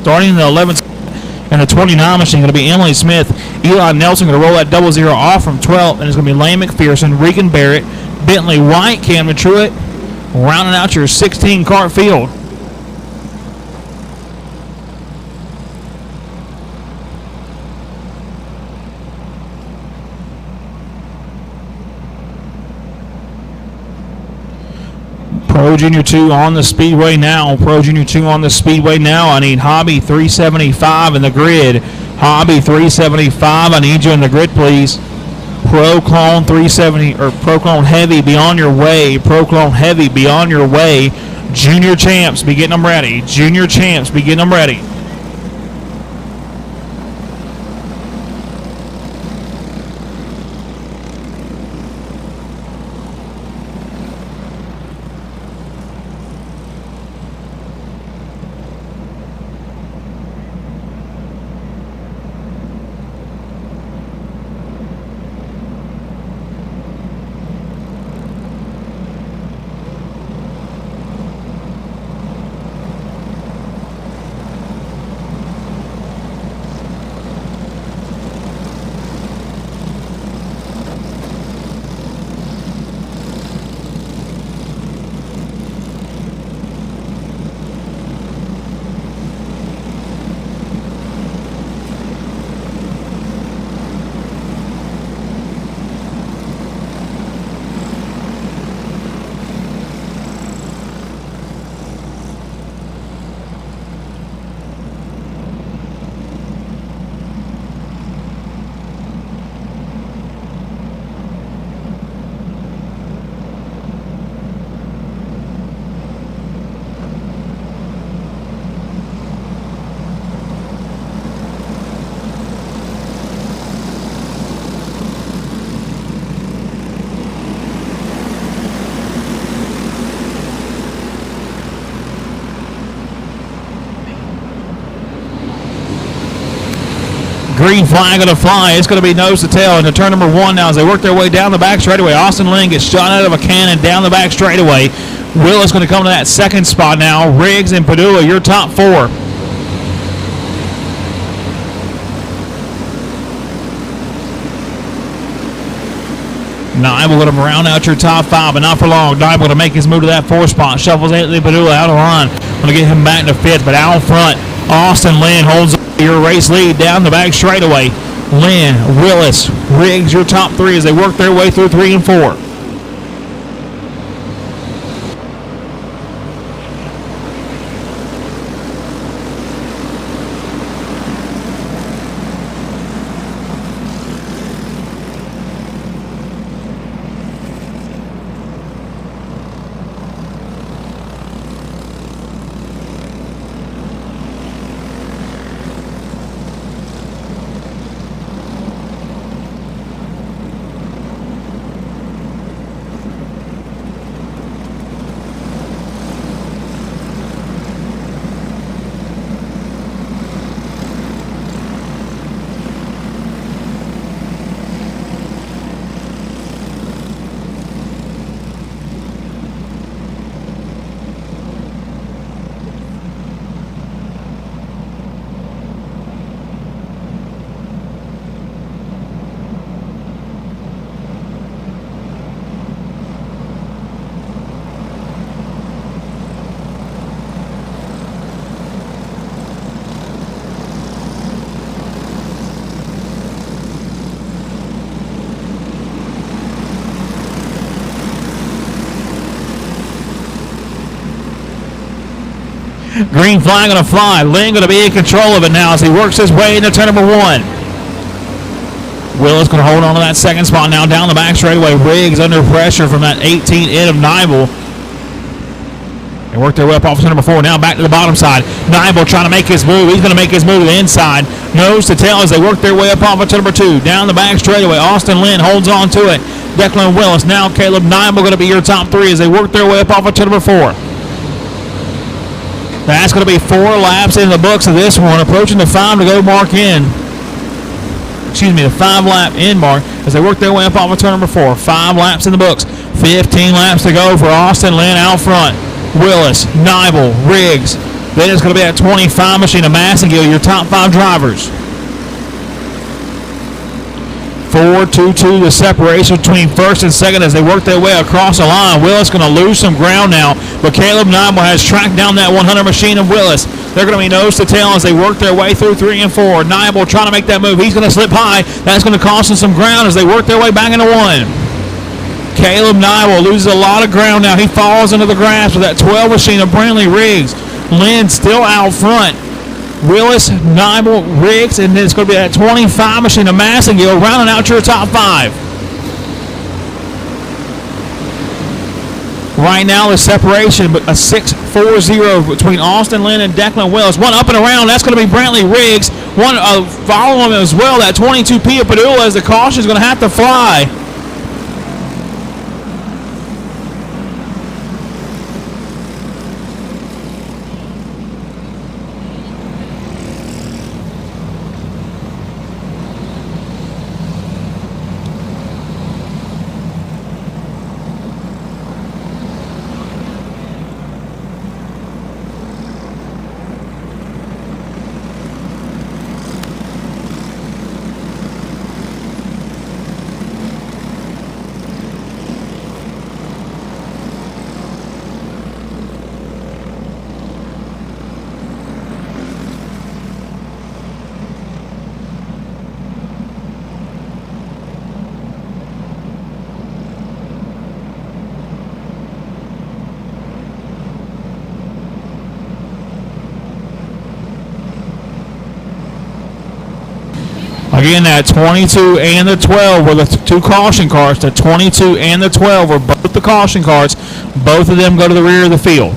Starting in the 11th and the 29 machine going to be Emily Smith. Eli Nelson going to roll that 00 off from 12th, and it's going to be Lane McPherson, Regan Barrett, Bentley White, Cameron Truitt, rounding out your 16 kart field. Pro Junior 2 on the speedway now. Pro Junior 2 on the speedway now. I need Hobby 375 in the grid. Hobby 375. I need you in the grid, please. Proclone 370 or Proclone Heavy, be on your way. Proclone Heavy, be on your way. Junior Champs, be getting them ready. Junior Champs, be getting them ready. Green flag going to fly. It's going to be nose to tail into turn number 1 now as they work their way down the back straightaway. Austin Lynn gets shot out of a cannon down the back straightaway. Willis going to come to that second spot now. Riggs and Padua, your top 4. Nibel going to round out your top 5, but not for long. Nibel going to make his move to that 4 spot. Shuffles Anthony Padua out of line. Going to get him back to 5th, but out front, Austin Lynn holds your race lead down the back straightaway. Lynn, Willis, Riggs, your top 3 as they work their way through 3 and 4. Green flag going to fly. Lynn going to be in control of it now as he works his way into turn number 1. Willis going to hold on to that second spot now down the back straightaway. Riggs under pressure from that 18 in of Nibel. They work their way up off turn number 4. Now back to the bottom side. Nibel trying to make his move. He's going to make his move to the inside. Nose to tail as they work their way up off of turn number 2. Down the back straightaway. Austin Lynn holds on to it. Declan Willis. Now Caleb Nibel going to be your top 3 as they work their way up off of turn number 4. That's going to be 4 laps in the books of this one, approaching the 5 to go mark in. Excuse me, the 5 lap in mark as they work their way up off of turn number 4. 5 laps in the books. 15 laps to go for Austin Lynn out front. Willis, Nibel, Riggs. Then it's going to be that 25 machine of Massengill, your top 5 drivers. 4-2-2, the separation between first and second as they work their way across the line. Willis going to lose some ground now, but Caleb Nibel has tracked down that 100 machine of Willis. They're going to be nose to tail as they work their way through 3 and 4. Nibel trying to make that move. He's going to slip high. That's going to cost him some ground as they work their way back into 1. Caleb Nibel loses a lot of ground now. He falls into the grass with that 12 machine of Brantley Riggs. Lynn still out front. Willis, Nibel, Riggs, and then it's going to be that 25 machine of Massengill rounding out your top 5. Right now, the separation, a 6-4-0 between Austin Lynn and Declan Willis. One up and around, that's going to be Brantley Riggs. One following him as well, that 22P of Padula, as the caution is going to have to fly. Again, that 22 and the 12 were the two caution cars. The 22 and the 12 were both the caution cars. Both of them go to the rear of the field.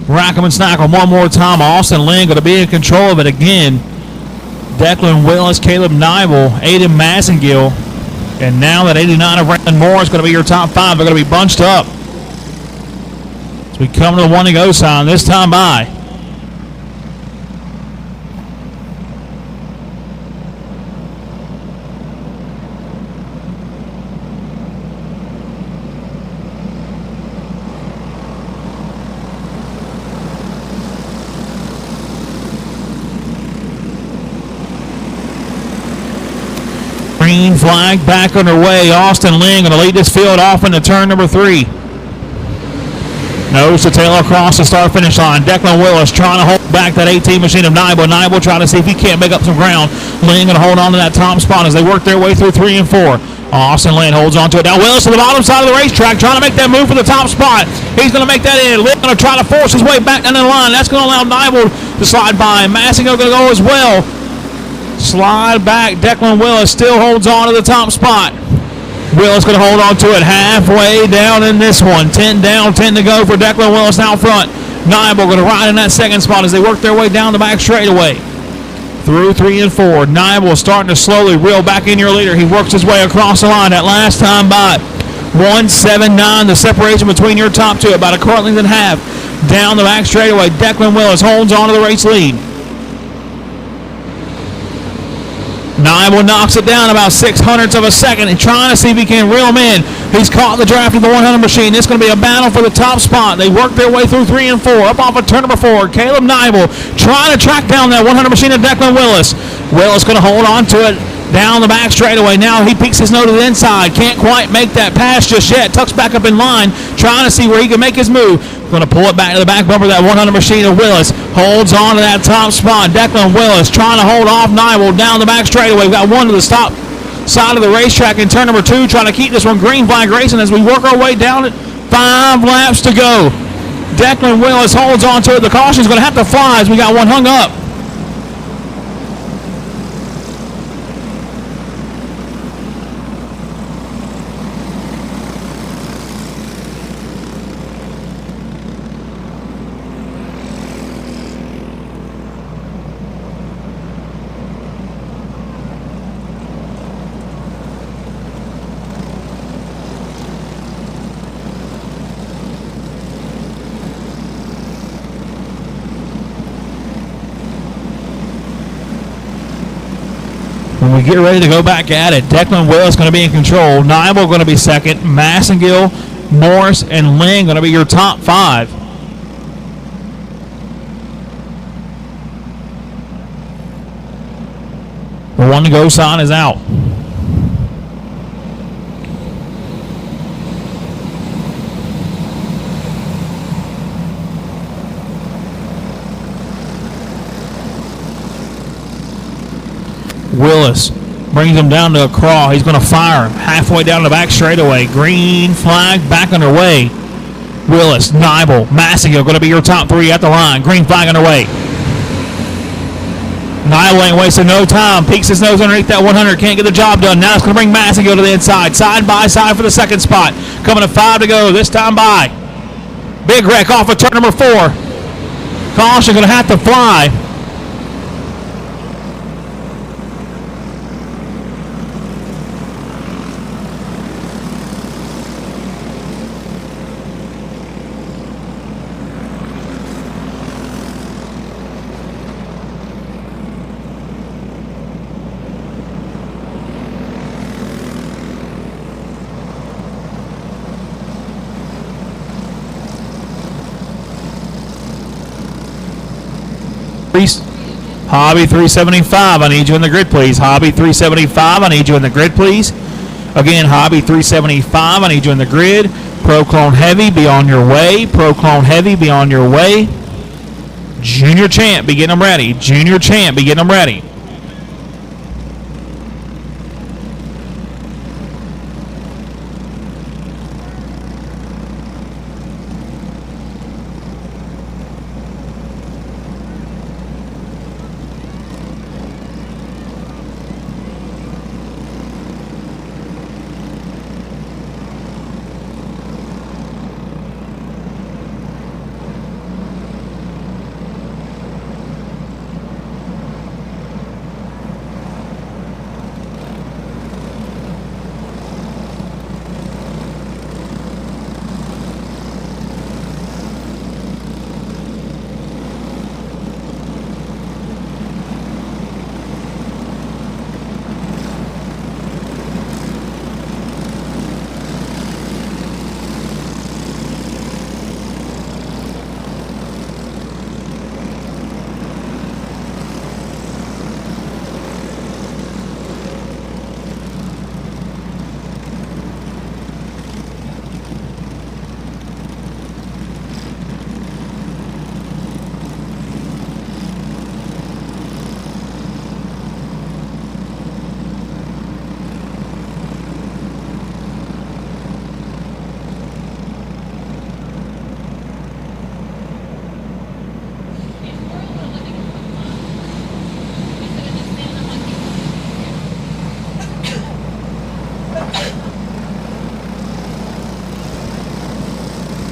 Rackham and Snackle one more time. Austin Lynn going to be in control of it again. Declan Willis, Caleb Nibel, Aiden Massengill. And now that 89 of Brandon Moore is going to be your top 5. They're going to be bunched up as we come to the 1-to-go sign this time by. Green flag back underway. Austin Lynn going to lead this field off into turn number 3. Nose to tail across the start-finish line. Declan Willis trying to hold back that 18 machine of Nibel. Nibel trying to see if he can't make up some ground. Lynn going to hold on to that top spot as they work their way through 3 and 4. Austin Lynn holds on to it. Now Willis to the bottom side of the racetrack trying to make that move for the top spot. He's going to make that in. Lynn going to try to force his way back down the line. That's going to allow Nibel to slide by. Massingo going to go as well. Slide back. Declan Willis still holds on to the top spot. Willis going to hold on to it halfway down in this one. 10 down, 10 to go for Declan Willis out front. Nibel going to ride in that second spot as they work their way down the back straightaway. Through 3 and 4. Nibel starting to slowly reel back in your leader. He works his way across the line that last time by. 179, the separation between your top 2, about a car length and a half. Down the back straightaway. Declan Willis holds on to the race lead. Nibel knocks it down about 600ths of a second and trying to see if he can reel him in. He's caught the draft of the 100 machine. It's going to be a battle for the top spot. They work their way through 3 and 4. Up off of turn number 4. Caleb Nibel trying to track down that 100 machine of Declan Willis. Willis going to hold on to it down the back straightaway. Now he peeks his nose to the inside. Can't quite make that pass just yet. Tucks back up in line, trying to see where he can make his move. Going to pull it back to the back bumper of that 100 machine of Willis. Holds on to that top spot. Declan Willis trying to hold off Nibel down the back straightaway. We've got one to the stop side of the racetrack in turn number 2, trying to keep this one green flag racing as we work our way down it. 5 laps to go. Declan Willis holds on to it. The caution's going to have to fly as we got one hung up. When we get ready to go back at it, Declan Willis going to be in control. Nibel going to be second. Massengill, Morris, and Lynn going to be your top 5. The 1 to go sign is out. Willis brings him down to a crawl. He's going to fire him halfway down the back straightaway. Green flag back underway. Willis, Nibel, Massengill going to be your top 3 at the line. Green flag underway. Nibel ain't wasting no time. Peeks his nose underneath that 100. Can't get the job done. Now it's going to bring Massengill to the inside. Side by side for the second spot. Coming to 5 to go. This time by. Big wreck off of turn number 4. Caution going to have to fly. Hobby 375, I need you in the grid, please. Hobby 375, I need you in the grid, please. Again, Hobby 375, I need you in the grid. Pro Clone Heavy, be on your way. Pro Clone Heavy, be on your way. Junior Champ, be getting them ready. Junior Champ, be getting them ready.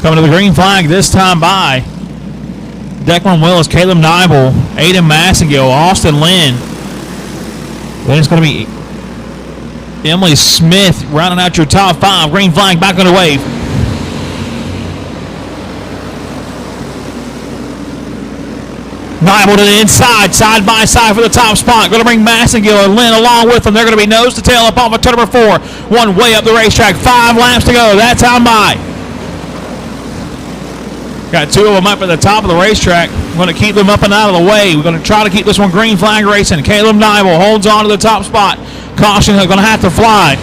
Coming to the green flag this time by Declan Willis, Caleb Nibel, Aiden Massengill, Austin Lynn. Then it's going to be Emily Smith rounding out your top 5. Green flag back on the wave. Nibel to the inside, side by side for the top spot. Going to bring Massengill and Lynn along with them. They're going to be nose to tail up off of turn number 4. One way up the racetrack. 5 laps to go. That time by. Got 2 of them up at the top of the racetrack. We're going to keep them up and out of the way. We're going to try to keep this one green flag racing. Caleb Nibel holds on to the top spot. Caution, they're going to have to fly.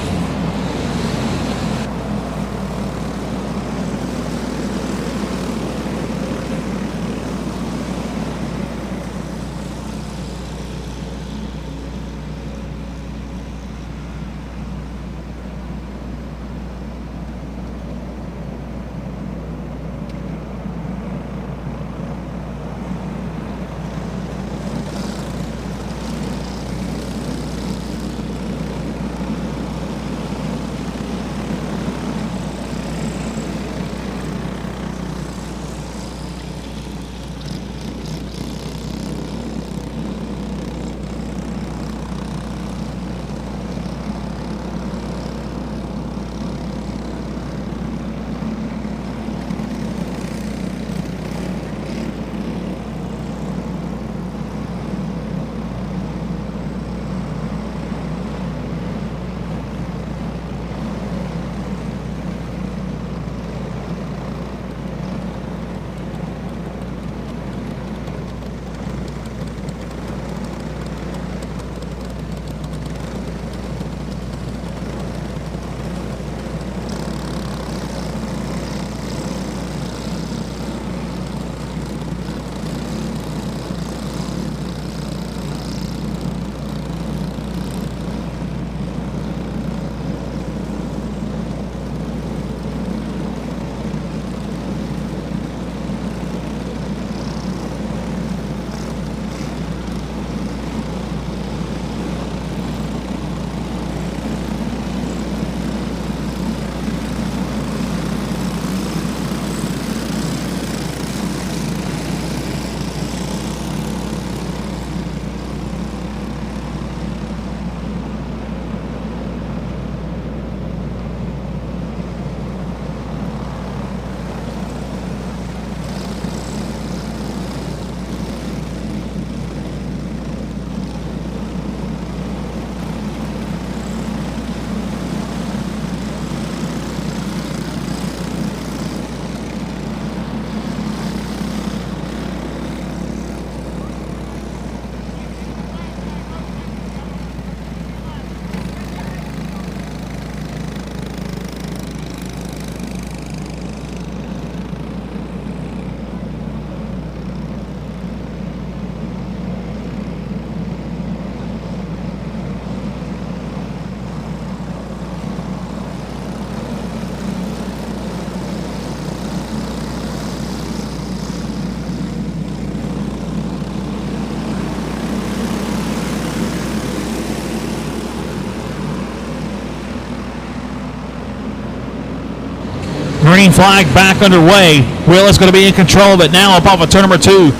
green flag back underway. Willis going to be in control of it now up off of turn number 2.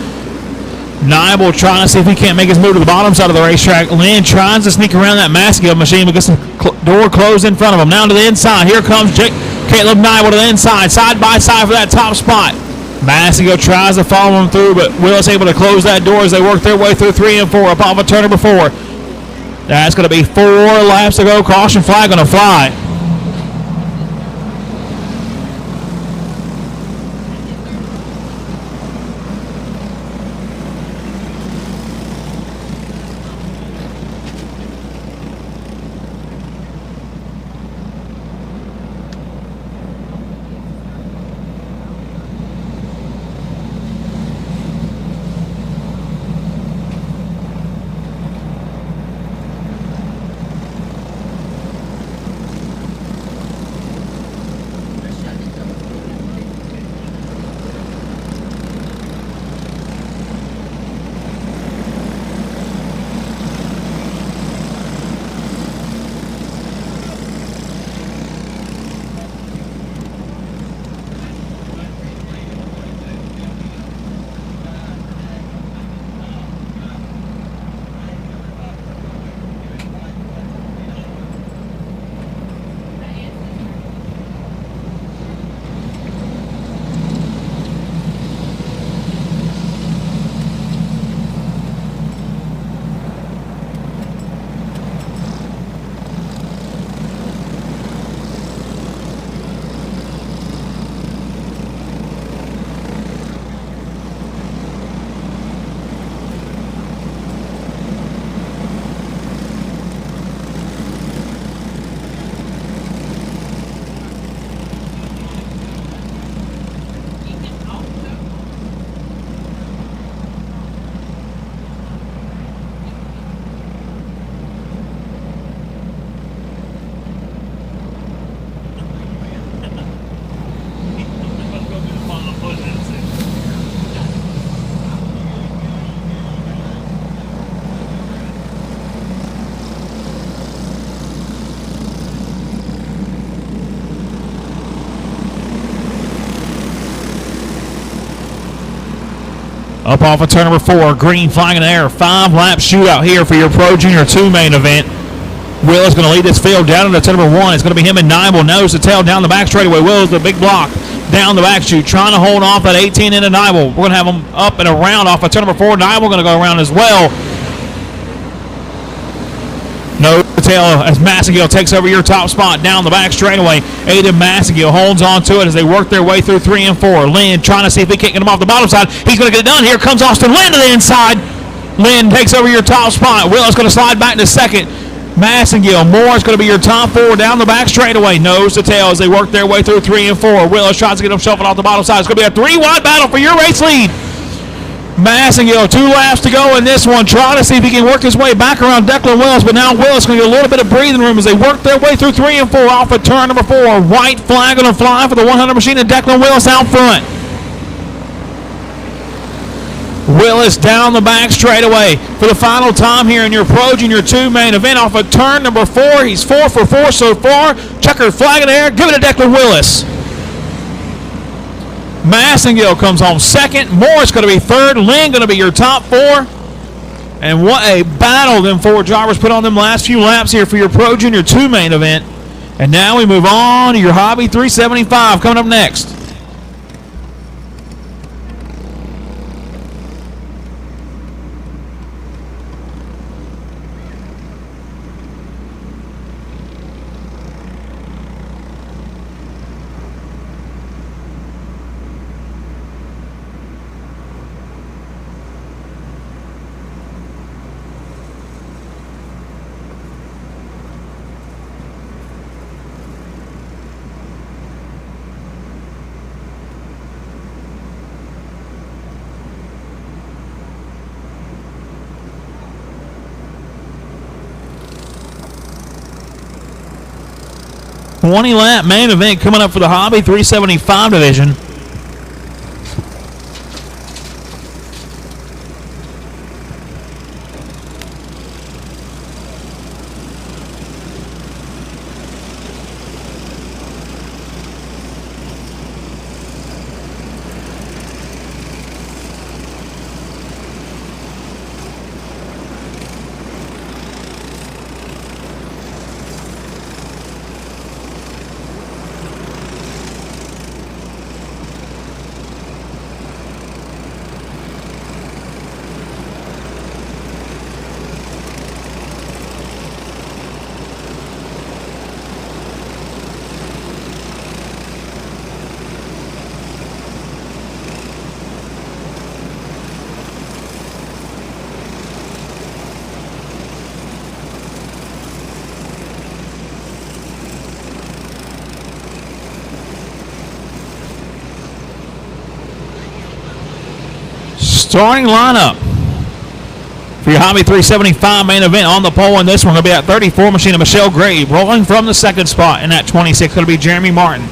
Nibel trying to see if he can't make his move to the bottom side of the racetrack. Lynn tries to sneak around that Maskingill machine, but gets the door closed in front of him. Now to the inside. Here comes Caleb Nibel to the inside, side by side for that top spot. Maskingill tries to follow him through, but Willis able to close that door as they work their way through 3 and 4 up off of turn number 4. That's going to be 4 laps to go. Caution flag going to fly. Up off of turn number 4, green flag in the air. 5-lap shootout here for your Pro Junior 2 main event. Will is going to lead this field down into turn number 1. It's going to be him and Nibel, nose to tail down the back straightaway. Will is the big block down the back chute, trying to hold off that 18 into Nibel. We're going to have him up and around off of turn number 4. Nibel going to go around as well. No tail as Maskingill takes over your top spot down the back straightaway. Aiden Maskingill holds on to it as they work their way through 3 and 4. Lynn trying to see if he can't get him off the bottom side. He's going to get it done. Here comes Austin Lynn to the inside. Lynn takes over your top spot. Will is going to slide back to second. Maskingill, Moore is going to be your top 4 down the back straightaway. Nose to tail as they work their way through 3 and 4. Willis tries to get him shuffled off the bottom side. It's going to be a 3-wide battle for your race lead. Maskingill, 2 laps to go in this one, trying to see if he can work his way back around Declan Willis, but now Willis going to get a little bit of breathing room as they work their way through 3 and 4 off of turn number 4. White flag going to fly for the 100 machine and Declan Willis out front. Willis down the back straightaway for the final time here in your Pro Junior 2 main event off of turn number 4. He's 4 for 4 so far. Checkered flag in the air. Give it to Declan Willis. Maskingill comes home second. Morris going to be third. Lynn going to be your top 4. And what a battle them 4 drivers put on them last few laps here for your Pro Junior 2 main event. And now we move on to your Hobby 375 coming up next. Lap main event coming up for the Hobby 375 division. starting lineup for your Hobby 375 main event on the pole. And this one going to be at 34 machine of Michelle Gray. Rolling from the second spot in that 26 going to be Jeremy Martin.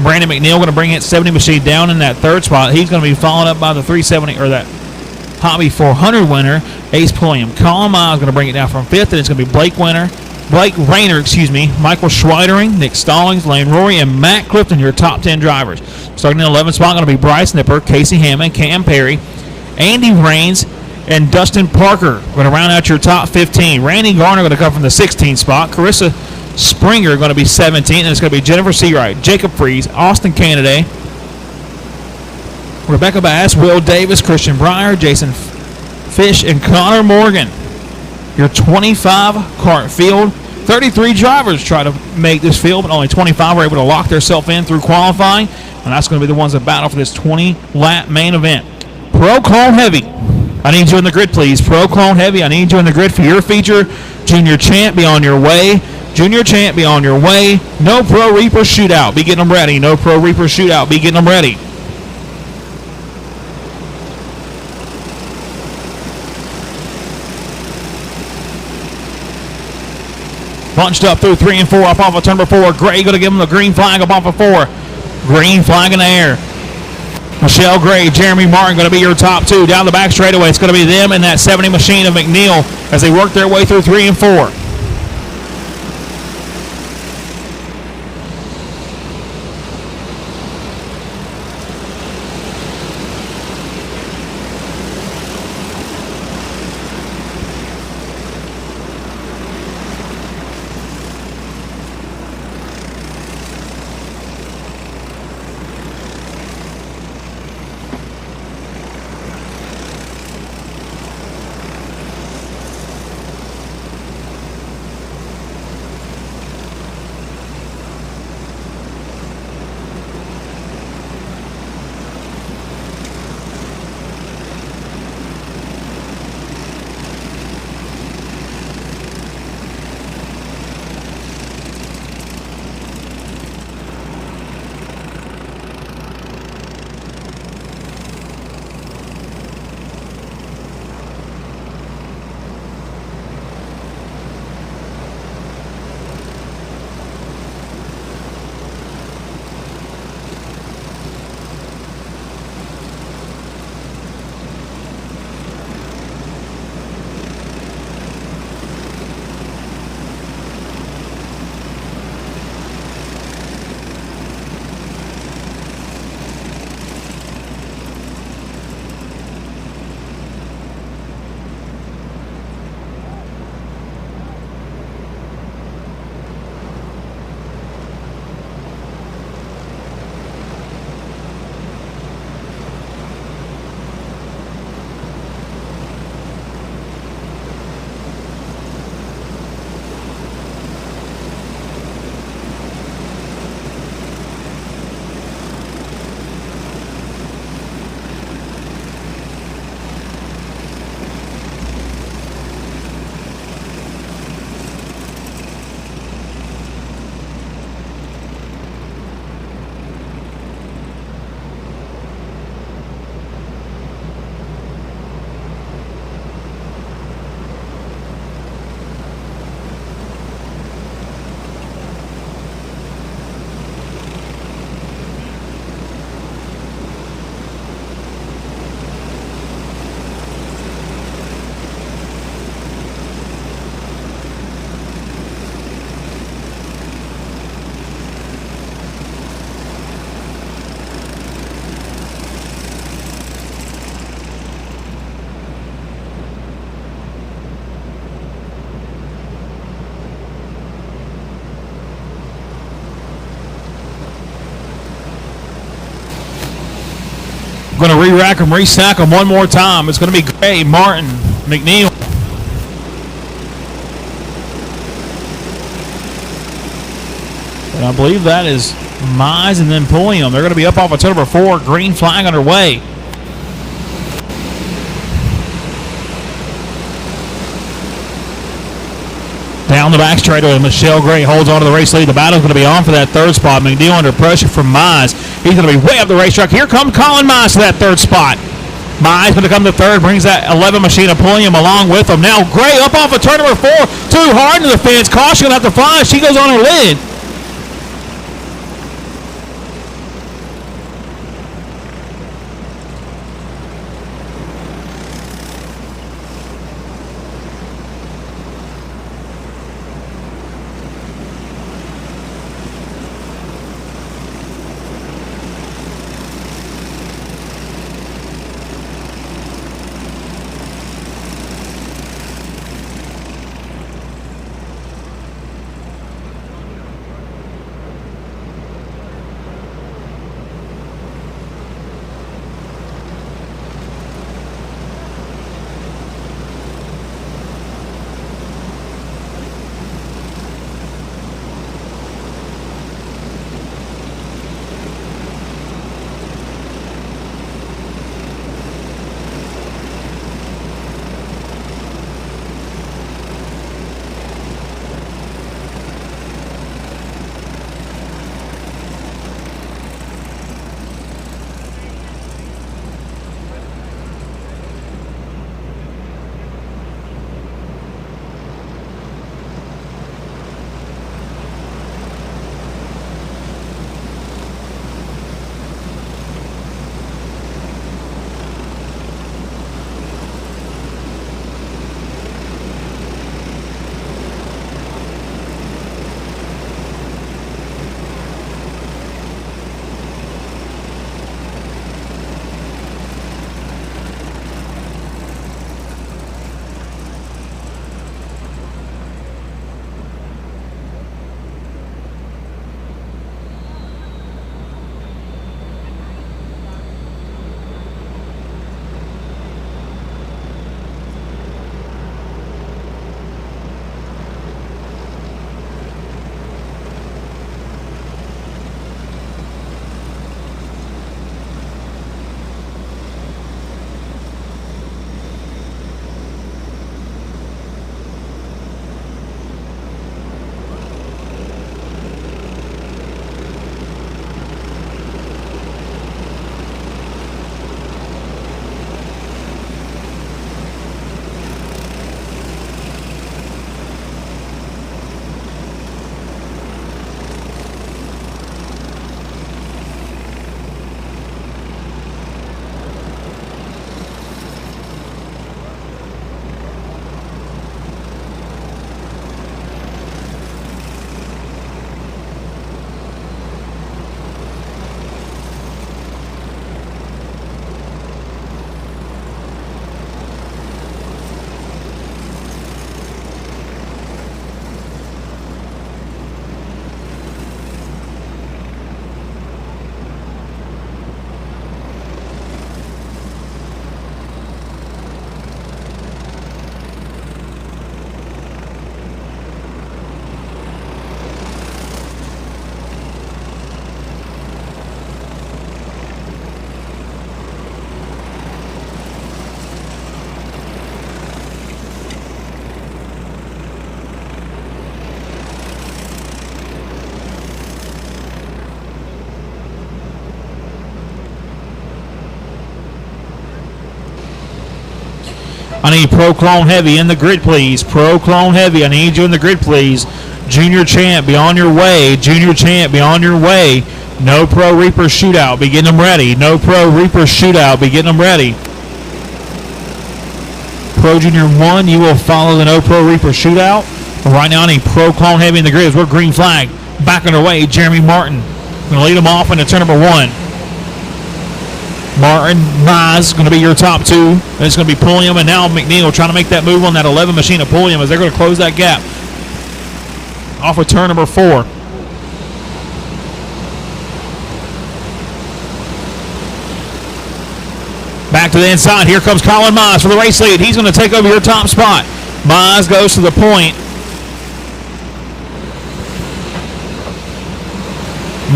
Brandon McNeil going to bring it 70 machine down in that third spot. He's going to be followed up by the 370 or that Hobby 400 winner, Ace Pulliam. Colin Miles going to bring it down from fifth, and it's going to be Blake Rayner, Michael Schweidering, Nick Stallings, Lane Rory, and Matt Clifton, your top 10 drivers. Starting in 11th spot going to be Bryce Nipper, Casey Hammond, Cam Perry, Andy Raines, and Dustin Parker. Going to round out your top 15. Randy Garner going to come from the 16th spot. Carissa Springer going to be 17, and it's going to be Jennifer Seawright, Jacob Fries, Austin Canaday, Rebecca Bass, Will Davis, Christian Breyer, Jason Fish, and Connor Morgan. Your 25 kart field. 33 drivers try to make this field, but only 25 were able to lock themselves in through qualifying, and that's going to be the ones that battle for this 20-lap main event. Pro Clone Heavy, I need you in the grid, please. Pro Clone Heavy, I need you in the grid for your feature. Junior Champ, be on your way. Junior Champ, be on your way. No Pro Reaper Shootout, be getting them ready. No Pro Reaper Shootout, be getting them ready. Bunched up through 3 and 4 up off of turn number 4. Gray going to give him the green flag up off of 4. Green flag in the air. Michelle Gray, Jeremy Martin going to be your top 2. Down the back straightaway, it's going to be them and that 70 machine of McNeil as they work their way through 3 and 4. Going to re-rack them, re-stack them one more time. It's going to be Gray, Martin, McNeil. And I believe that is Mize and then Pulliam. They're going to be up off of turn number 4. Green flag underway. Down the back straightaway, Michelle Gray holds on to the race lead. The battle's going to be on for that third spot. McNeil under pressure from Mize. He's going to be way up the racetrack. Here comes Colin Mize to that third spot. Mize going to come to third, brings that 11 machine of Pulliam along with him. Now Gray up off of turn number 4, too hard into the fence. Caution going to have to fly. She goes on her lid. I need Pro Clone Heavy in the grid, please. Pro Clone Heavy, I need you in the grid, please. Junior Champ, be on your way. Junior Champ, be on your way. No Pro Reaper Shootout, be getting them ready. No Pro Reaper Shootout, be getting them ready. Pro Junior 1, you will follow the No Pro Reaper Shootout. But right now, I need Pro Clone Heavy in the grid. We're green flag. Back underway, Jeremy Martin. Going to lead them off into turn number 1. Martin, Mize going to be your top 2. And it's going to be Pulliam and now McNeil trying to make that move on that 11 machine of Pulliam as they're going to close that gap. Off of turn number 4. Back to the inside. Here comes Colin Mize for the race lead. He's going to take over your top spot. Mize goes to the point.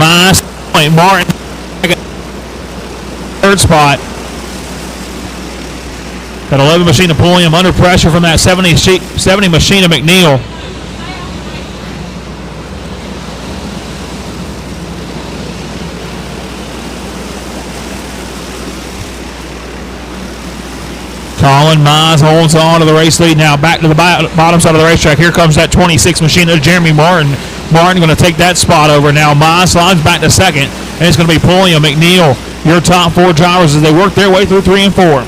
Mize, Martin, third spot. That 11 machine of Pulliam under pressure from that 70 machine of McNeil. Colin Mize holds on to the race lead now. Back to the bottom side of the racetrack. Here comes that 26 machine of Jeremy Martin. Martin going to take that spot over now. Mize slides back to second. And it's going to be Pulliam, McNeil, your top 4 drivers as they work their way through 3 and 4.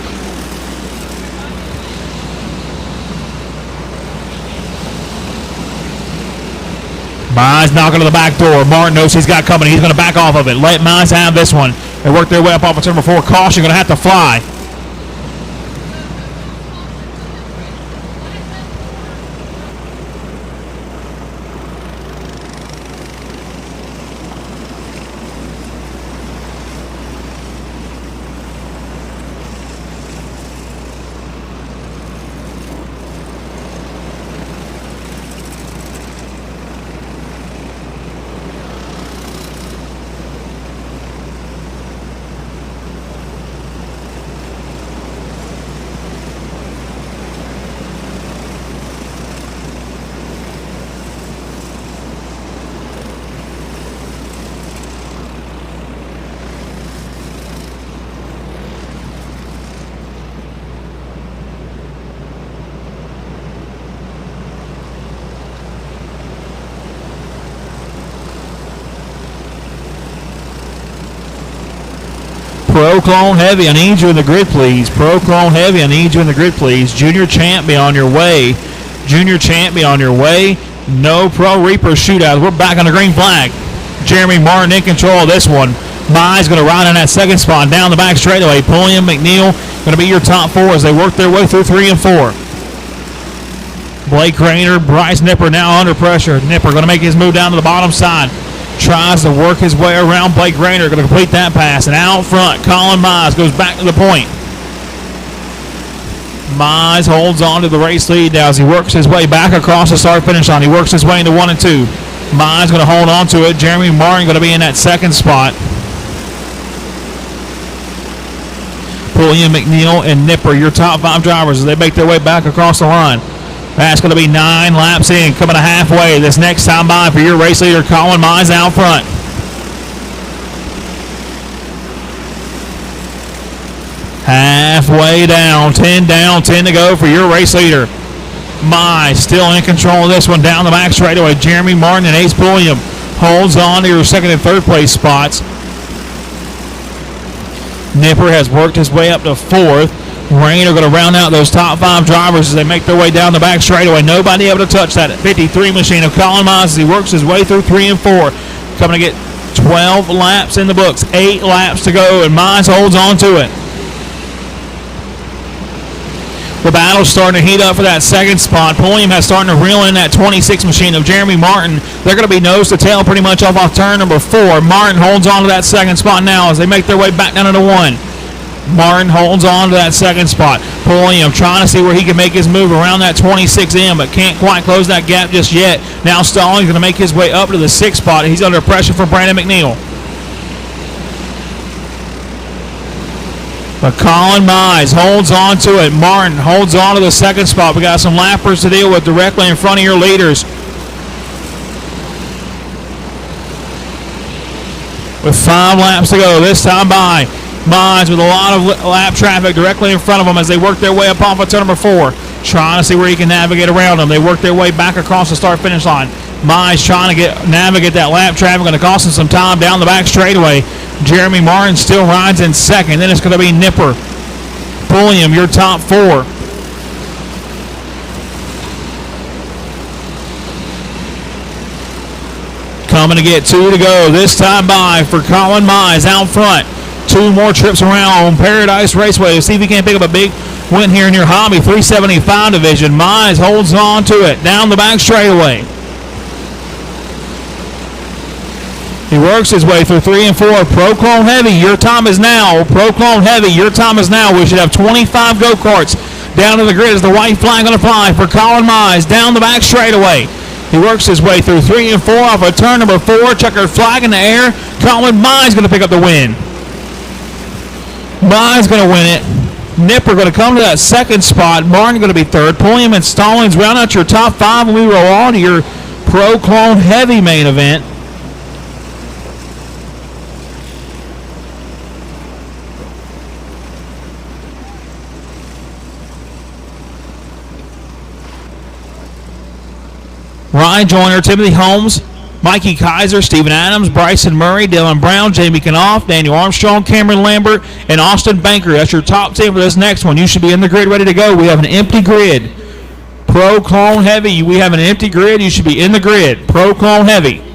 Mize knocking to the back door. Martin knows he's got company. He's going to back off of it. Let Mize have this one. They work their way up off of turn number 4. Caution, going to have to fly. Pro Clone Heavy, I need you in the grid, please. Pro Clone Heavy, I need you in the grid, please. Junior Champ, be on your way. Junior Champ, be on your way. No Pro Reaper shootout. We're back on the green flag. Jeremy Martin in control of this one. Mize going to ride in that second spot down the back straightaway. Pulliam, McNeil going to be your top 4 as they work their way through 3 and 4. Blake Rayner, Bryce Nipper now under pressure. Nipper going to make his move down to the bottom side. Tries to work his way around Blake Rayner. Going to complete that pass. And out front, Colin Mize goes back to the point. Mize holds on to the race lead now as he works his way back across the start-finish line. He works his way into 1 and 2. Mize going to hold on to it. Jeremy Martin going to be in that second spot. Pulliam, McNeil, and Nipper, your top 5 drivers as they make their way back across the line. That's going to be 9 laps in, coming to halfway. This next time by for your race leader, Colin Mize out front. Halfway down, 10 to go for your race leader. Mize still in control of this one down the back straightaway. Jeremy Martin and Ace Pulliam holds on to your second and third place spots. Nipper has worked his way up to 4th. Rayner going to round out those top 5 drivers as they make their way down the back straightaway. Nobody able to touch that 53 machine of Colin Mize as he works his way through 3 and 4. Coming to get 12 laps in the books. 8 laps to go, and Mize holds on to it. The battle's starting to heat up for that second spot. Pulliam has starting to reel in that 26 machine of Jeremy Martin. They're going to be nose to tail pretty much off turn number 4. Martin holds on to that second spot now as they make their way back down into 1. Martin holds on to that second spot. Pulliam trying to see where he can make his move around that 26 in, but can't quite close that gap just yet. Now Stallings going to make his way up to the 6th spot. He's under pressure from Brandon McNeil. But Colin Mize holds on to it. Martin holds on to the second spot. We got some lappers to deal with directly in front of your leaders. With 5 laps to go this time by. Mize with a lot of lap traffic directly in front of them as they work their way up off of turn number 4. Trying to see where he can navigate around them. They work their way back across the start-finish line. Mize trying to navigate that lap traffic. Going to cost him some time down the back straightaway. Jeremy Martin still rides in second. Then it's going to be Nipper. Pulliam, your top 4. Coming to get 2 to go this time by for Colin Mize out front. 2 more trips around Paradise Raceway to see if he can't pick up a big win here in your hobby 375 division. Mize holds on to it down the back straightaway. He works his way through 3 and 4. Pro Clone Heavy, your time is now. Pro Clone Heavy, your time is now. We should have 25 go-karts down to the grid as the white flag going to fly for Colin Mize down the back straightaway. He works his way through 3 and 4 off of turn number 4. Checkered flag in the air. Colin Mize going to pick up the win. Mize going to win it. Nipper going to come to that second spot. Martin going to be 3rd. Pulliam and Stallings round out your top 5, and we roll on to your Pro Clone Heavy main event. Ryan Joyner, Timothy Holmes, Mikey Kaiser, Steven Adams, Bryson Murray, Dylan Brown, Jamie Knopf, Daniel Armstrong, Cameron Lambert, and Austin Banker. That's your top 10 for this next one. You should be in the grid ready to go. We have an empty grid. Pro Clone Heavy, we have an empty grid. You should be in the grid. Pro Clone Heavy.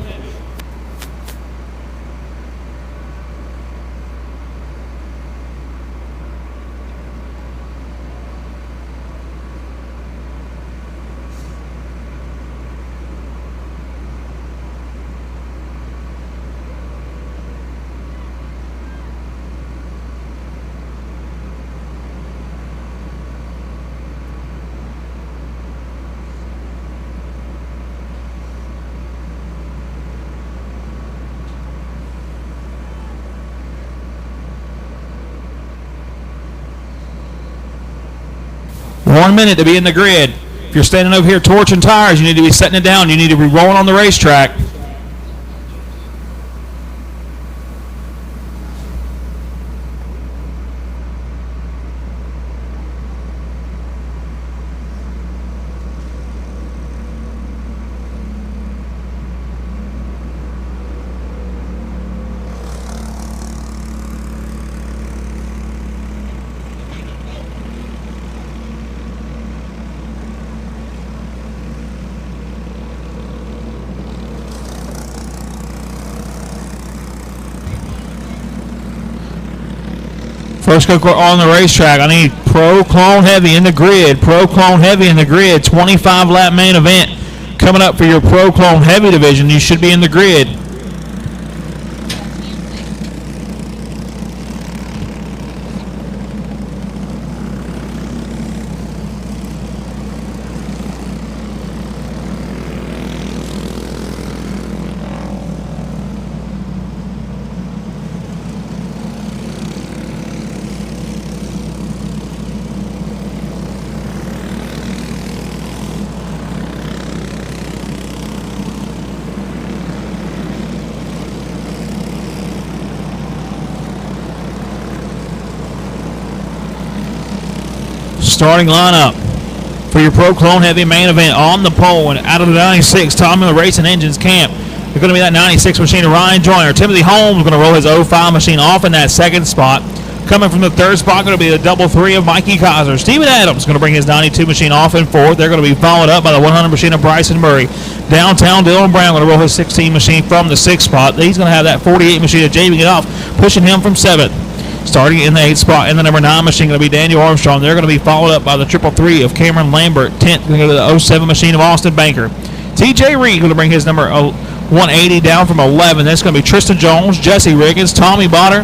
One minute to be in the grid. If you're standing over here torching tires, you need to be setting it down. You need to be rolling on the racetrack. First go on the racetrack. I need Pro Clone Heavy in the grid. Pro Clone Heavy in the grid. 25 lap main event coming up for your Pro Clone Heavy division. You should be in the grid. Starting lineup for your Pro Clone Heavy main event on the pole and out of the 96, Tom Miller Racing Engines camp. They're going to be that 96 machine of Ryan Joyner. Timothy Holmes going to roll his 05 machine off in that second spot. Coming from the third spot going to be the double 3 of Mikey Kaiser. Steven Adams going to bring his 92 machine off in fourth. They're going to be followed up by the 100 machine of Bryson Murray. Downtown Dylan Brown going to roll his 16 machine from the sixth spot. He's going to have that 48 machine of Jamie Knopf pushing him from seventh. Starting in the 8th spot, in the number 9 machine, going to be Daniel Armstrong. They're going to be followed up by the triple 3 of Cameron Lambert. 10th, going to go to the 07 machine of Austin Banker. TJ Reed going to bring his number 180 down from 11. That's going to be Tristan Jones, Jesse Riggins, Tommy Botter,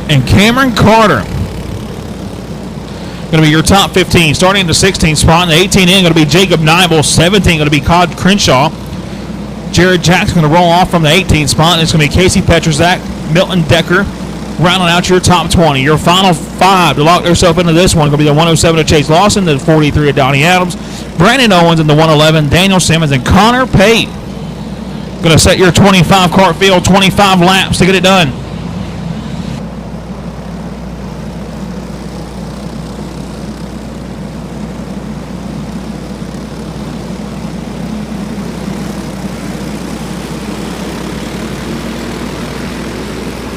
and Cameron Carter. Going to be your top 15. Starting in the 16th spot, in the 18 in, going to be Jacob Nibel. 17 going to be Cod Crenshaw. Jared Jackson going to roll off from the 18th spot. And it's going to be Casey Petrazak, Milton Decker, rounding out your top 20. Your final 5 to lock yourself into this one going to be the 107 of Chase Lawson, the 43 of Donnie Adams, Brandon Owens in the 111, Daniel Simmons, and Connor Pate. Going to set your 25 kart field, 25 laps to get it done.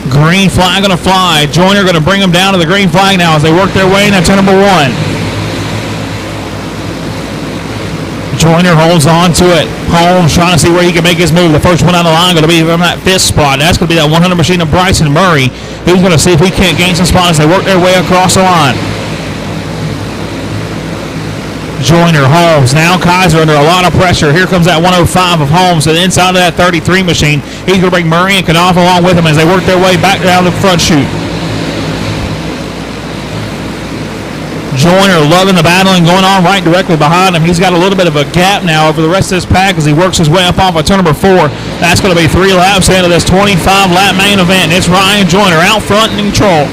Green flag going to fly. Joyner going to bring them down to the green flag now as they work their way into turn number 1. Joyner holds on to it. Holmes trying to see where he can make his move. The first one on the line going to be from that 5th spot. That's going to be that 100 machine of Bryson Murray. He's going to see if he can't gain some spots as they work their way across the line. Joyner, Holmes, now Kaiser under a lot of pressure. Here comes that 105 of Holmes to the inside of that 33 machine. He's going to bring Murray and Knopf along with him as they work their way back down the front chute. Joyner loving the battling going on right directly behind him. He's got a little bit of a gap now over the rest of this pack as he works his way up off of turn number 4. That's going to be 3 laps into this 25-lap main event. It's Ryan Joyner out front in control.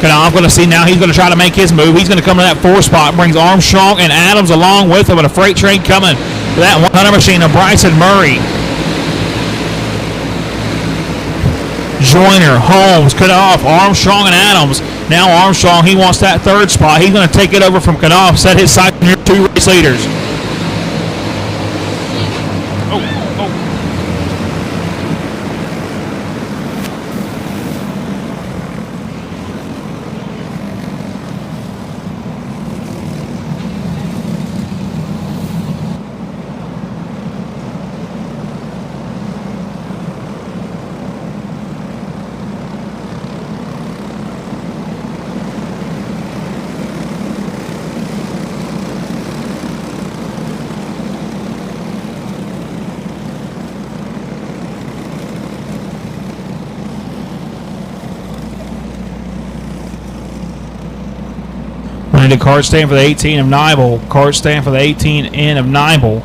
I'm going to see now he's going to try to make his move. He's going to come to that 4th spot. Brings Armstrong and Adams along with him, and a freight train coming to that 100 machine of Bryson Murray. Joyner, Holmes, Knopf, Armstrong, and Adams. Now Armstrong, he wants that 3rd spot. He's going to take it over from Knopf, set his sights near 2 race leaders. into cart stand for the 18 of Nibel. Cart stand for the 18N of Nibel.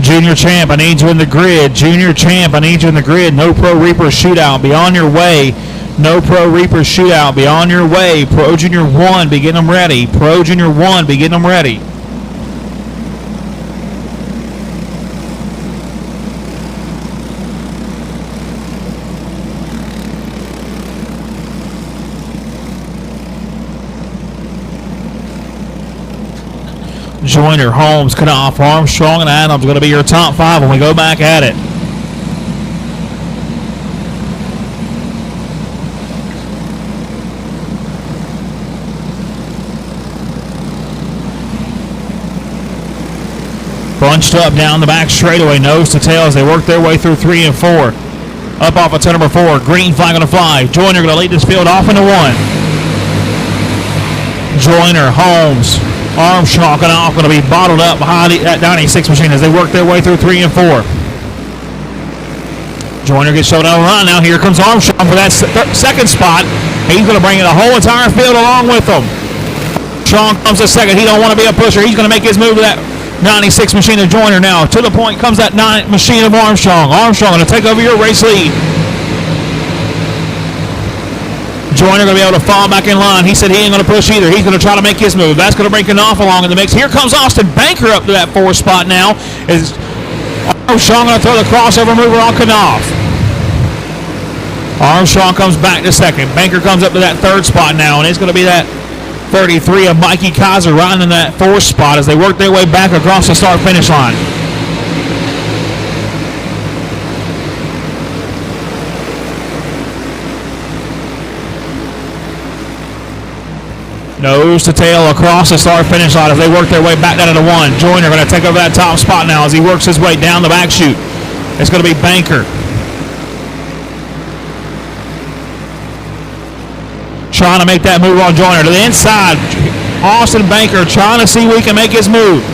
Junior Champ, I need you in the grid. Junior Champ, I need you in the grid. No Pro Reaper shootout. Be on your way. No Pro Reaper shootout. Be on your way. Pro Junior 1, be getting them ready. Pro Junior 1, be getting them ready. Joyner, Holmes, Knopf, Armstrong, and Adams going to be your top 5 when we go back at it. Bunched up down the back straightaway, nose to tail as they work their way through 3 and 4. Up off of turn number 4, green flag going to fly. Joyner going to lead this field off into 1. Joyner, Holmes, Armstrong and off going to be bottled up behind that 96 machine as they work their way through 3 and 4. Joyner gets showed down the line. Now here comes Armstrong for that second spot. He's going to bring in the whole entire field along with him. Armstrong comes to second. He don't want to be a pusher. He's going to make his move to that 96 machine of Joyner now. To the point comes that 9 machine of Armstrong. Armstrong going to take over your race lead. Joyner going to be able to fall back in line. He said he ain't going to push either. He's going to try to make his move. That's going to bring Knopf along in the mix. Here comes Austin Banker up to that 4th spot now. Is Armstrong going to throw the crossover mover on Knopf. Armstrong comes back to second. Banker comes up to that 3rd spot now, and it's going to be that 33 of Mikey Kaiser riding in that 4th spot as they work their way back across the start-finish line. Nose to tail across the start-finish line as they work their way back down to 1. Joyner going to take over that top spot now as he works his way down the back chute. It's going to be Banker. Trying to make that move on Joyner. To the inside, Austin Banker trying to see if he can make his move.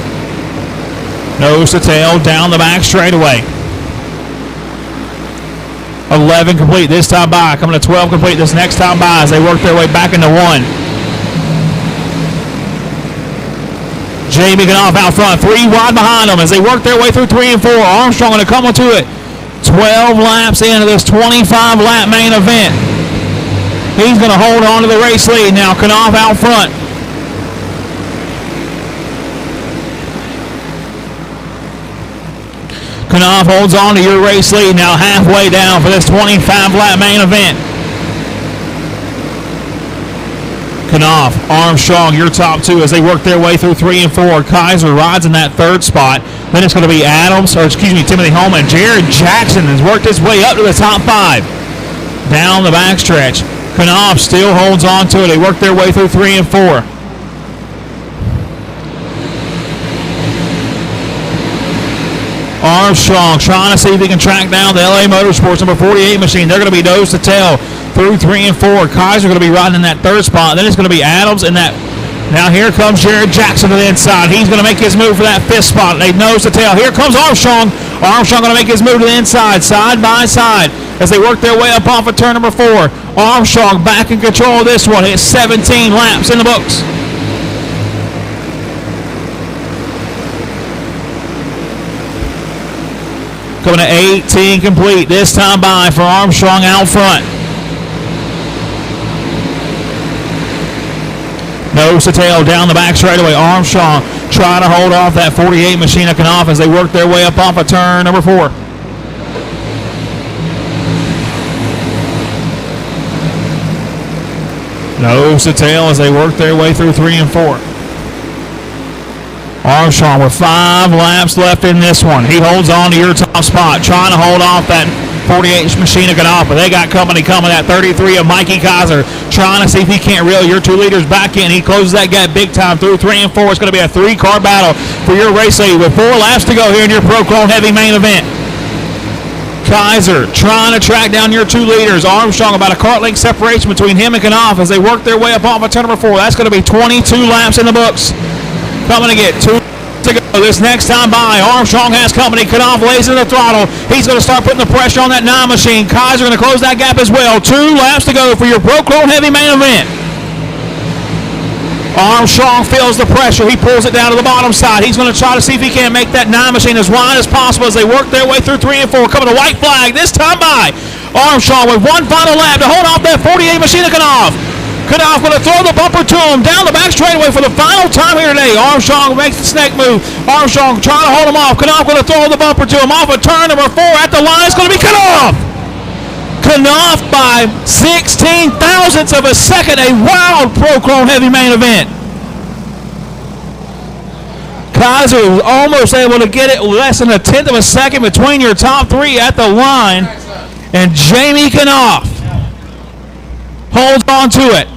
Nose to tail down the back straightaway. 11 complete this time by. Coming to 12 complete this next time by as they work their way back into 1. Jamie Knopf out front, 3 wide behind them as they work their way through 3 and 4. Armstrong going to come onto it. 12 laps into this 25-lap main event. He's going to hold on to the race lead now. Knopf out front. Knopf holds on to your race lead now halfway down for this 25-lap main event. Knopf, Armstrong, your top two as they work their way through 3 and 4. Kaiser rides in that third spot. Then it's going to be Timothy Holman. Jared Jackson has worked his way up to the top 5. Down the backstretch. Knopf still holds on to it. They work their way through 3 and 4. Armstrong trying to see if he can track down the LA Motorsports number 48 machine. They're going to be nose to tail through 3 and 4. Kaiser going to be riding in that third spot. Then it's going to be Adams in that. Now here comes Jared Jackson to the inside. He's going to make his move for that 5th spot. They nose to tail. Here comes Armstrong. Armstrong going to make his move to the inside, side by side, as they work their way up off of turn number 4. Armstrong back in control of this one. It's 17 laps in the books. Coming to 18 complete. This time by for Armstrong out front. Nose to tail down the back straightaway. Armstrong trying to hold off that 48 machine of Knopf as they work their way up off of turn number 4. Nose to tail as they work their way through 3 and 4. Armstrong with 5 laps left in this one. He holds on to your top spot, trying to hold off that 48 machine of Knopf. They got company coming at 33 of Mikey Kaiser, trying to see if he can't reel your 2 leaders back in. He closes that gap big time through 3 and 4. It's going to be a 3-car battle for your race lead with 4 laps to go here in your Pro Chrome Heavy main event. Kaiser trying to track down your 2 leaders. Armstrong about a cart length separation between him and Knopf as they work their way up off of turn number 4. That's going to be 22 laps in the books. Coming to get 2 to go. This next time by, Armstrong has company. Knopf lays in the throttle. He's going to start putting the pressure on that 9 machine. Kaiser going to close that gap as well. 2 laps to go for your Pro Chrome Heavy main event. Armstrong feels the pressure. He pulls it down to the bottom side. He's going to try to see if he can make that 9 machine as wide as possible as they work their way through 3 and 4. Coming to white flag this time by. Armstrong with 1 final lap to hold off that 48 machine of Knopf. Knopf going to throw the bumper to him down the back straightaway for the final time here today. Armstrong makes the snake move. Armstrong trying to hold him off. Knopf going to throw the bumper to him off of turn number 4 at the line. It's going to be cut off. Knopf by 16 thousandths of a second. A wild Pro Chrome Heavy main event. Kaiser was almost able to get it less than a 1/10 of a second between your top 3 at the line. And Jamie Knopf holds on to it.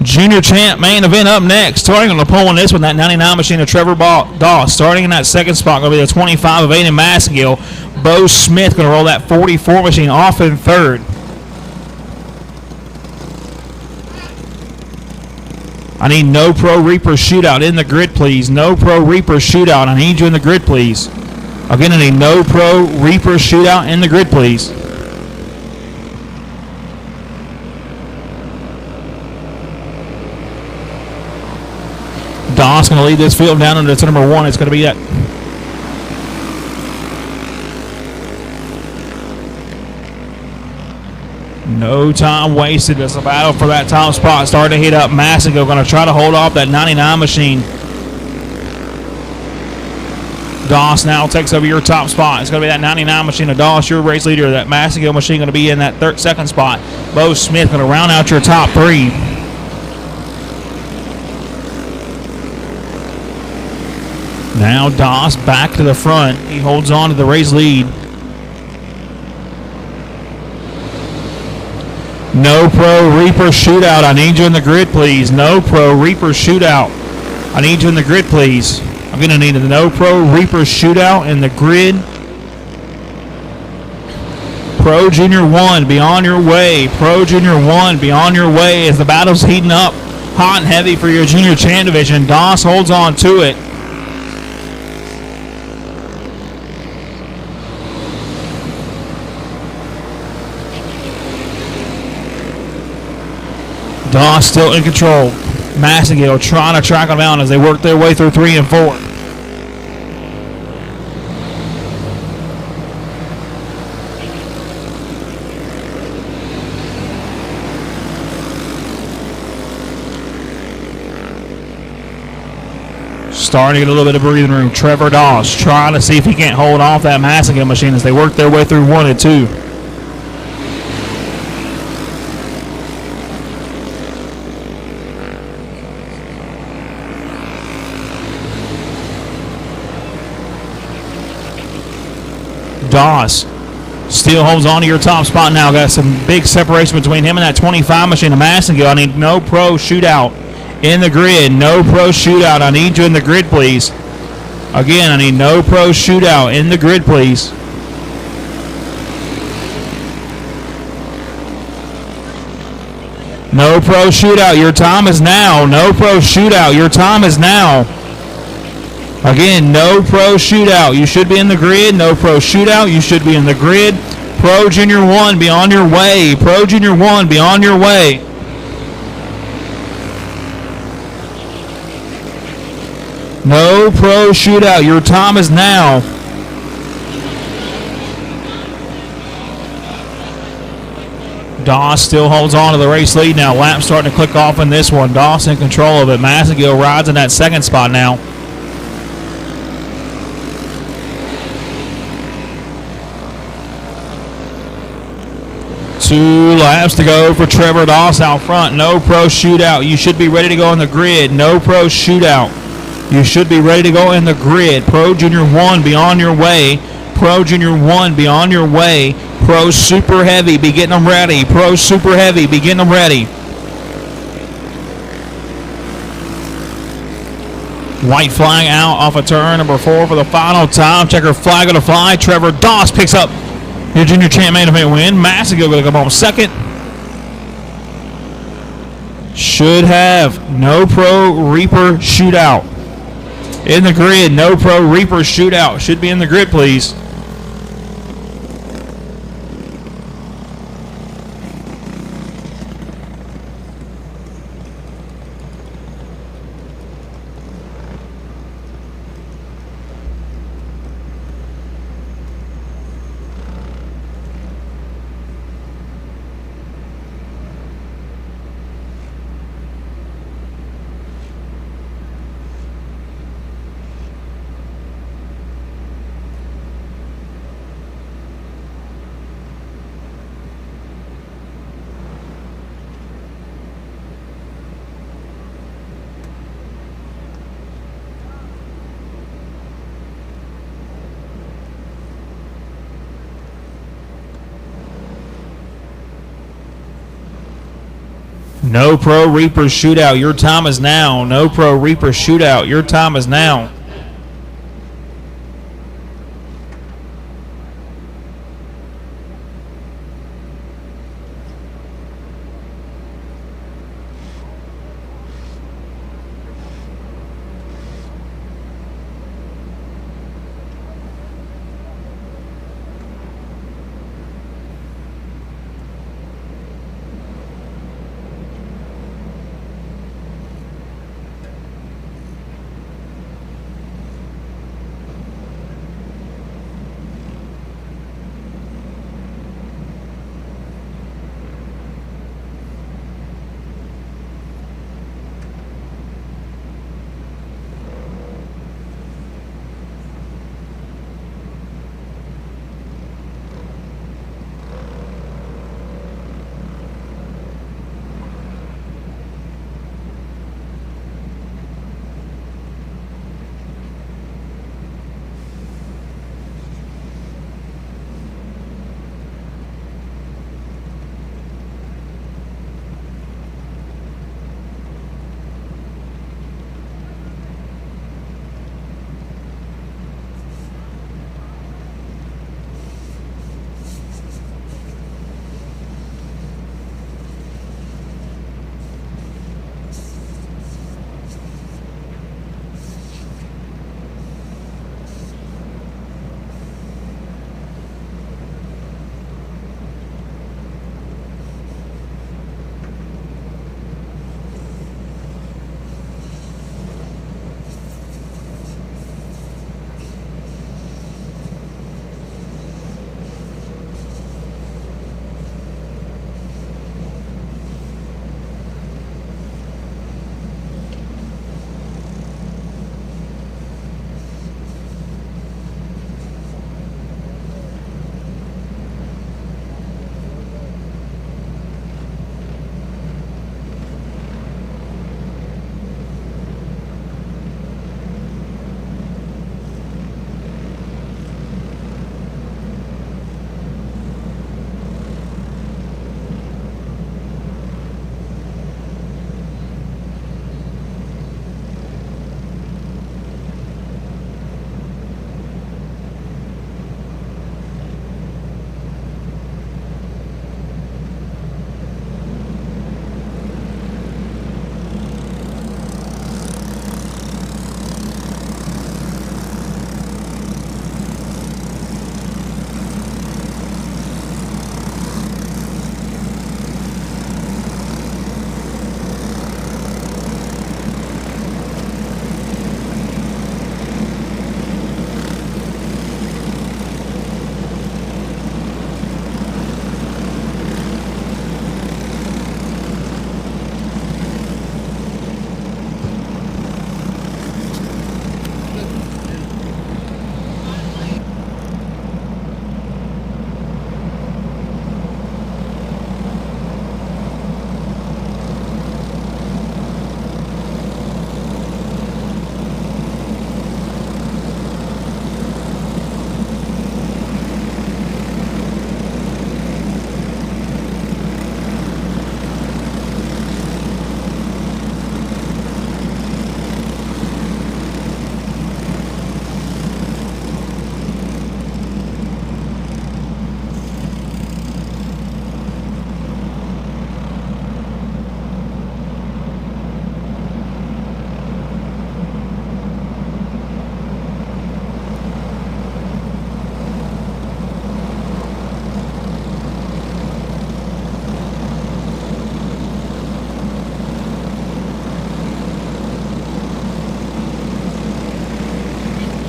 Junior Champ main event up next. Starting on the pole in this one, that 99 machine of Trevor Doss. Starting in that second spot, going to be the 25 of Aiden Massengill. Bo Smith going to roll that 44 machine off in third. I need no Pro Reaper shootout in the grid, please. No Pro Reaper shootout. I need you in the grid, please. Again, I need no Pro Reaper shootout in the grid, please. Doss going to lead this field down into number 1. It's going to be that. No time wasted. It's a battle for that top spot. Starting to heat up. Massengill going to try to hold off that 99 machine. Doss now takes over your top spot. It's going to be that 99 machine of Doss, your race leader. That Massengill machine going to be in that second spot. Bo Smith going to round out your top 3. Now Doss back to the front. He holds on to the race lead. No Pro Reaper shootout. I need you in the grid, please. No Pro Reaper shootout. I need you in the grid, please. I'm going to need a no Pro Reaper shootout in the grid. Pro Junior 1, be on your way. Pro Junior 1, be on your way as the battle's heating up hot and heavy for your Junior Champ division. Doss holds on to it. Doss still in control. Massengill trying to track them down as they work their way through 3 and 4. Starting to get a little bit of breathing room. Trevor Doss trying to see if he can't hold off that Massengill machine as they work their way through 1 and 2. Doss still holds on to your top spot now. Got some big separation between him and that 25 machine of Massengill. I need no Pro shootout in the grid. No Pro shootout. I need you in the grid, please. Again, I need no Pro shootout in the grid, please. No Pro shootout. Your time is now. No Pro shootout. Your time is now. Again, no Pro shootout. You should be in the grid. No Pro shootout. You should be in the grid. Pro Junior 1, be on your way. Pro Junior 1, be on your way. No Pro shootout. Your time is now. Doss still holds on to the race lead now. Lap starting to click off in this one. Doss in control of it. Massengill rides in that second spot now. Two laps to go for Trevor Doss out front. No Pro shootout. You should be ready to go in the grid. No Pro shootout. You should be ready to go in the grid. Pro Junior 1, be on your way. Pro Junior 1, be on your way. Pro Super Heavy, be getting them ready. Pro Super Heavy, be getting them ready. White flag out off of turn number 4 for the final time. Checker flag going to fly. Trevor Doss picks up your Junior Champ main event win. Massengill going to come home second. Should have no Pro Reaper shootout in the grid. No Pro Reaper shootout. Should be in the grid, please. No Pro Reaper shootout. Your time is now. No Pro Reaper shootout. Your time is now.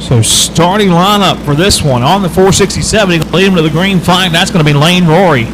So starting lineup for this one on the 467, he can lead him to the green flag. That's going to be Lane Rory.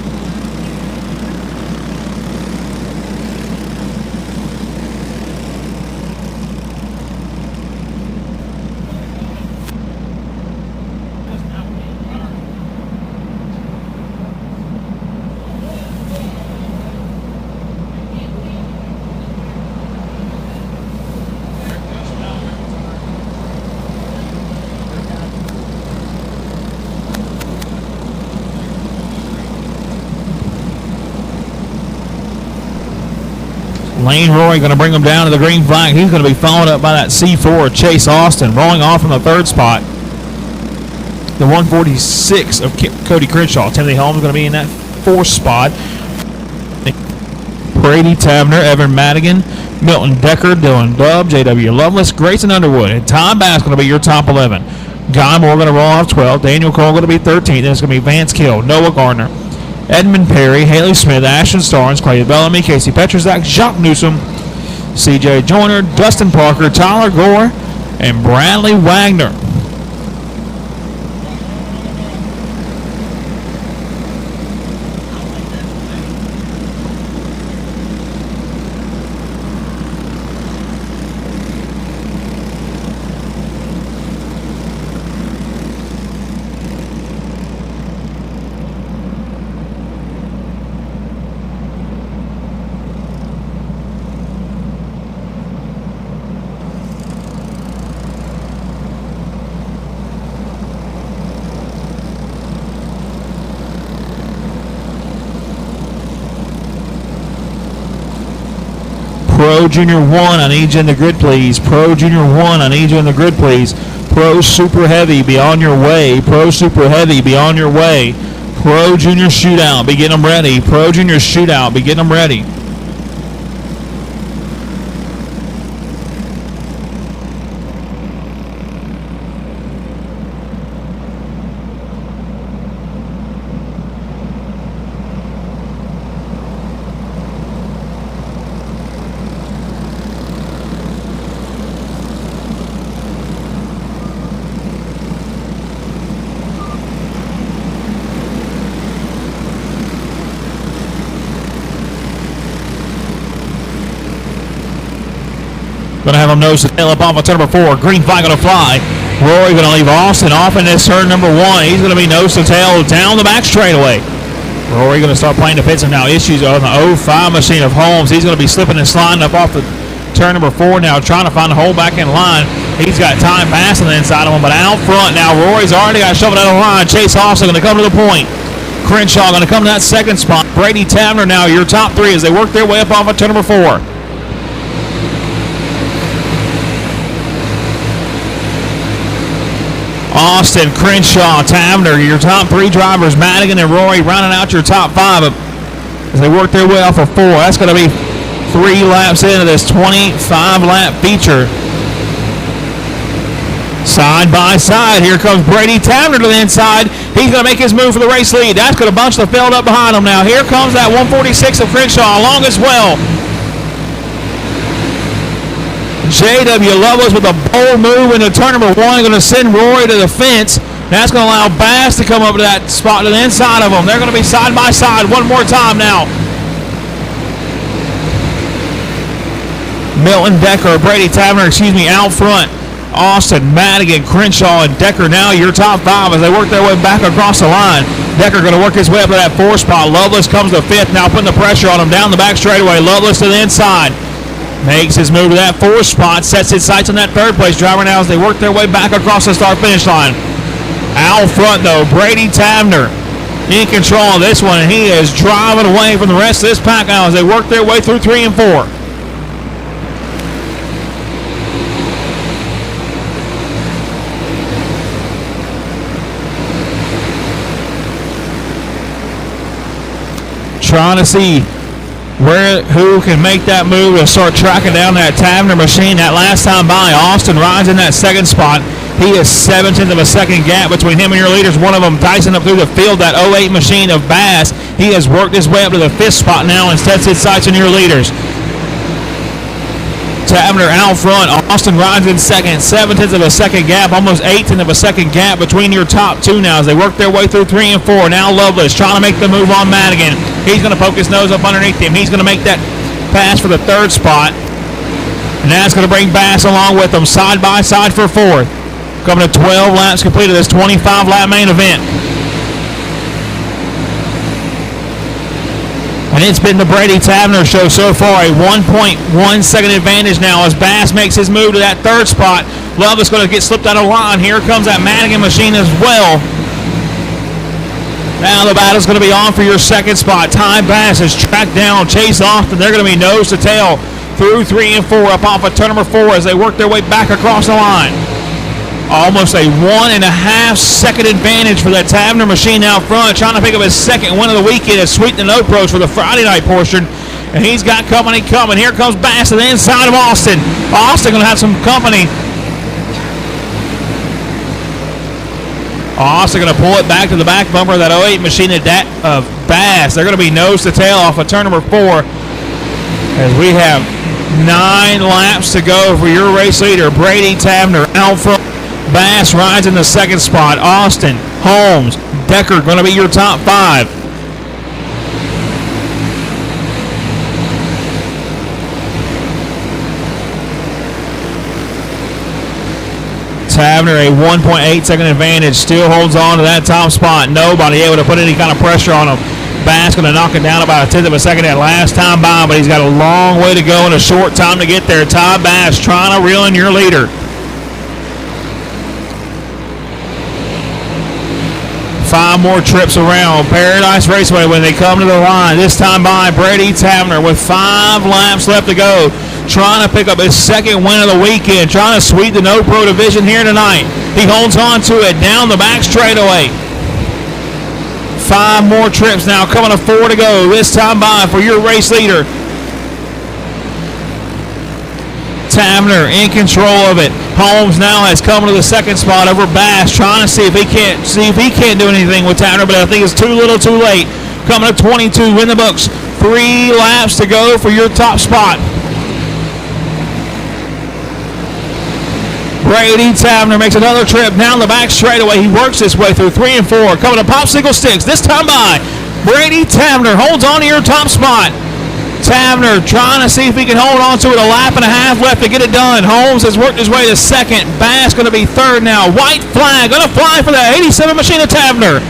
Lane Roy going to bring him down to the green flag. He's going to be followed up by that C4 Chase Austin, rolling off from the third spot. The 146 of Cody Crenshaw. Timothy Holmes going to be in that fourth spot. Brady Tavner, Evan Madigan, Milton Decker, Dylan Dubb, J.W. Lovelace, Grayson Underwood, and Tom Bass going to be your top 11. Guy Moore going to roll off 12. Daniel Cole going to be 13. Then it's going to be Vance Kill, Noah Gardner, Edmund Perry, Haley Smith, Ashton Starnes, Clay Bellamy, Casey Petrzak, Jacques Newsom, C.J. Joyner, Dustin Parker, Tyler Gore, and Bradley Wagner. Pro Junior 1, I need you in the grid, please. Pro Junior 1, I need you in the grid, please. Pro Super Heavy, be on your way. Pro Super Heavy, be on your way. Pro Junior Shootout, be getting them ready. Pro Junior Shootout, be getting them ready. Going to have him nose to tail up off of turn number 4. Green flag going to fly. Rory going to leave Austin off in this turn number 1. He's going to be nose to tail down the back straightaway. Rory going to start playing defensive now. Issues on the 05 machine of Holmes. He's going to be slipping and sliding up off the turn number 4 now, trying to find a hole back in line. He's got time passing the inside of him, but out front now, Rory's already got shoved out of the line. Chase Austin going to come to the point. Crenshaw going to come to that second spot. Brady Tavner now your top 3 as they work their way up off of turn number 4. Austin, Crenshaw, Tavner, your top 3 drivers. Madigan and Rory rounding out your top 5 as they work their way off of 4. That's going to be 3 laps into this 25-lap feature. Side by side, here comes Brady Tavner to the inside. He's going to make his move for the race lead. That's going to bunch the field up behind him now. Here comes that 146 of Crenshaw along as well. J.W. Lovelace with a bold move into turn number 1, going to send Rory to the fence. That's going to allow Bass to come up to that spot to the inside of them. They're going to be side by side one more time now. Milton Decker, Brady Tavner, out front. Austin, Madigan, Crenshaw, and Decker now your top 5 as they work their way back across the line. Decker going to work his way up to that 4 spot. Lovelace comes to 5th now, putting the pressure on him down the back straightaway. Lovelace to the inside. Makes his move to that 4 spot, sets his sights on that 3rd place driver now as they work their way back across the start-finish line. Out front, though, Brady Tavner in control of this one, and he is driving away from the rest of this pack now as they work their way through 3 and 4. Trying to see who can make that move to start tracking down that Tavner machine. That last time by, Austin rides in that 2nd spot. He is 0.7 of a second gap between him and your leaders. One of them dicing up through the field, that 08 machine of Bass. He has worked his way up to the 5th spot now and sets his sights on your leaders. Tavener out front. Austin rides in second. 7/10 of a second gap, almost 1/8 of a second gap between your top two now as they work their way through 3 and 4. Now Lovelace trying to make the move on Madigan. He's going to poke his nose up underneath him. He's going to make that pass for the third spot. And that's going to bring Bass along with them side by side for fourth. Coming to 12 laps completed this 25-lap main event. And it's been the Brady Tavener show so far. A 1.1 second advantage now as Bass makes his move to that third spot. Love is going to get slipped out of line. Here comes that Madigan machine as well. Now the battle's going to be on for your second spot. Ty Bass is tracked down. Chase Austin. They're going to be nose to tail through 3 and 4 up off of turn number 4 as they work their way back across the line. Almost a 1.5 second advantage for that Tavener machine out front, trying to pick up his second win of the weekend as Sweet the No Pros for the Friday night portion. And he's got company coming. Here comes Bass to the inside of Austin. Austin going to have some company. Austin going to pull it back to the back bumper of that 08 machine of Bass. They're going to be nose to tail off of turn number 4 as we have 9 laps to go for your race leader, Brady Tavener out front. Bass rides in the second spot. Austin, Holmes, Decker going to be your top 5. Tavener, a 1.8 second advantage, still holds on to that top spot. Nobody able to put any kind of pressure on him. Bass going to knock it down about 1/10 of a second that last time by, but he's got a long way to go and a short time to get there. Ty Bass trying to reel in your leader. 5 more trips around Paradise Raceway when they come to the line. This time by Brady Tavener with 5 laps left to go. Trying to pick up his second win of the weekend. Trying to sweep the No Pro division here tonight. He holds on to it down the back straightaway. 5 more trips now. Coming to 4 to go. This time by for your race leader. Tavener in control of it. Holmes now has come to the second spot over Bass, trying to see if he can't do anything with Tavener, but I think it's too little too late. Coming to 22 in the books. 3 laps to go for your top spot. Brady Tavener makes another trip down the back straightaway. He works his way through 3 and 4. Coming to Popsicle Sticks. This time by Brady Tavener holds on to your top spot. Tavener trying to see if he can hold on to it. A lap and a half left to get it done. Holmes has worked his way to second. Bass going to be third now. White flag going to fly for that 87 machine of Tavener.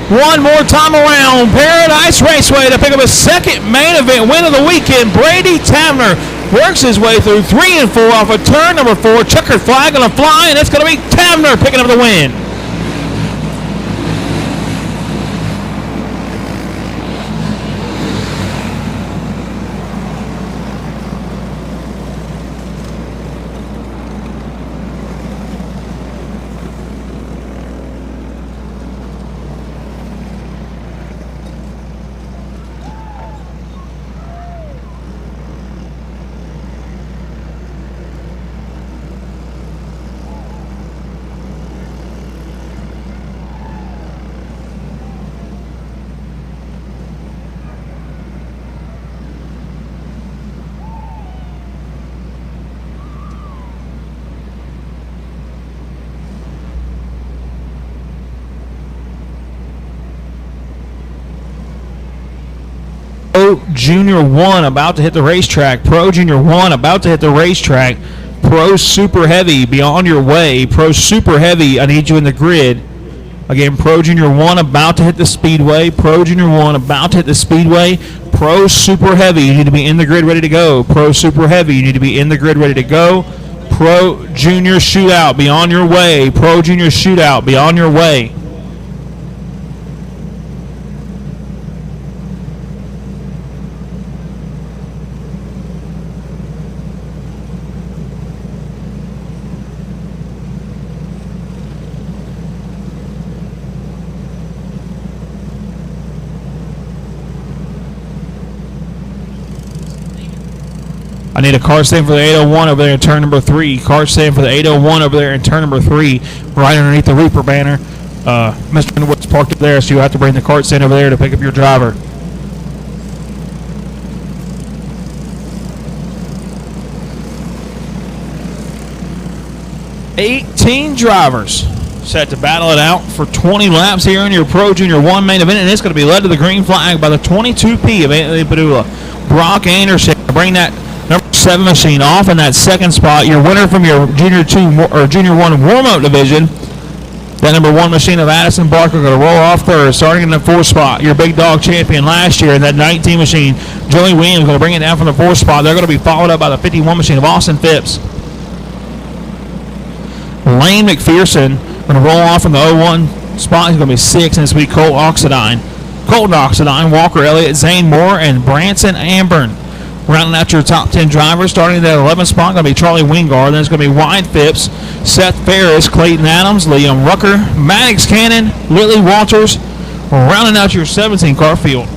One more time around Paradise Raceway to pick up his second main event win of the weekend. Brady Tavener works his way through 3 and 4 off of turn number 4. Checkered flag going to fly, and it's going to be Tavener picking up the win. Junior 1 about to hit the racetrack. Pro Junior 1 about to hit the racetrack. Pro Super Heavy, be on your way. Pro Super Heavy, I need you in the grid. Again, Pro Junior 1 about to hit the speedway. Pro Junior 1 about to hit the speedway. Pro Super Heavy, you need to be in the grid ready to go. Pro Super Heavy, you need to be in the grid ready to go. Pro Junior Shootout, be on your way. Pro Junior Shootout, be on your way. I need a card stand for the 801 over there in turn number 3. Card stand for the 801 over there in turn number 3, right underneath the Reaper banner. Mr. Underwood's parked up there, so you have to bring the card stand over there to pick up your driver. 18 drivers set to battle it out for 20 laps here in your Pro Junior 1 main event, and it's going to be led to the green flag by the 22P of Anthony Padula. Brock Anderson to bring that number 7 machine off in that second spot. Your winner from your Junior 2 or Junior 1 warm-up division, that number 1 machine of Addison Barker, going to roll off third, starting in the 4th spot. Your big dog champion last year in that 19 machine, Joey Williams, going to bring it down from the 4th spot. They're going to be followed up by the 51 machine of Austin Phipps. Lane McPherson going to roll off from the 01 spot. He's going to be 6th, and it's going to be Colton Oxidine, Walker Elliott, Zane Moore, and Branson Ambern. Rounding out your top 10 drivers, starting at that 11th spot, going to be Charlie Wingard. Then it's going to be Wyatt Phipps, Seth Ferris, Clayton Adams, Liam Rucker, Maddox Cannon, Lily Walters. Rounding out your 17 car field.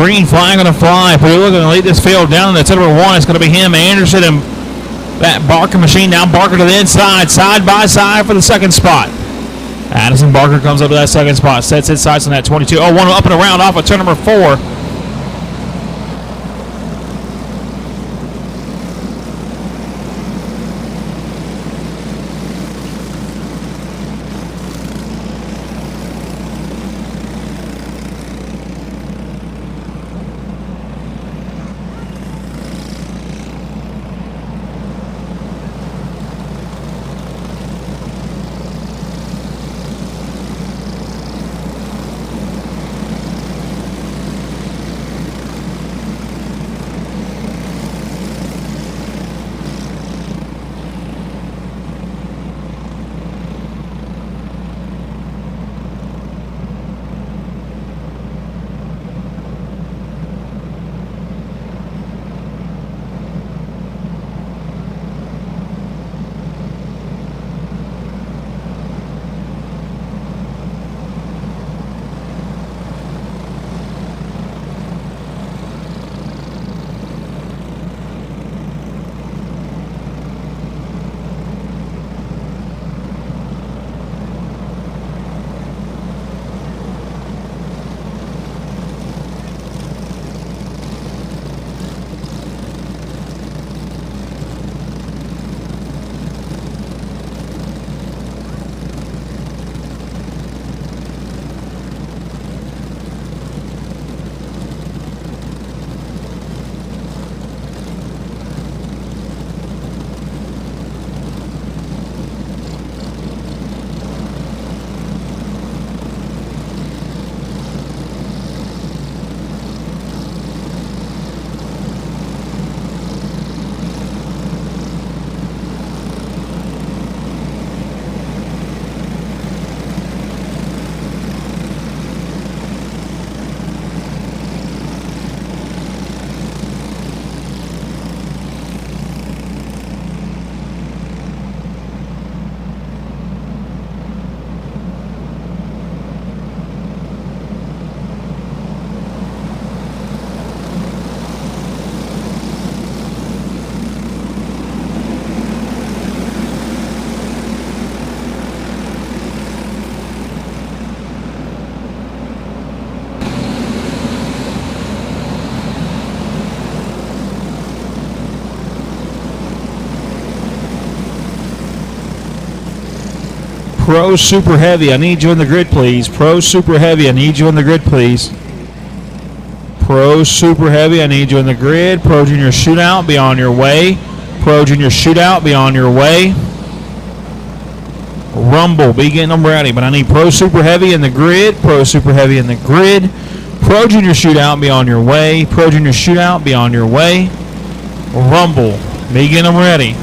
green flag going to fly. Padula going to lead this field down to number 1. It's going to be him, Anderson, and that Barker machine. Now Barker to the inside, side by side for the second spot. Addison Barker comes up to that second spot, sets his sights on that 22. Oh, one up and around off of turn number 4. Pro Super Heavy, I need you in the grid, please. Pro Super Heavy, I need you in the grid, please. Pro Super Heavy, I need you in the grid. Pro Junior Shootout, be on your way. Pro Junior Shootout, be on your way. Rumble, be getting them ready. But I need Pro Super Heavy in the grid. Pro Super Heavy in the grid. Pro Junior Shootout, be on your way. Pro Junior Shootout, be on your way. Rumble, be getting them ready.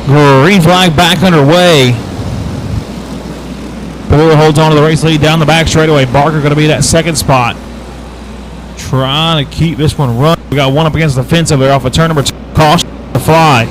Green flag back underway. Padula holds on to the race lead down the back straightaway. Barker going to be that second spot. Trying to keep this one running. We got one up against the fence over there off of turn number 2. Caution to fly.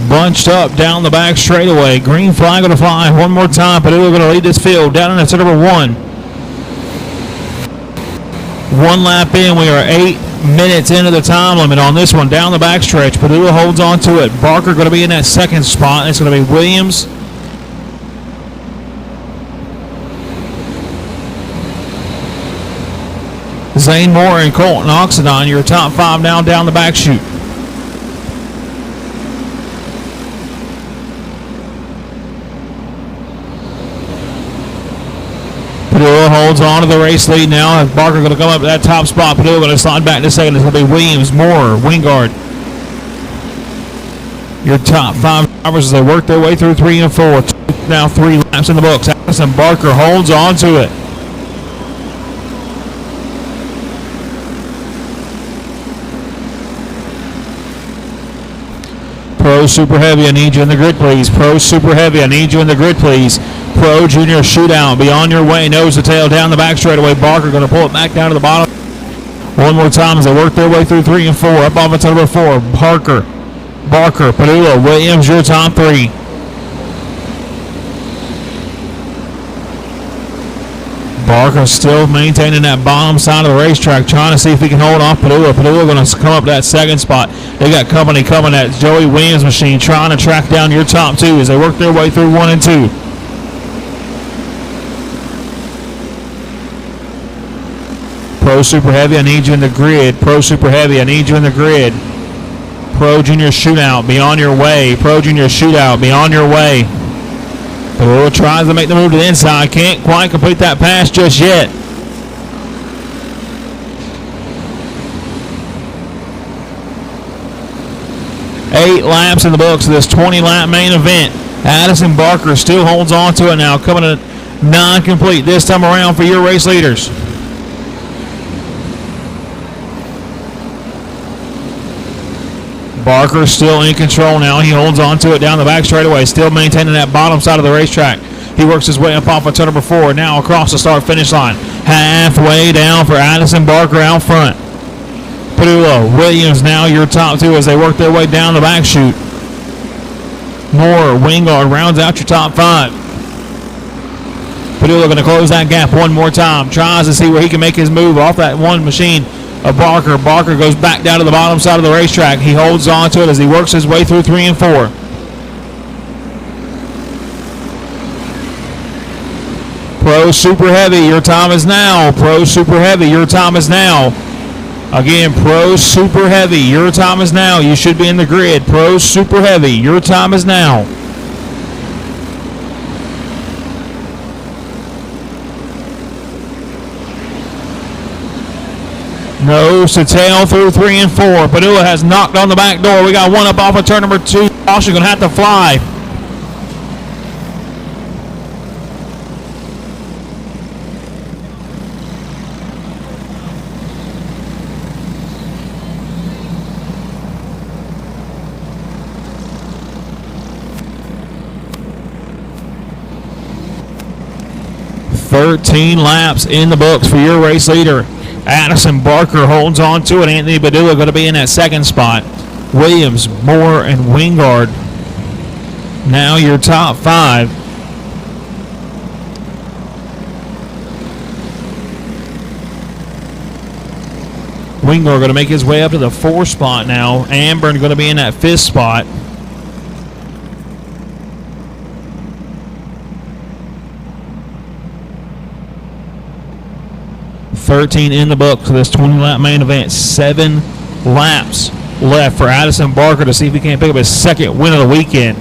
Bunched up down the back straightaway. Green flag going to fly one more time. Padula going to lead this field down into number 1. 1 lap in. We are 8 minutes into the time limit on this one down the back stretch. Padula holds on to it. Barker going to be in that second spot. It's going to be Williams. Zane Moore and Colton Oxidon, your top 5 now down the back chute. Padula holds on to the race lead now. Barker going to come up to that top spot. Padula going to slide back to second. It's going to be Williams, Moore, Wingard. Your top 5 drivers as they work their way through 3 and 4. Now 3 laps in the books. Addison Barker holds on to it. Pro Super Heavy, I need you in the grid, please. Pro Super Heavy, I need you in the grid, please. Pro Junior Shootout, be on your way, nose to tail, down the back straightaway. Barker going to pull it back down to the bottom. One more time as they work their way through 3 and 4. Up off into number 4. Barker, Padula, Williams, your top 3. Barker still maintaining that bottom side of the racetrack, trying to see if he can hold off Padula. Padula going to come up to that second spot. They got company coming. That Joey Williams machine trying to track down your top 2 as they work their way through 1 and 2. Pro Super Heavy, I need you in the grid. Pro Super Heavy, I need you in the grid. Pro Junior Shootout, be on your way. Pro Junior Shootout, be on your way. Padula tries to make the move to the inside. Can't quite complete that pass just yet. Eight laps in the books of this 20-lap main event. Addison Barker still holds on to it now. Coming to non-complete this time around for your race leaders. Barker still in control now. He holds on to it down the back straightaway, still maintaining that bottom side of the racetrack. He works his way up off of turn number 4, now across the start-finish line. Halfway down for Addison Barker out front. Padula, Williams now your top 2 as they work their way down the back chute. Moore, Wingard rounds out your top 5. Padula going to close that gap one more time. Tries to see where he can make his move off that one machine of Barker. Barker goes back down to the bottom side of the racetrack. He holds on to it as he works his way through 3 and 4. Pro Super Heavy, your time is now. Pro Super Heavy, your time is now. Again, Pro Super Heavy, your time is now. You should be in the grid. Pro Super Heavy, your time is now. Nose to tail through 3 and 4. Padula has knocked on the back door. We got one up off of turn number 2. Caution going to have to fly. "13 laps in the books for your race leader. Addison Barker holds on to it. Anthony Padula going to be in that second spot. Williams, Moore, and Wingard now your top 5. Wingard going to make his way up to the 4th spot now. Amburn going to be in that 5th spot. "13 in the book for this 20-lap main event. 7 laps left for Addison Barker to see if he can't pick up his second win of the weekend.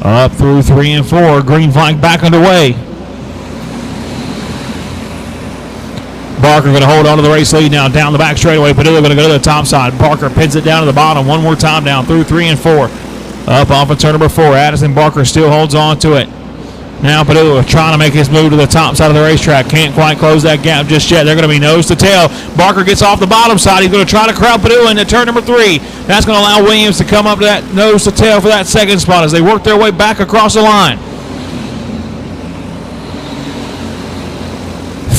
Up through 3 and 4. Green flag back underway. Barker going to hold on to the race lead now down the back straightaway. Padula going to go to the top side. Barker pins it down to the bottom one more time down through 3 and 4. Up off of turn number 4. Addison Barker still holds on to it. Now Padula trying to make his move to the top side of the racetrack. Can't quite close that gap just yet. They're going to be nose to tail. Barker gets off the bottom side. He's going to try to crowd Padula into turn number 3. That's going to allow Williams to come up to that nose to tail for that second spot as they work their way back across the line.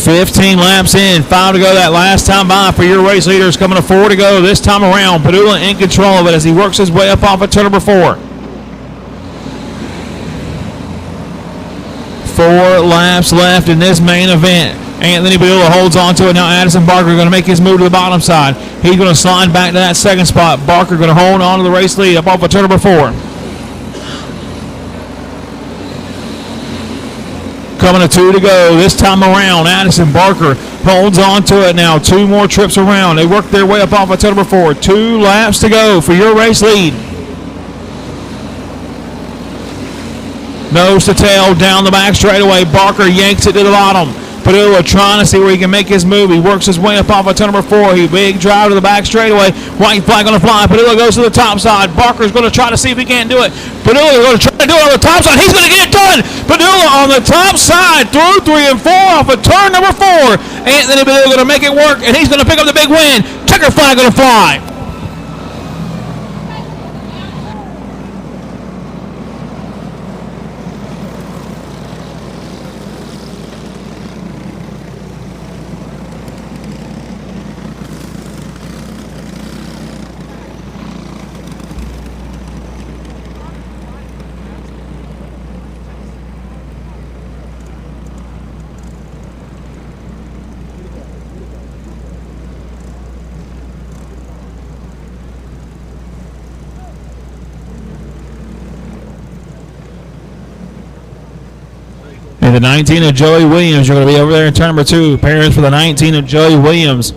15 laps in, 5 to go that last time by for your race leaders. Coming to 4 to go this time around. Padula in control of it as he works his way up off of turn number 4. 4 laps left in this main event. Anthony Padula holds on to it. Now Addison Barker going to make his move to the bottom side. He's going to slide back to that second spot. Barker going to hold on to the race lead up off of turn number 4. Coming to 2 to go this time around. Addison Barker holds on to it now. 2 more trips around. They work their way up off of turn number 4. 2 laps to go for your race lead. Nose to tail down the back straightaway. Barker yanks it to the bottom. Padula trying to see where he can make his move. He works his way up off of turn number 4. He big drive to the back straightaway. White flag on the fly. Padula goes to the top side. Barker's going to try to see if he can't do it. Padula going to try to do it on the top side. He's going to get it done. Padula on the top side through 3 and 4 off of turn number 4. Anthony Padula going to make it work, and he's going to pick up the big win. Checker flag going to fly. And the 19 of Joey Williams, you're going to be over there in turn number 2. Parents for the 19 of Joey Williams.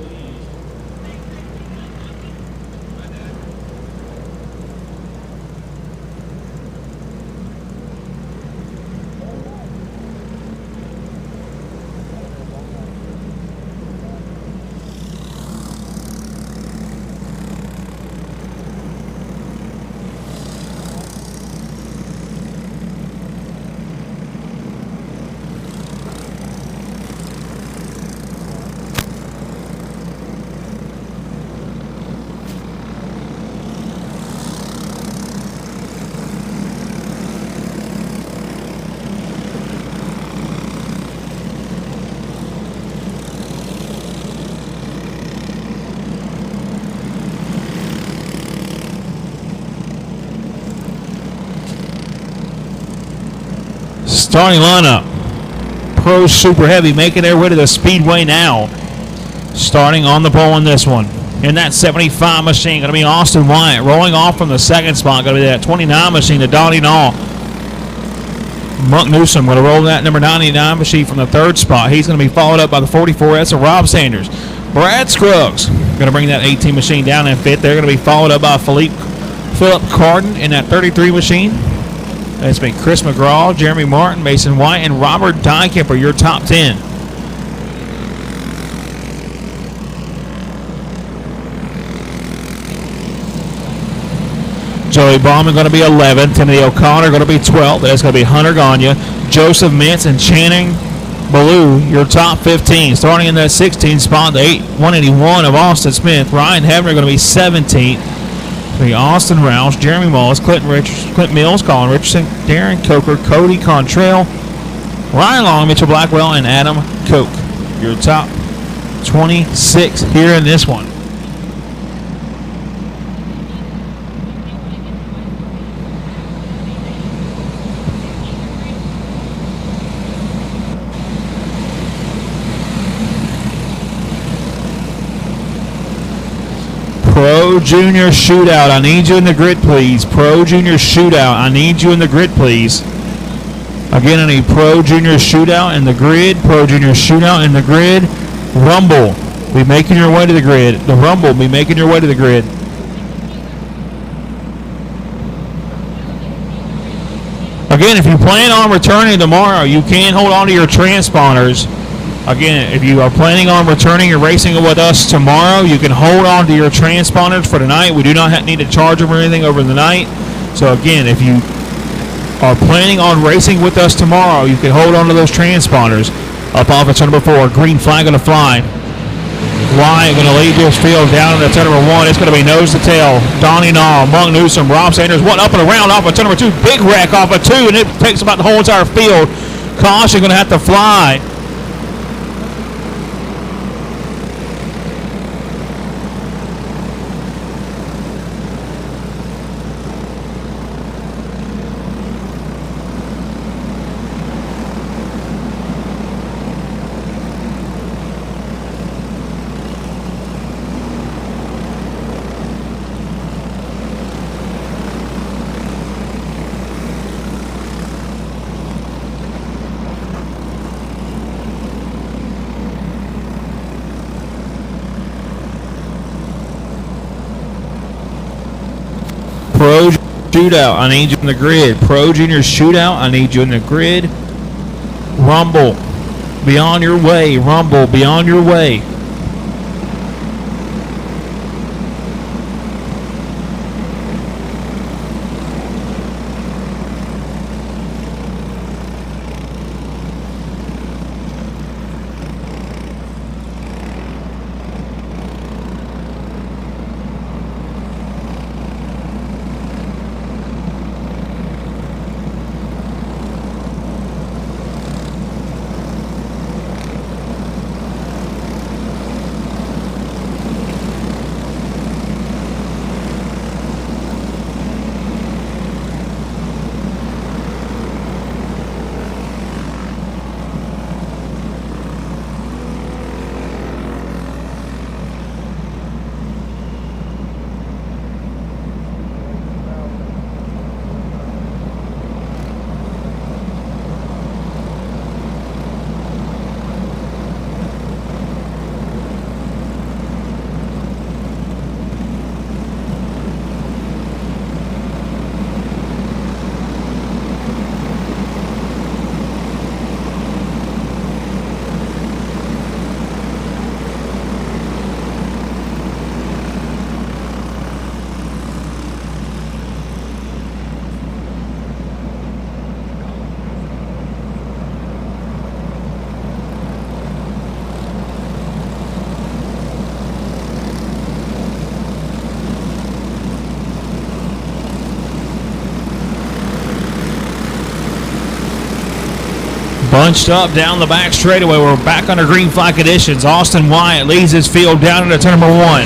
Starting lineup. Pro Super Heavy making their way to the speedway now. Starting on the pole in this one. In that 75 machine, going to be Austin Wyatt. Rolling off from the second spot, going to be that 29 machine, the Donnie Nall. Monk Newsom going to roll that number 99 machine from the third spot. He's going to be followed up by the 44. That's a Rob Sanders. Brad Scruggs going to bring that 18 machine down in fifth. They're going to be followed up by Philip Carden in that 33 machine. That's been Chris McGraw, Jeremy Martin, Mason White, and Robert Dykemper, your top 10. Joey Bauman going to be 11th. Timothy O'Connor going to be 12th. That's going to be Hunter Gagne, Joseph Mintz, and Channing Ballou, your top 15. Starting in that 16th spot, the 181 of Austin Smith. Ryan Hebner going to be 17th. The Austin Roush, Jeremy Mullis, Clint Mills, Colin Richardson, Darren Coker, Cody Contrail, Ryan Long, Mitchell Blackwell, and Adam Koch. Your top 26 here in this one. Pro Junior Shootout. I need you in the grid, please. Pro Junior Shootout. I need you in the grid, please. Again, I need Pro Junior Shootout in the grid. Pro Junior Shootout in the grid. Rumble. Be making your way to the grid. The Rumble. Be making your way to the grid. Again, if you plan on returning tomorrow, you can hold on to your transponders. Again, if you are planning on returning or racing with us tomorrow, you can hold on to your transponders for tonight. We do not need to charge them or anything over the night. So again, if you are planning on racing with us tomorrow, you can hold on to those transponders. Up off of turn number 4, green flag going to fly. Wyatt going to lead this field down into turn number 1. It's going to be nose to tail. Donnie Nall, Monk Newsom, Rob Sanders, one up and around off of turn number 2. Big wreck off of 2, and it takes about the whole entire field. Caution going to have to fly. Pro Shootout, I need you in the grid. Pro Junior Shootout, I need you in the grid. Rumble, be on your way. Rumble, be on your way. Bunched up down the back straightaway. We're back under green flag conditions. Austin Wyatt leads his field down into turn number 1.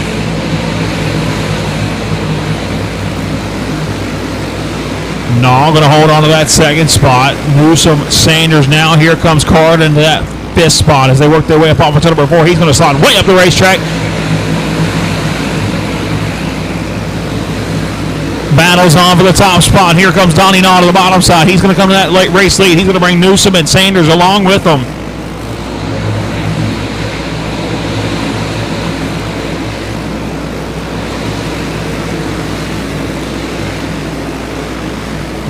Nall going to hold on to that second spot. Newsom, Sanders now. Here comes Card into that fifth spot as they work their way up off of number 4. He's going to slide way up the racetrack. Battles on for the top spot. Here comes Donnie Naw to the bottom side. He's going to come to that late race lead. He's going to bring Newsom and Sanders along with him.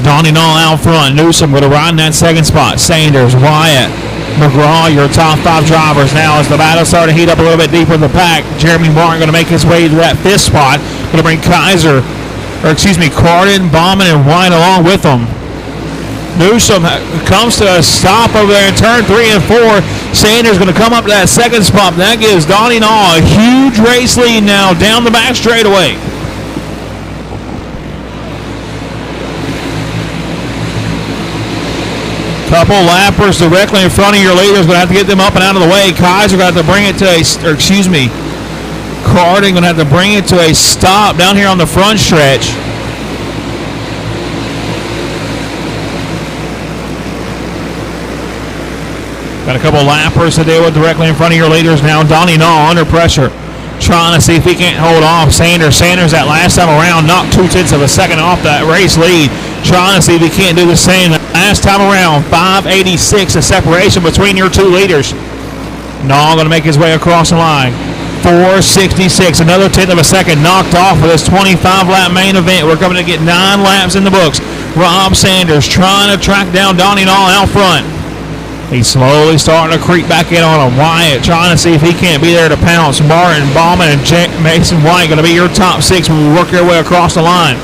Donnie Naw out front. Newsom going to ride in that second spot. Sanders, Wyatt, McGraw, your top 5 drivers now as the battle starting to heat up a little bit deeper in the pack. Jeremy Martin going to make his way to that 5th spot. Going to bring Carden, Bauman, and White along with them. Newsom comes to a stop over there in turn 3 and 4. Sanders going to come up to that 2nd spot. That gives Donnie Naw a huge race lead now down the back straightaway. Couple lappers directly in front of your leaders. Going to have to get them up and out of the way. Kaiser going to have to bring it to Carden going to have to bring it to a stop down here on the front stretch. Got a couple lappers to deal with directly in front of your leaders now. Donnie Naw under pressure, trying to see if he can't hold off Sanders. Sanders that last time around knocked 0.2 of a second off that race lead. Trying to see if he can't do the same last time around. 5.86 of separation between your 2 leaders. Naw going to make his way across the line. 4.66, another 1/10 of a second knocked off for this 25-lap main event. We're coming to get 9 laps in the books. Rob Sanders trying to track down Donnie Naw out front. He's slowly starting to creep back in on him. Wyatt trying to see if he can't be there to pounce. Martin, Bauman, and Mason White going to be your top 6 when we work their way across the line.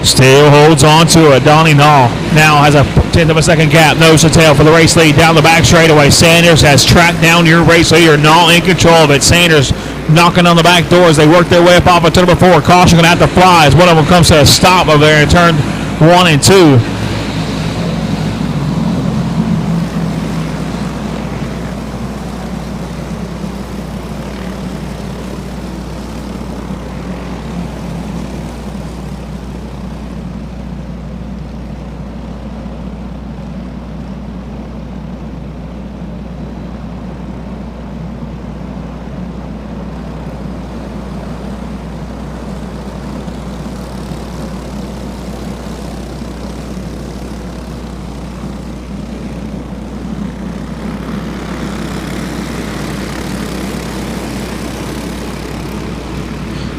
Still holds on to it. Donnie Naw now has a 1/10 of a second gap. Nose to tail for the race lead down the back straightaway. Sanders has tracked down your race leader. Naw in control of it. Sanders knocking on the back door as they work their way up off of number 4. Caution going to have to fly as one of them comes to a stop over there in turn 1 and 2.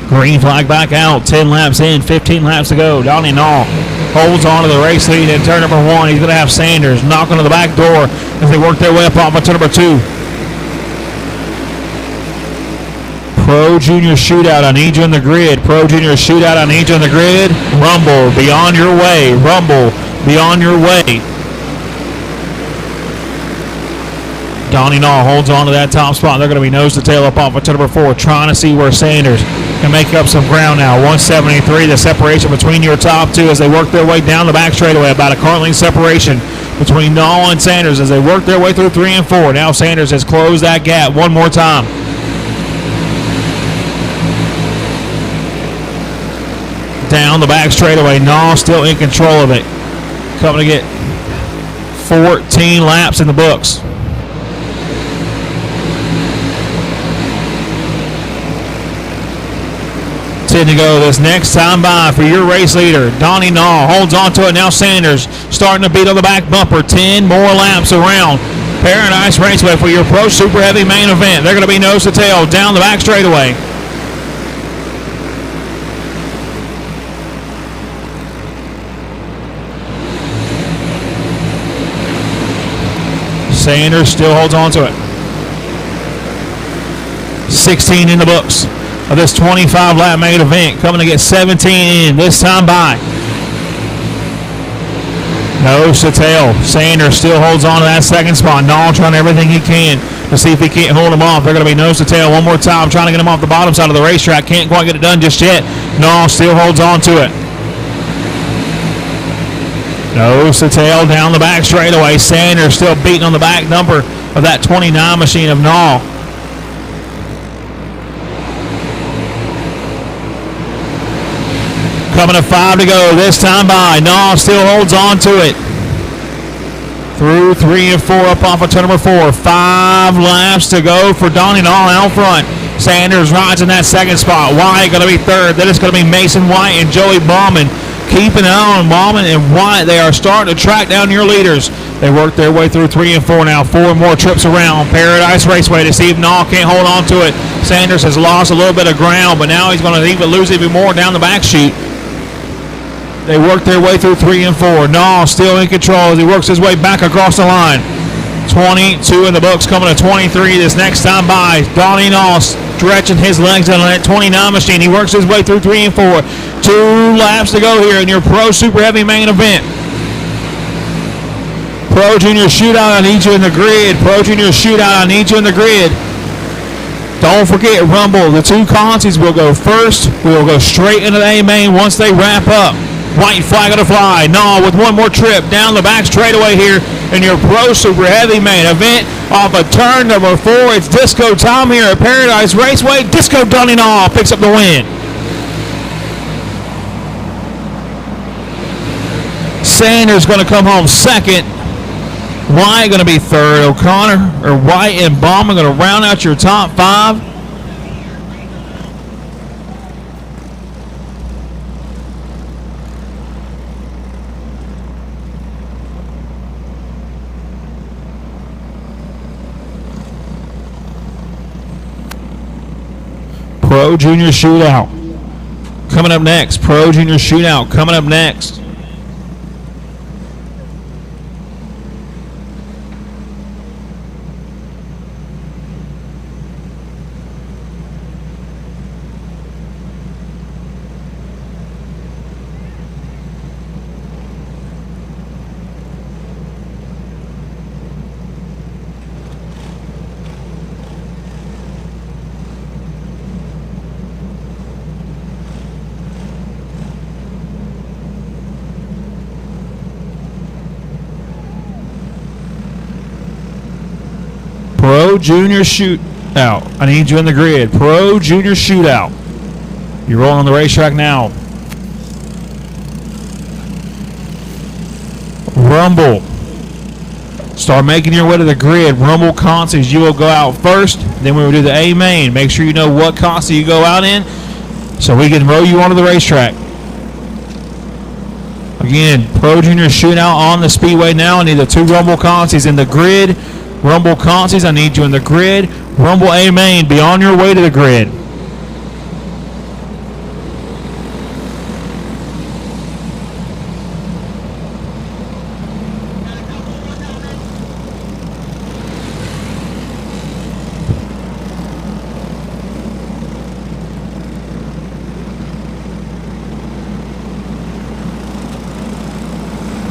Green flag back out. 10 laps in, 15 laps to go. Donnie Naw holds on to the race lead in turn number 1. He's going to have Sanders knocking on the back door as they work their way up off of turn number 2. Pro Junior Shootout, I need you in the grid. Pro Junior Shootout, I need you in the grid. Rumble, beyond your way. Rumble, beyond your way. Donnie Naw holds on to that top spot. They're going to be nose to tail up off of number 4, trying to see where Sanders can make up some ground now. 173, the separation between your top 2 as they work their way down the back straightaway. About a car length separation between Naw and Sanders as they work their way through 3 and 4. Now Sanders has closed that gap one more time. Down the back straightaway. Naw still in control of it. Coming to get 14 laps in the books. 10 to go this next time by for your race leader. Donnie Naw holds on to it. Now Sanders starting to beat on the back bumper. 10 more laps around Paradise Raceway for your Pro Super Heavy main event. They're going to be nose to tail down the back straightaway. Sanders still holds on to it. 16 in the books of this 25-lap main event. Coming to get 17 in this time by. Nose to tail. Sanders still holds on to that second spot. Naw trying everything he can to see if he can't hold him off. They're going to be nose to tail one more time, trying to get him off the bottom side of the racetrack. Can't quite get it done just yet. Naw still holds on to it. Nose to tail down the back straightaway. Sanders still beating on the back number of that 29 machine of Naw. Coming to 5 to go this time by. Naw still holds on to it. through 3 and 4 up off of turn number 4. 5 laps to go for Donnie Nall out front. Sanders rides in that second spot. White going to be third. Then it's going to be Mason White and Joey Bauman. Keeping an eye on Bauman and White. They are starting to track down your leaders. They work their way through 3 and 4 now. 4 more trips around Paradise Raceway to see if Nall can't hold on to it. Sanders has lost a little bit of ground, but now he's going to lose even more down the back chute. They work their way through 3 and 4. Nall still in control as he works his way back across the line. 22 in the books, coming to 23 this next time by. Donnie Nall stretching his legs on that 29 machine. He works his way through 3 and 4. 2 laps to go here in your Pro Super Heavy main event. Pro Junior Shootout, I need you in the grid. Pro Junior Shootout, I need you in the grid. Don't forget, Rumble, the 2 consies will go first. We'll go straight into the A main once they wrap up. White flag on the fly. Nall with one more trip down the back straightaway here in your Pro Super Heavy main event. Off of turn number 4, it's disco time here at Paradise Raceway. Disco Donnie Nall picks up the win. Sanders going to come home second. White going to be third. O'Connor, or White and Bauman going to round out your top 5. Pro Junior Shootout coming up next. Pro Junior Shootout coming up next. Pro Junior Shootout. I need you in the grid. Pro Junior Shootout. You're rolling on the racetrack now. Rumble. Start making your way to the grid. Rumble consies, you will go out first. Then we will do the A main. Make sure you know what consie you go out in so we can roll you onto the racetrack. Again, Pro Junior Shootout on the speedway now. I need the 2 Rumble consies in the grid. Rumble consies, I need you in the grid. Rumble A main, be on your way to the grid.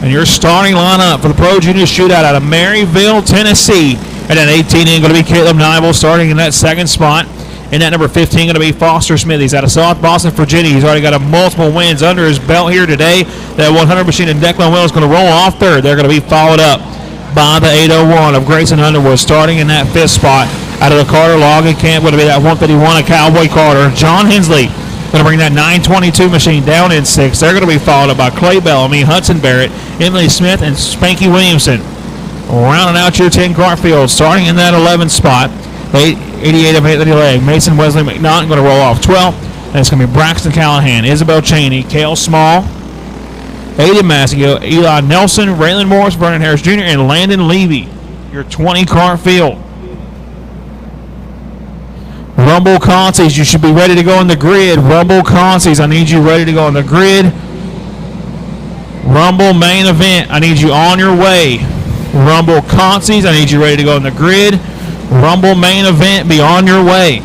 And your starting lineup for the Pro Junior Shootout out of Maryville, Tennessee. And at 18 in going to be Caleb Nibel starting in that second spot. And at number 15 going to be Foster Smith. He's out of South Boston, Virginia. He's already got multiple wins under his belt here today. That 100 machine in Declan Will is going to roll off third. They're going to be followed up by the 801 of Grayson Underwood starting in that 5th spot. Out of the Carter Logging Camp going to be that 151 of Cowboy Carter. John Hensley going to bring that 922 machine down in 6th. They're going to be followed up by Clay Bellamy, Hudson Barrett, Emily Smith, and Spanky Williamson. Rounding out your 10 car field, starting in that 11th spot. 88 of Anthony Legg. Mason Wesley McNaughton going to roll off 12th. And it's going to be Braxton Callahan, Isabel Cheney, Kale Small, Aiden Massio, Eli Nelson, Raylan Morris, Vernon Harris Jr., and Landon Levy. Your 20 car field. Rumble consies, you should be ready to go in the grid. Rumble consies, I need you ready to go in the grid. Rumble main event, I need you on your way. Rumble consies, I need you ready to go in the grid. Rumble main event, be on your way.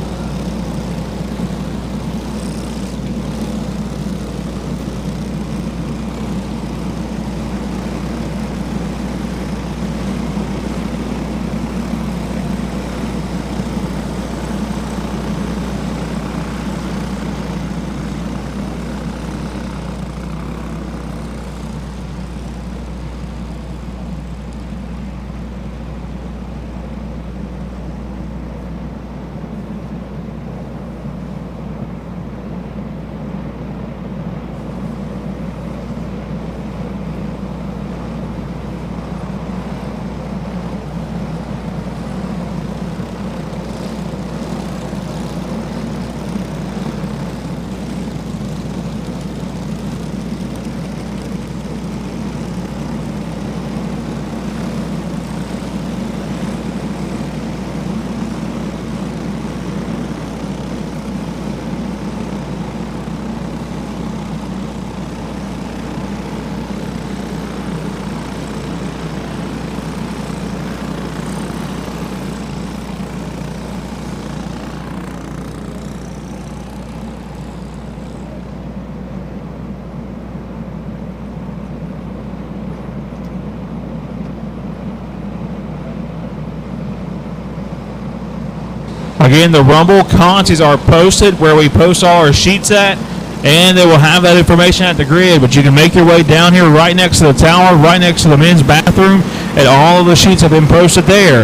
Again, the Rumble consies are posted where we post all our sheets at, and they will have that information at the grid. But you can make your way down here right next to the tower, right next to the men's bathroom, and all of the sheets have been posted there.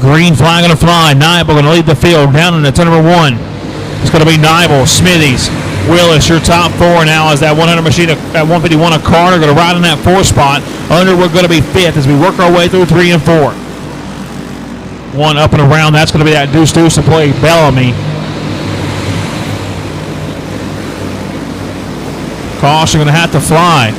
Green flag going to fly. Nibel going to lead the field down into turn number 1. It's going to be Nibel, Smithies, Willis, your top 4 now as that 100 machine at 151 of Carter going to ride in that 4 spot. Underwood going to be 5th as we work our way through 3 and 4. 1 up and around. That's going to be that Deuce to play Bellamy. Caution going to have to fly.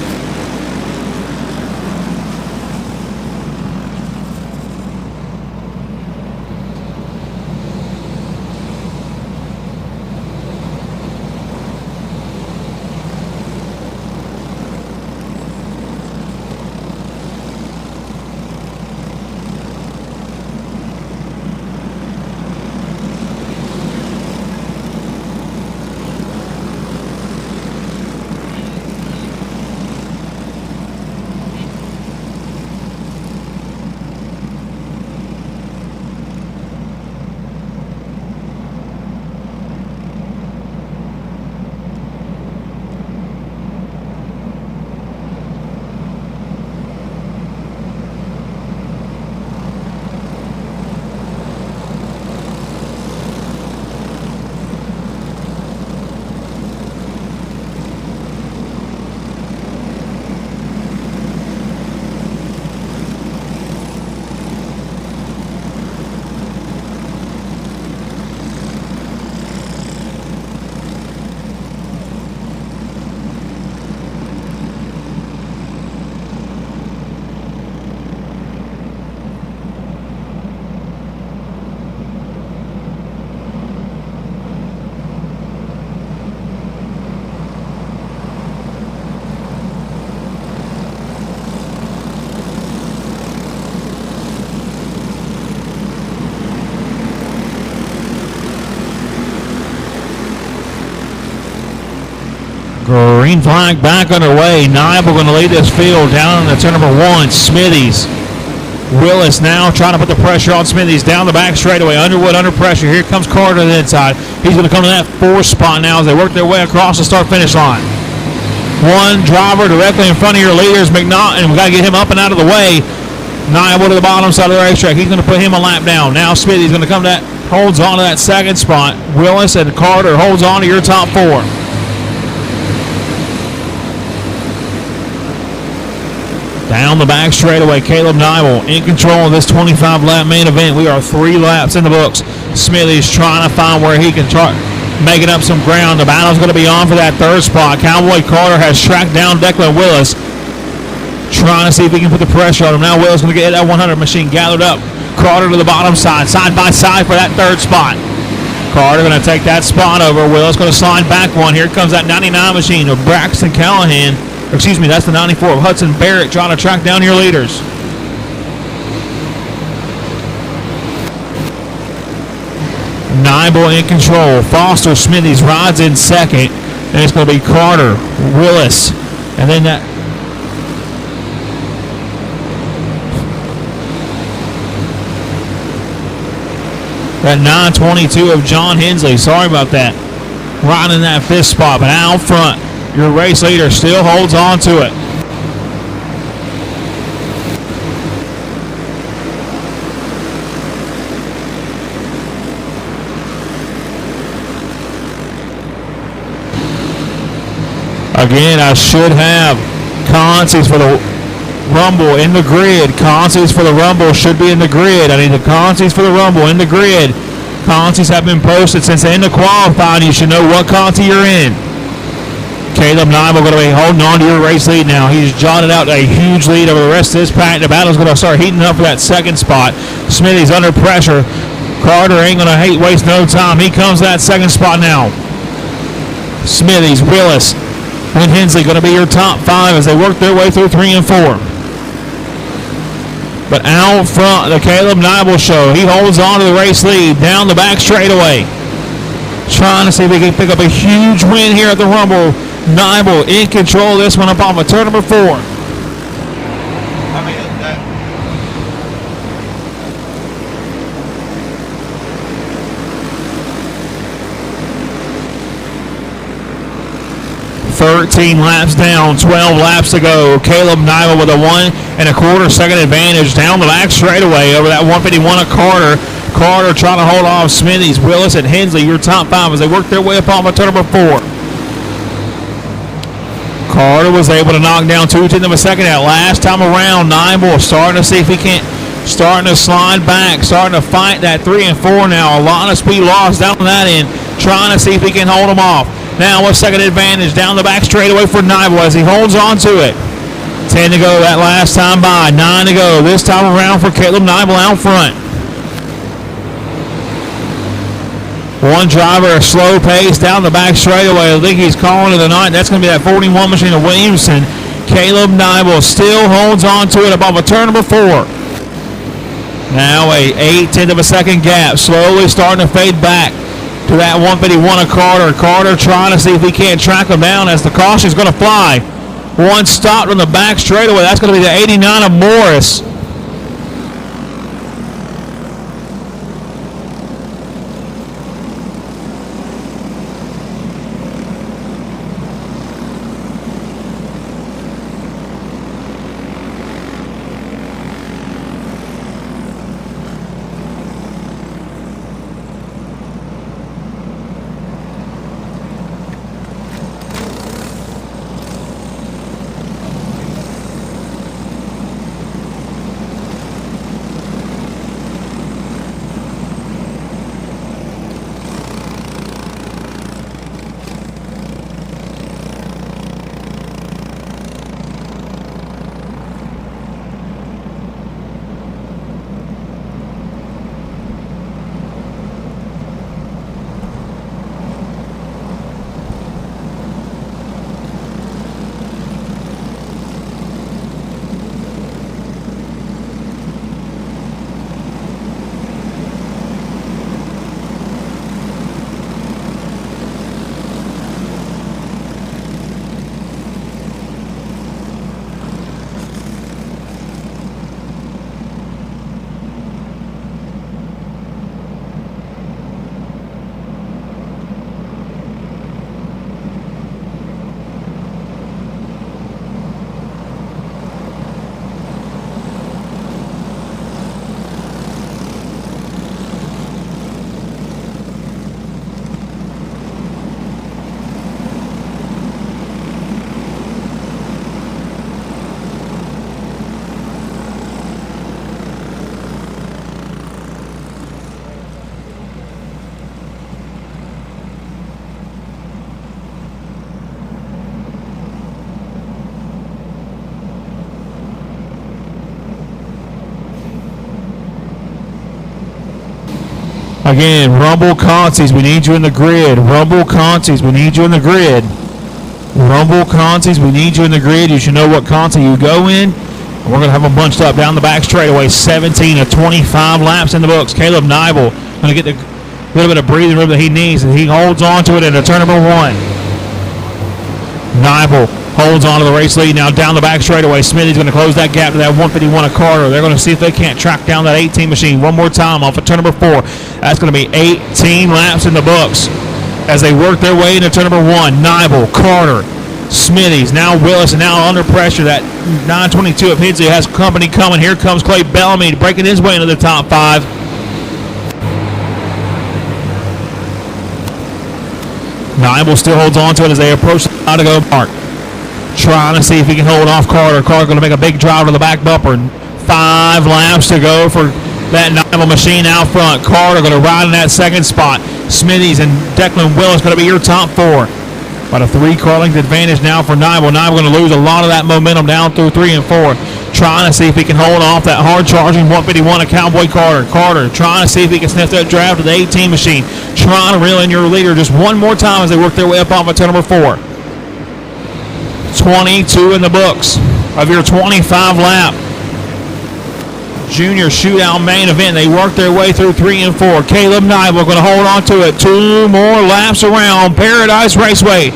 Green flag back underway. Nibel going to lead this field down into turn number 1. Smithies. Willis now trying to put the pressure on Smithies down the back straightaway. Underwood under pressure. Here comes Carter to the inside. He's going to come to that 4 spot now as they work their way across the start-finish line. 1 driver directly in front of your leaders, McNaught, and we've got to get him up and out of the way. Nibel to the bottom side of the racetrack. He's going to put him a lap down. Now Smithies going to come to that, holds on to that 2nd spot. Willis and Carter holds on to your top 4. Down the back straightaway, Caleb Nibel in control of this 25-lap main event. We are 3 laps in the books. Smithies trying to find where he can try making up some ground. The battle's going to be on for that 3rd spot. Cowboy Carter has tracked down Declan Willis, trying to see if he can put the pressure on him. Now Willis going to get that 100 machine gathered up. Carter to the bottom side by side for that 3rd spot. Carter going to take that spot over. Willis going to slide back 1. Here comes that 99 machine of Braxton Callahan. Excuse me, that's the 94 of Hudson Barrett trying to track down your leaders. Nibel in control. Foster Smithies rides in 2nd. And it's going to be Carter, Willis, and then that 922 of John Hensley. Sorry about that. Right in that 5th spot, but out front, your race leader still holds on to it. Again, I should have consies for the Rumble in the grid. Consies for the Rumble should be in the grid. I need the consies for the Rumble in the grid. Consies have been posted since the end of qualifying. You should know what consi you're in. Caleb Nibel going to be holding on to your race lead now. He's jotted out a huge lead over the rest of this pack. The battle's going to start heating up for that 2nd spot. Smithies under pressure. Carter ain't going to waste no time. He comes to that 2nd spot now. Smithies, Willis, and Hensley going to be your top 5 as they work their way through 3 and 4. But out front, the Caleb Nibel show. He holds on to the race lead down the back straightaway. Trying to see if he can pick up a huge win here at the Rumble. Nibel in control of this one up off of turn number 4. 13 laps down, 12 laps to go. Caleb Nivell with a 1 1/4 second advantage down the back straightaway over that 151 of Carter. Carter trying to hold off Smithies, Willis, and Hensley, your top 5 as they work their way up on turn number 4. Carter was able to knock down 2/10 of a second that last time around. Nivell starting to see if he can't, starting to slide back, starting to fight that 3 and 4 now. A lot of speed lost down that end, trying to see if he can hold them off. Now a second advantage down the back straightaway for Nivell as he holds on to it. 10 to go that last time by, 9 to go this time around for Caleb Nivell out front. One driver, a slow pace down the back straightaway. I think he's calling it a night. That's going to be that 41 machine of Williamson. Caleb Nivell still holds on to it above a turn number 4. Now a 8/10 of a second gap, slowly starting to fade back to that 151 of Carter. Carter trying to see if he can't track him down as the caution is going to fly. One stopped on the back straightaway. That's going to be the 89 of Morris. Again, Rumble Concies, we need you in the grid. Rumble Concies, we need you in the grid. Rumble Concies, we need you in the grid. You should know what Concie you go in. And we're going to have them bunched up down the back straightaway. 17 of 25 laps in the books. Caleb Nivell going to get the little bit of breathing room that he needs, and he holds on to it into turn number 1. Nivell holds on to the race lead now down the back straightaway. Smithy's going to close that gap to that 151 of Carter. They're going to see if they can't track down that 18 machine one more time off of turn number 4. That's going to be 18 laps in the books as they work their way into turn number 1. Nivell, Carter, Smithies, now Willis, and now under pressure. That 922 of Hensley has company coming. Here comes Clay Bellamy breaking his way into the top 5. Nivell still holds on to it as they approach the out to go mark. Trying to see if he can hold off Carter. Carter going to make a big drive to the back bumper. 5 laps to go for that Nivell machine out front. Carter going to ride in that second spot. Smithies and Declan Willis going to be your top 4. About a 3-car length advantage now for Nivell. Nivell going to lose a lot of that momentum down through 3 and 4. Trying to see if he can hold off that hard-charging 151 of Cowboy Carter. Carter trying to see if he can sniff that drive to the 18 machine. Trying to reel in your leader just one more time as they work their way up off of turn number 4. 22 in the books of your 25 lap junior shootout main event. They work their way through 3 and 4. Caleb Nivell going to hold on to it. 2 more laps around Paradise Raceway.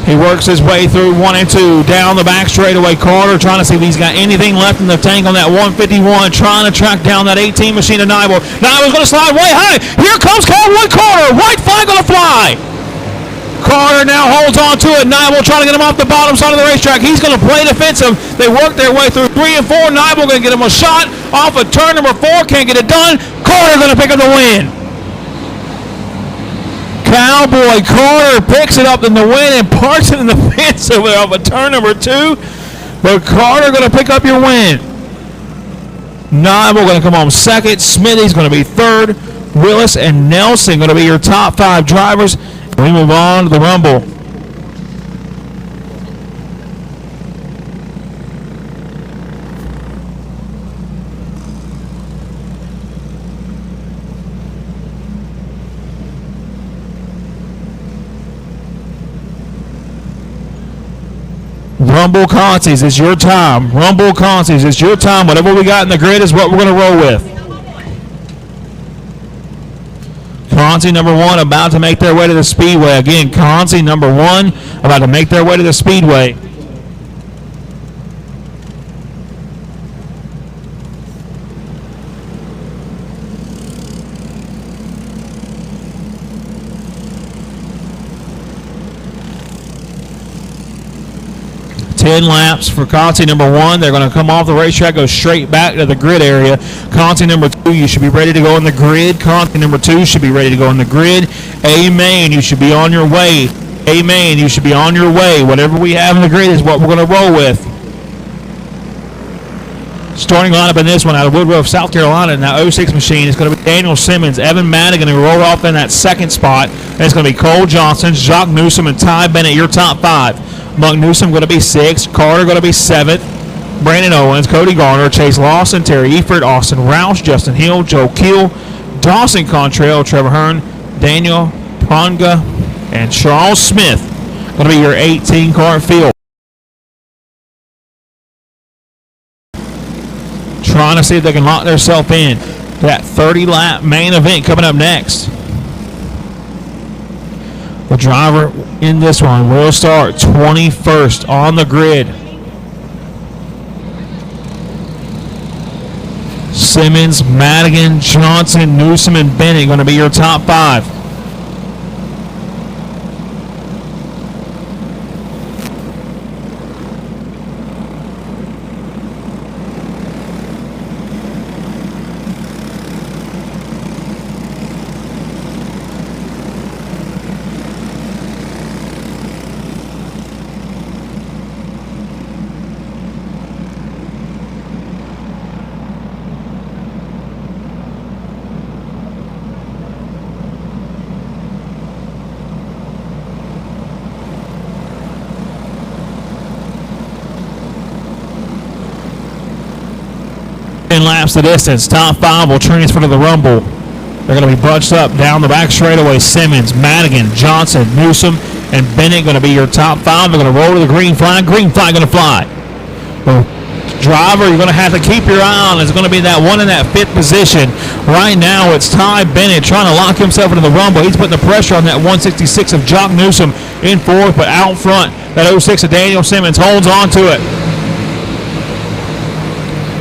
He works his way through 1 and 2 down the back straightaway. Carter trying to see if he's got anything left in the tank on that 151, trying to track down that 18 machine of Nivell. Nivell's going to slide way high. Here comes Cowboy Carter. White flag on the fly. Carter now holds on to it. Nibel trying to get him off the bottom side of the racetrack. He's going to play defensive. They work their way through 3 and 4. Nibel going to get him a shot off of turn number 4. Can't get it done. Carter going to pick up the win. Cowboy Carter picks it up in the win and parks it in the fence over there off of turn number 2. But Carter going to pick up your win. Nibel going to come home second. Smitty's going to be third. Willis and Nelson going to be your top 5 drivers. We move on to the Rumble. Rumble Concies, it's your time. Rumble Concies, it's your time. Whatever we got in the grid is what we're going to roll with. Concy number 1 about to make their way to the Speedway. Again, Concy number 1 about to make their way to the Speedway. Ten laps for Concy number 1. They're going to come off the racetrack, go straight back to the grid area. Concy number 2, you should be ready to go in the grid. Concy number 2 should be ready to go in the grid. Amen. You should be on your way. Amen. You should be on your way. Whatever we have in the grid is what we're going to roll with. Starting lineup in this one out of Woodruff, South Carolina, in that 06 machine is going to be Daniel Simmons, Evan Madigan, who roll off in that second spot. And it's going to be Cole Johnson, Jacques Newsom, and Ty Bennett, your top 5. Monk Newsom going to be 6th. Carter going to be 7th. Brandon Owens, Cody Garner, Chase Lawson, Terry Eford, Austin Roush, Justin Hill, Joe Keel, Dawson Contrail, Trevor Hearn, Daniel Pronga, and Charles Smith going to be your 18-car field. Trying to see if they can lock themselves in. That 30-lap main event coming up next. The driver in this one will start 21st on the grid. Simmons, Madigan, Johnson, Newsom, and Bennett going to be your top 5. Laps the distance. Top 5 will transfer to the Rumble. They're going to be bunched up down the back straightaway. Simmons, Madigan, Johnson, Newsom, and Bennett going to be your top 5. They're going to roll to the green flag. Green flag going to fly. The driver you're going to have to keep your eye on is going to be that one in that 5th position. Right now it's Ty Bennett trying to lock himself into the Rumble. He's putting the pressure on that 166 of Jock Newsom in 4th, but out front that 06 of Daniel Simmons holds on to it.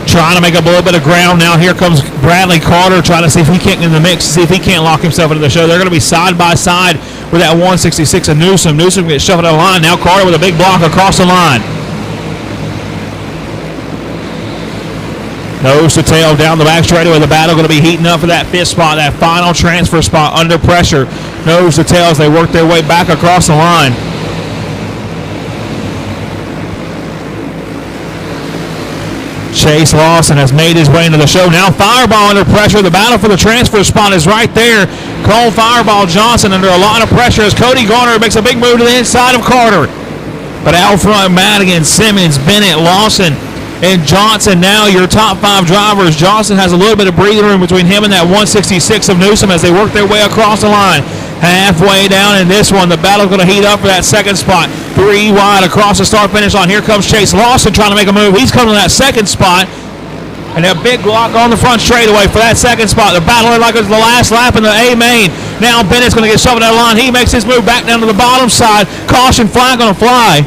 Trying to make up a little bit of ground now. Here comes Bradley Carter trying to see if he can't get in the mix, see if he can't lock himself into the show. They're going to be side by side with that 166 of Newsom. Newsom gets shoved out of the line. Now Carter with a big block across the line. Nose to tail down the back straightaway. The battle going to be heating up for that 5th spot, that final transfer spot under pressure. Nose to tail as they work their way back across the line. Chase Lawson has made his way into the show. Now Fireball under pressure. The battle for the transfer spot is right there. Cole Fireball Johnson under a lot of pressure as Cody Garner makes a big move to the inside of Carter. But out front, Madigan, Simmons, Bennett, Lawson, and Johnson now your top 5 drivers. Johnson has a little bit of breathing room between him and that 166 of Newsom as they work their way across the line. Halfway down in this one, the battle's going to heat up for that 2nd spot. 3 wide across the start-finish line. Here comes Chase Lawson trying to make a move. He's coming to that 2nd spot. And a big block on the front straightaway for that 2nd spot. They're battling like it was the last lap in the A main. Now Bennett's going to get shoved out of the line. He makes his move back down to the bottom side. Caution flag going to fly.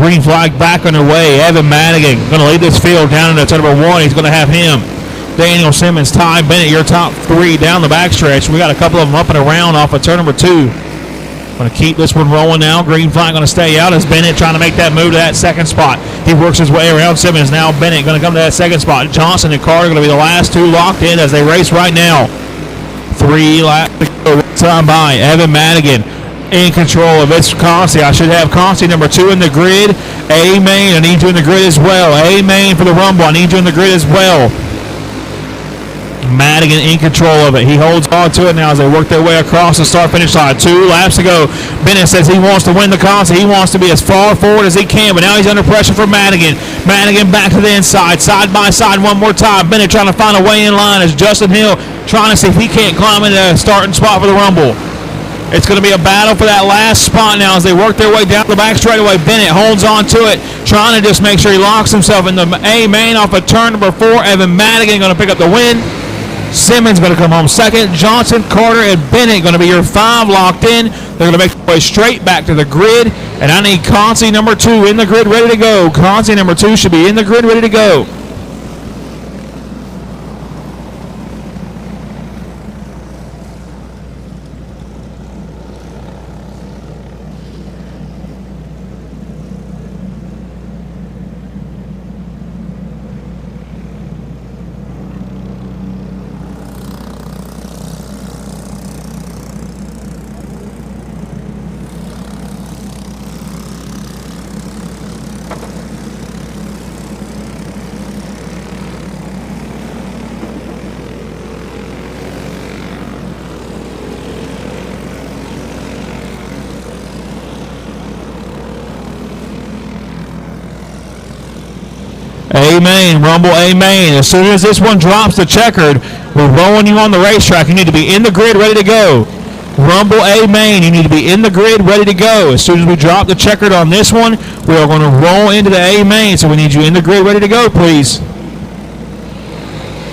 Green flag back underway. Evan Madigan going to lead this field down into turn number 1. He's going to have him. Daniel Simmons, Ty Bennett, your top 3 down the backstretch. We got a couple of them up and around off of turn number 2. Going to keep this one rolling now. Green flag going to stay out as Bennett trying to make that move to that second spot. He works his way around Simmons. Now Bennett going to come to that second spot. Johnson and Carter going to be the last 2 locked in as they race right now. 3 laps to go. Time by Evan Madigan in control of this Concy. I should have Concy number 2 in the grid. A-Main, I need you in the grid as well. A-Main for the Rumble. I need you in the grid as well. Madigan in control of it. He holds on to it now as they work their way across the start-finish line. 2 laps to go. Bennett says he wants to win the Concy. He wants to be as far forward as he can, but now he's under pressure from Madigan. Madigan back to the inside, side by side one more time. Bennett trying to find a way in line as Justin Hill trying to see if he can't climb into the starting spot for the Rumble. It's going to be a battle for that last spot now as they work their way down the back straightaway. Bennett holds on to it, trying to just make sure he locks himself in the A-Main off of turn number 4. Evan Madigan going to pick up the win. Simmons going to come home second. Johnson, Carter, and Bennett going to be your 5 locked in. They're going to make their way straight back to the grid. And I need Concy number 2 in the grid ready to go. Concy number 2 should be in the grid ready to go. A-Main, Rumble A-Main. As soon as this one drops the checkered, we're rolling you on the racetrack. You need to be in the grid ready to go. Rumble A-Main, you need to be in the grid ready to go. As soon as we drop the checkered on this one, we are going to roll into the A-Main. So we need you in the grid ready to go, please.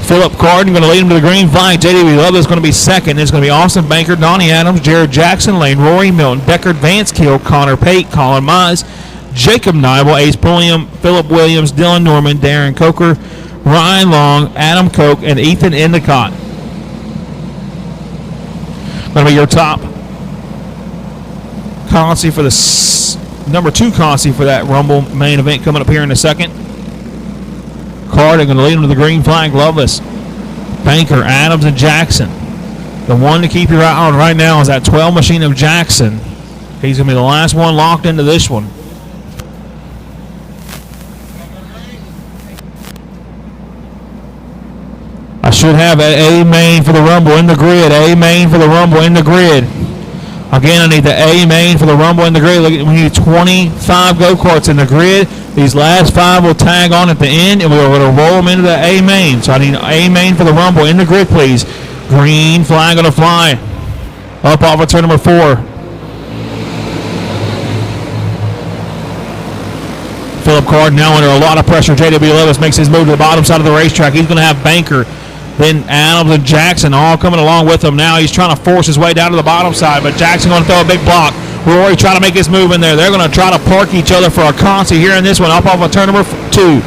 Philip Carden going to lead him to the green flag. JD Love is going to be second. It's going to be Austin Banker, Donnie Adams, Jared Jackson, Lane Rory, Milton Deckard, Vance Kill, Connor Pate, Colin Mize, Jacob Nibel, Ace Pulliam, Philip Williams, Dylan Norman, Darren Coker, Ryan Long, Adam Koch, and Ethan Endicott. Going to be your top Concy for the number 2 Concy for that Rumble main event coming up here in a second. Carter going to lead him to the green flag. Loveless, Banker, Adams, and Jackson. The one to keep your eye on right now is that 12 machine of Jackson. He's going to be the last one locked into this one. I should have an A-Main for the Rumble in the grid. A-Main for the Rumble in the grid. Again, I need the A-Main for the Rumble in the grid. Look, we need 25 go-karts in the grid. These last 5 will tag on at the end, and we're going to roll them into the A-Main. So I need A-Main for the Rumble in the grid, please. Green flag going to fly. Up off of turn number 4. Philip Carden now under a lot of pressure. J.W. Levis makes his move to the bottom side of the racetrack. He's going to have Banker, then Adams and Jackson all coming along with him. Now he's trying to force his way down to the bottom side, but Jackson going to throw a big block. Rory trying to make his move in there. They're going to try to park each other for a Concy here in this one, up off of turn number 2.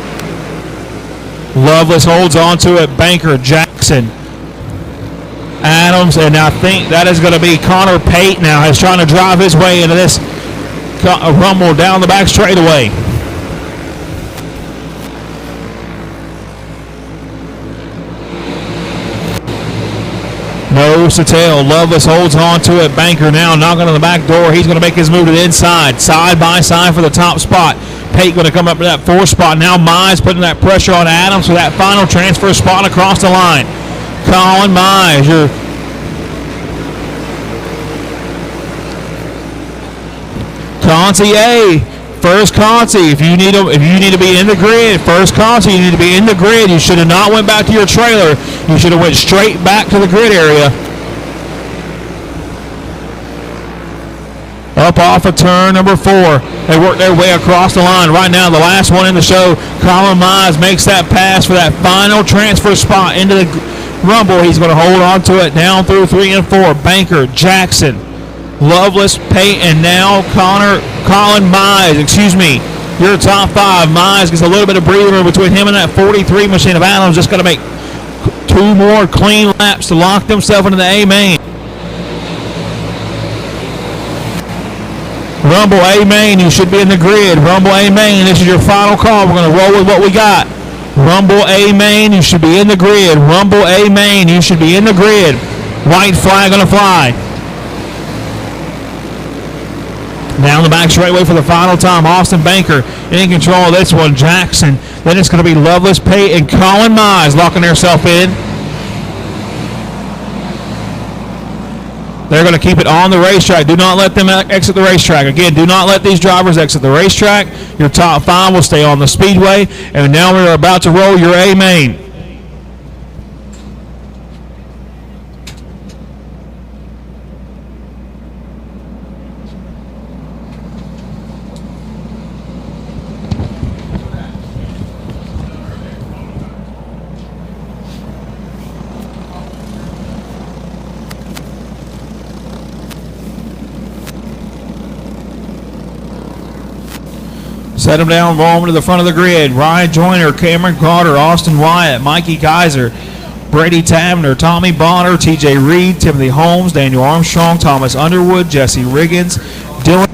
Loveless holds on to it. Banker, Jackson, Adams, and I think that is going to be Connor Pate now. He's trying to drive his way into this Rumble down the back straightaway. Nose to tail. Loveless holds on to it. Banker now knocking on the back door. He's going to make his move to the inside. Side by side for the top spot. Pate going to come up to that 4th spot. Now Mize putting that pressure on Adams for that final transfer spot across the line. Colin Mize, your Concy A. First Concy, if you need to be in the grid, first Concy, you need to be in the grid. You should have not went back to your trailer. You should have went straight back to the grid area. Up off of turn number 4. They work their way across the line. Right now, the last one in the show, Colin Mize makes that pass for that final transfer spot into the Rumble. He's going to hold on to it down through 3 and 4. Banker, Jackson, Loveless, Pate, and now Colin Mize, Your top 5. Mize gets a little bit of breathing room between him and that 43 machine of Adams. Just got to make 2 more clean laps to lock themselves into the A main. Rumble A main, you should be in the grid. Rumble A main, this is your final call. We're going to roll with what we got. Rumble A main, you should be in the grid. Rumble A main, you should be in the grid. White flag going to fly. Down the back straightaway for the final time. Austin Banker in control of this one. Jackson. Then it's going to be Loveless Pate and Colin Mize locking herself in. They're going to keep it on the racetrack. Do not let them exit the racetrack. Again, do not let these drivers exit the racetrack. Your top 5 will stay on the speedway. And now we're about to roll your A main. Set them down, roll them to the front of the grid. Ryan Joyner, Cameron Carter, Austin Wyatt, Mikey Kaiser, Brady Tavner, Tommy Bonner, TJ Reed, Timothy Holmes, Daniel Armstrong, Thomas Underwood, Jesse Riggins, Dylan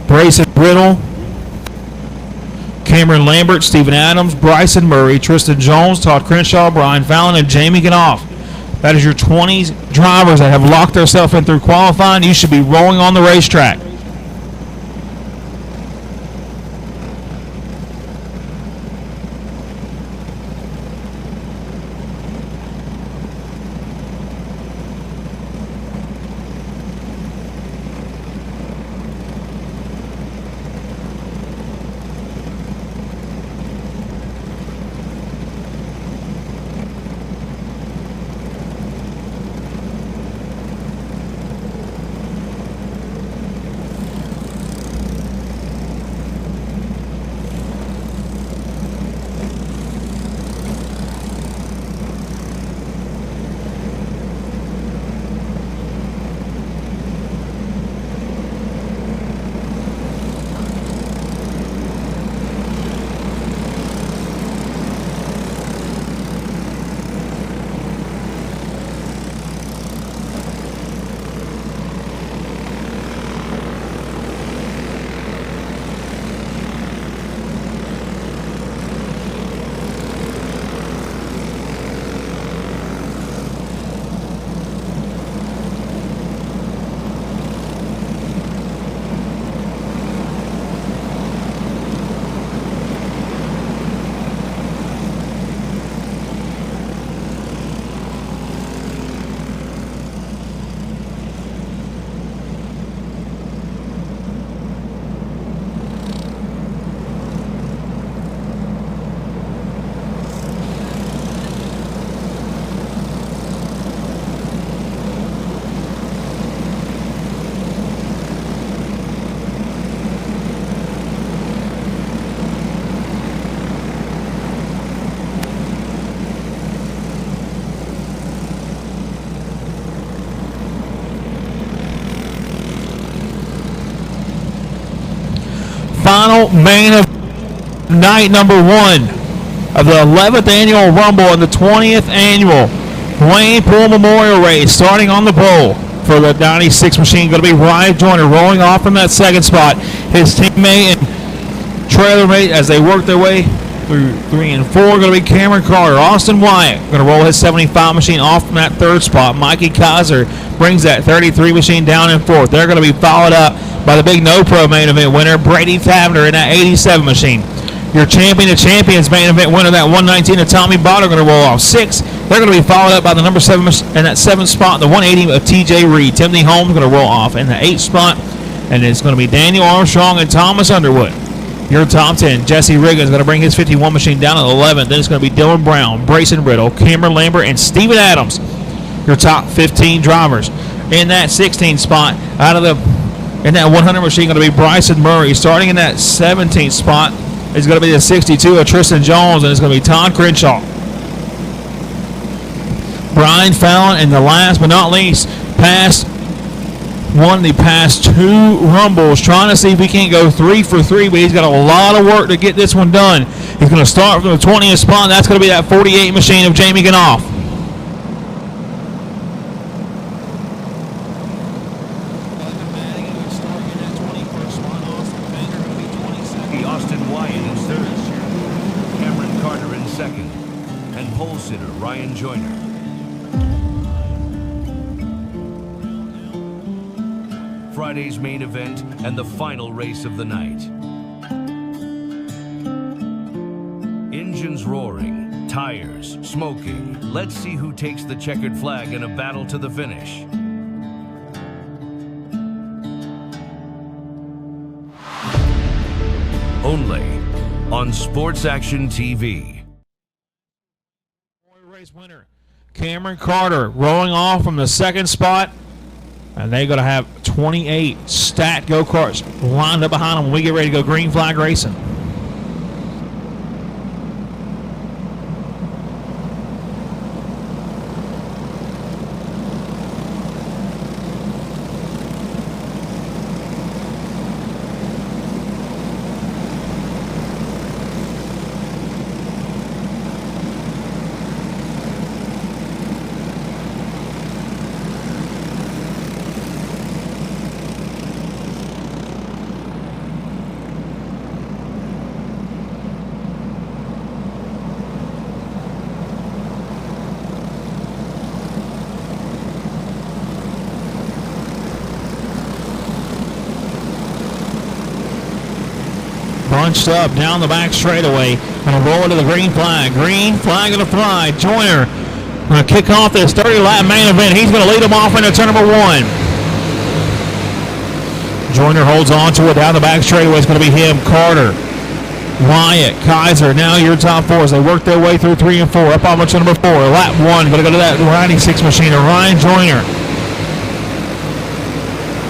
Brayson Riddle, Cameron Lambert, Stephen Adams, Bryson Murray, Tristan Jones, Todd Crenshaw, Brian Fallon, and Jamie Ganoff. That is your 20 drivers that have locked themselves in through qualifying. You should be rolling on the racetrack. Final main of night number 1 of the 11th annual Rumble and the 20th annual Wayne Poole Memorial Race. Starting on the pole for the 96 machine, going to be Ryan Joyner rolling off from that second spot. His teammate and trailer mate as they work their way through 3 and 4 going to be Cameron Carter. Austin Wyatt going to roll his 75 machine off from that third spot. Mikey Kaiser brings that 33 machine down in 4th. They're going to be followed up by the big No Pro main event winner, Brady Tavner, in that 87 machine. Your champion of champions main event winner, that 119 of Tommy Bonner, going to roll off 6. They're going to be followed up by the number 7 in that 7th spot, the 180 of TJ Reed. Timothy Holmes going to roll off in the 8th spot, and it's going to be Daniel Armstrong and Thomas Underwood. Your top 10, Jesse Riggins going to bring his 51 machine down at 11th. Then it's going to be Dylan Brown, Brayson Riddle, Cameron Lambert, and Stephen Adams. Your top 15 drivers. In that 16th spot, in that 100 machine, going to be Bryson Murray. Starting in that 17th spot is going to be the 62 of Tristan Jones, and it's going to be Todd Crenshaw. Brian Fallon, and the last but not least, past won the past 2 Rumbles, trying to see if he can't go 3 for 3, but he's got a lot of work to get this one done. He's going to start from the 20th spot, and that's going to be that 48 machine of Jamie Ganoff. Austin Wyatt in third, Cameron Carter in second, and pole sitter Ryan Joyner. Friday's main event and the final race of the night. Engines roaring, tires smoking. Let's see who takes the checkered flag in a battle to the finish. Only on Sports Action TV. Race winner Cameron Carter rolling off from the 2nd spot, and they're going to have 28 stacked go-karts lined up behind them when we get ready to go green flag racing. Bunched up down the back straightaway. Going to roll into the green flag. Green flag going to fly. Joyner going to kick off this 30-lap main event. He's going to lead them off into turn number 1. Joyner holds on to it down the back straightaway. It's going to be him, Carter, Wyatt, Kaiser. Now your top 4 as they work their way through 3 and 4. Up on turn number 4. Lap 1. Going to go to that 96 machine of Ryan Joyner.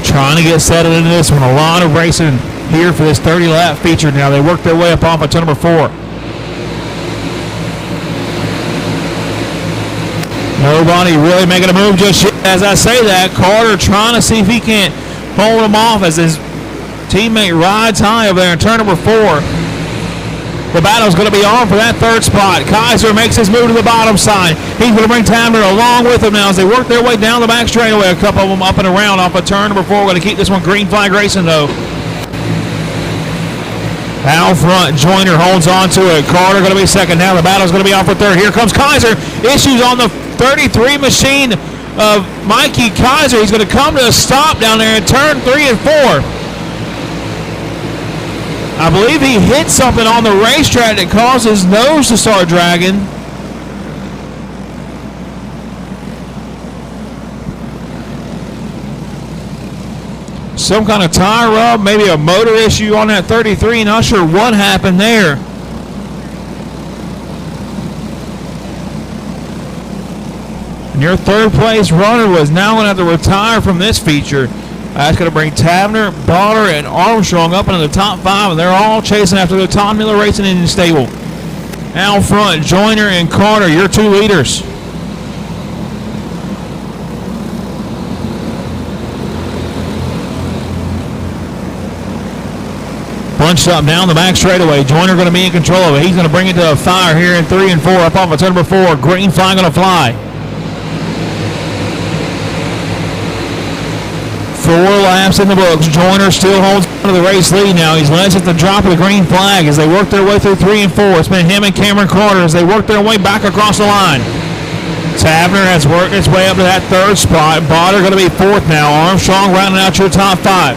Trying to get settled into this one. A lot of racing here for this 30-lap feature. Now they work their way up off of turn number 4. Nobody really making a move just yet. As I say that, Carter trying to see if he can't hold him off as his teammate rides high over there in turn number 4. The battle's going to be on for that 3rd spot. Kaiser makes his move to the bottom side. He's going to bring Tamner along with him now as they work their way down the back straightaway. A couple of them up and around off of turn number 4. We're going to keep this one green flag racing though. Out front, Joyner holds on to it. Carter going to be 2nd. Now the battle's going to be on for 3rd. Here comes Kaiser. Issues on the 33 machine of Mikey Kaiser. He's going to come to a stop down there in turn 3 and 4. I believe he hit something on the racetrack that caused his nose to start dragging. Some kind of tire rub, maybe a motor issue on that 33. Not sure what happened there. And your 3rd place runner was now going to have to retire from this feature. That's going to bring Tavner, Bonner, and Armstrong up into the top 5, and they're all chasing after the Todd Miller Racing Engine stable. Out front, Joyner and Carter, your 2 leaders. Bunched up down the back straightaway. Joyner going to be in control of it. He's going to bring it to a fire here in 3 and 4 up off of turn number 4. Green flag going to fly. 4 laps in the books. Joyner still holds on to the race lead now. He's led at the drop of the green flag as they work their way through 3 and 4. It's been him and Cameron Carter as they work their way back across the line. Tavner has worked its way up to that 3rd spot. Botter going to be 4th now. Armstrong rounding out your top 5.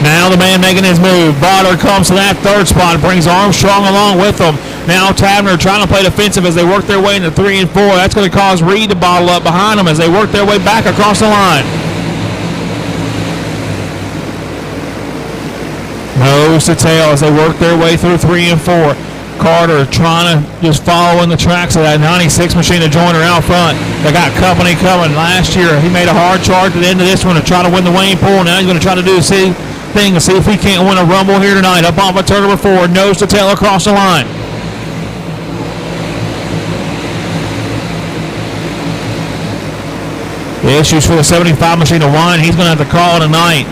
Now the man making his move. Botter comes to that 3rd spot, brings Armstrong along with him. Now Tavner trying to play defensive as they work their way into 3 and 4. That's going to cause Reed to bottle up behind them as they work their way back across the line. Nose to tail as they work their way through 3 and 4. Carter trying to just follow in the tracks of that 96 machine of Joyner out front. They got company coming. Last year he made a hard charge at the end of this one to try to win the Wayne Pool. Now he's going to try to do the same thing and see if he can't win a Rumble here tonight. Up off of turn number 4, nose to tail across the line. Issues for the 75 machine to one. He's going to have to call it tonight.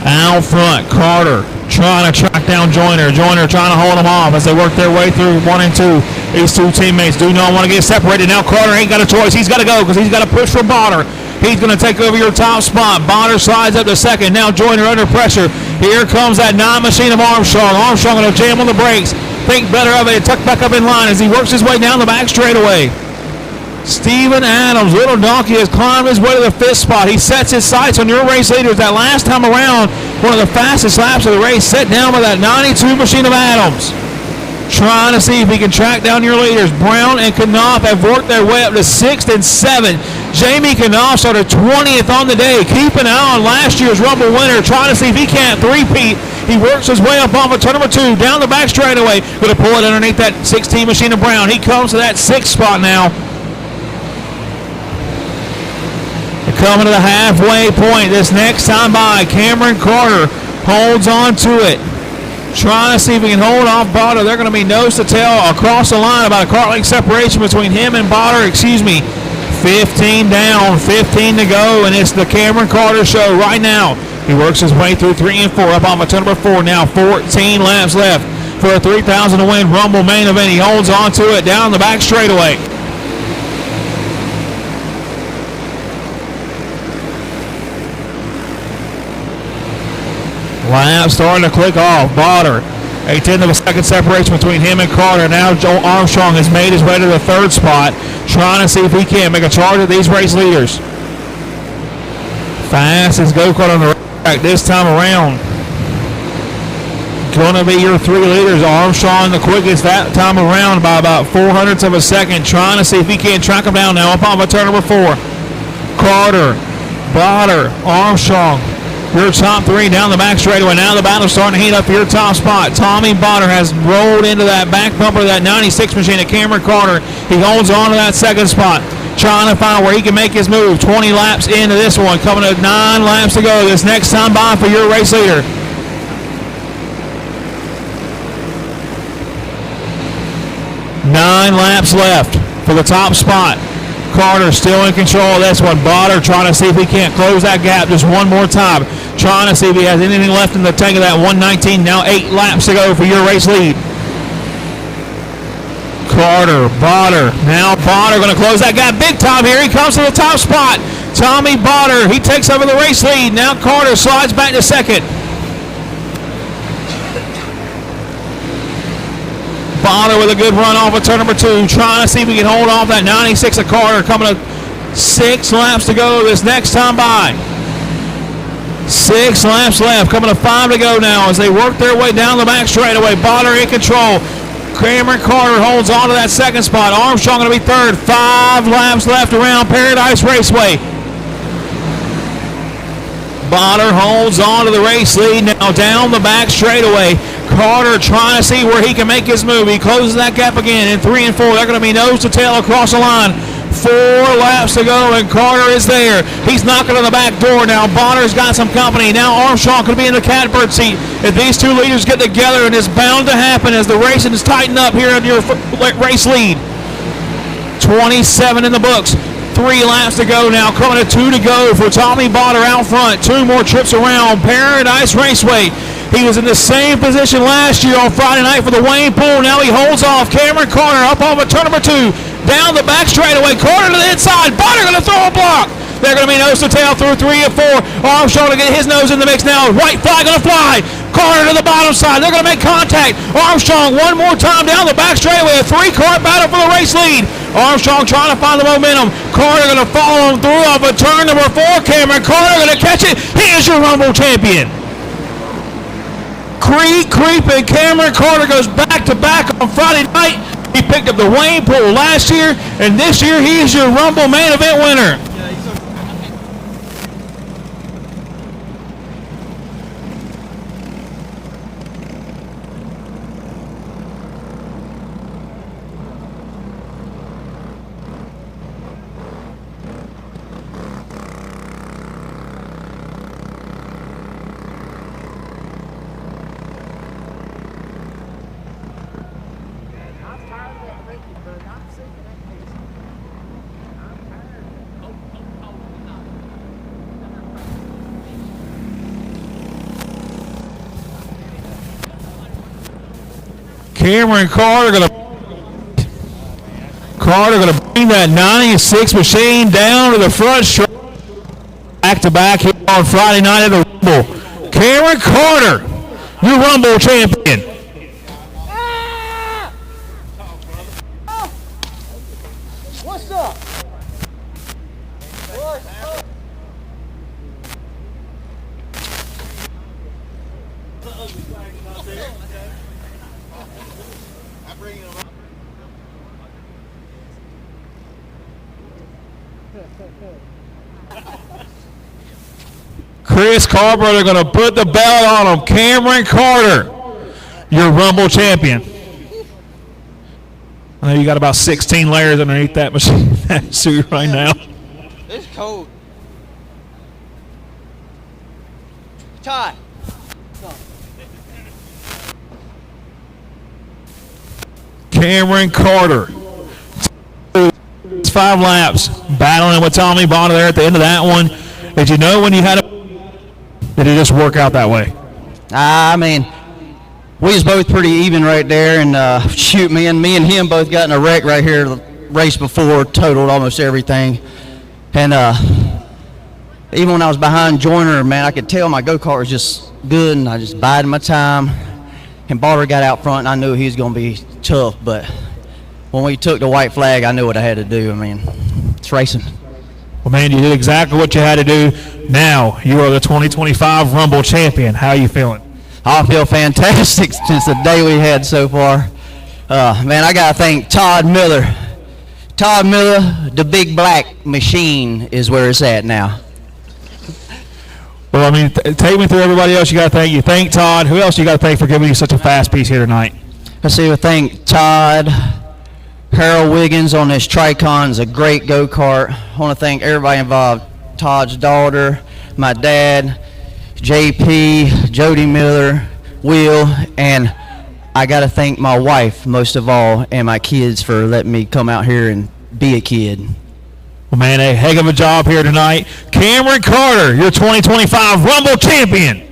Out front, Carter trying to track down Joyner. Joyner trying to hold him off as they work their way through 1 and 2. These two teammates do not want to get separated. Now Carter ain't got a choice. He's got to go because he's got to push for Botter. He's going to take over your top spot. Botter slides up to second. Now Joyner under pressure. Here comes that 9 machine of Armstrong. Armstrong going to jam on the brakes. Think better of it. Tuck back up in line as he works his way down the back straightaway. Steven Adams, Little Donkey, has climbed his way to the 5th spot. He sets his sights on your race leaders. That last time around, one of the fastest laps of the race, set down by that 92 machine of Adams. Trying to see if he can track down your leaders. Brown and Knopf have worked their way up to 6th and 7th. Jamie Knopf started 20th on the day. Keep an eye on last year's Rumble winner, trying to see if he can't three-peat. He works his way up off of turn number 2, down the back straightaway. Going to pull it underneath that 16 machine of Brown. He comes to that 6th spot now. Coming to the halfway point this next time by. Cameron Carter holds on to it. Trying to see if he can hold off Botter. They're going to be nose to tail across the line. About a car length separation between him and Botter. 15 down, 15 to go. And it's the Cameron Carter show right now. He works his way through 3 and 4. Up on turn number 4. Now 14 laps left for a 3,000 to win Rumble main event. He holds on to it down the back straightaway. Lap starting to click off. Botter, a 10th of a second separation between him and Carter. Now Joe Armstrong has made his way to the 3rd spot, trying to see if he can make a charge of these race leaders. Fastest go-kart on the track this time around. Going to be your 3 leaders. Armstrong the quickest that time around by about 0.04 of a second, trying to see if he can track him down now up on turn number 4. Carter, Botter, Armstrong. Your top 3 down the back straightaway. Now the battle's starting to heat up for your top spot. Tommy Botter has rolled into that back bumper of that 96 machine at Cameron Carter. He holds on to that 2nd spot, trying to find where he can make his move. 20 laps into this one. Coming to 9 laps to go this next time by for your race leader. Nine laps left for the top spot. Carter still in control of this one. Botter trying to see if he can't close that gap just one more time. Trying to see if he has anything left in the tank of that 119. Now 8 laps to go for your race lead. Carter, Botter. Now Botter going to close that gap big time here. He comes to the top spot. Tommy Botter, he takes over the race lead. Now Carter slides back to 2nd. Botter with a good run off of turn number 2, trying to see if we can hold off that 96 of Carter. Coming to 6 laps to go this next time by. 6 laps left, coming to 5 to go now as they work their way down the back straightaway. Botter in control. Cameron Carter holds on to that 2nd spot. Armstrong going to be 3rd. 5 laps left around Paradise Raceway. Botter holds on to the race lead now down the back straightaway. Carter trying to see where he can make his move. He closes that gap again in 3 and 4. They're going to be nose to tail across the line. 4 laps to go, and Carter is there. He's knocking on the back door now. Botter's got some company. Now Armstrong could be in the catbird seat. If these 2 leaders get together, and it's bound to happen as the racing is tightened up here in your race lead. 27 in the books. 3 laps to go now. Coming to 2 to go for Tommy Botter out front. 2 more trips around Paradise Raceway. He was in the same position last year on Friday night for the Wayne Pool. Now he holds off. Cameron Carter up on turn number 2. Down the back straightaway. Carter to the inside. Botter going to throw a block. They're going to be nose to tail through 3 and 4. Armstrong to get his nose in the mix now. White flag going to fly. Carter to the bottom side. They're going to make contact. Armstrong one more time down the back straightaway. A 3-car battle for the race lead. Armstrong trying to find the momentum. Carter going to follow him through off of turn number 4. Cameron Carter going to catch it. He is your Rumble champion. Creep, and Cameron Carter goes back-to-back on Friday night. He picked up the Wayne Pool last year, and this year he is your Rumble main event winner. Cameron Carter going to bring that 96 machine down to the front stretch. Back to back here on Friday night at the Rumble. Cameron Carter, your Rumble champion. What's up? Chris Carver, they're going to put the belt on him. Cameron Carter, your Rumble champion. I know you got about 16 layers underneath that machine, that suit right now. It's cold. Ty. Cameron Carter. It's 5 laps, battling with Tommy Bonner there at the end of that one. Did you know when you had a... Did it just work out that way? I mean, we was both pretty even right there, and shoot, me and him both got in a wreck right here the race before, totaled almost everything. And even when I was behind Joyner, man, I could tell my go-kart was just good, and I just bided my time. And Barber got out front, and I knew he was going to be tough, but when we took the white flag, I knew what I had to do. I mean, it's racing. Well, man, you did exactly what you had to do. Now you are the 2025 Rumble champion. How are you feeling? I feel fantastic since the day we had so far. Man, I got to thank Todd Miller. Todd Miller, the big black machine is where it's at now. Well, I mean, take me through everybody else you got to thank. You thank Todd. Who else you got to thank for giving you such a fast piece here tonight? I see. We thank Todd, Harold Wiggins on this Tricon. Is a great go-kart. I want to thank everybody involved. Todd's daughter, my dad, JP, Jody Miller, Will, and I got to thank my wife most of all, and my kids for letting me come out here and be a kid. Well, man, a heck of a job here tonight. Cameron Carter, your 2025 Rumble champion.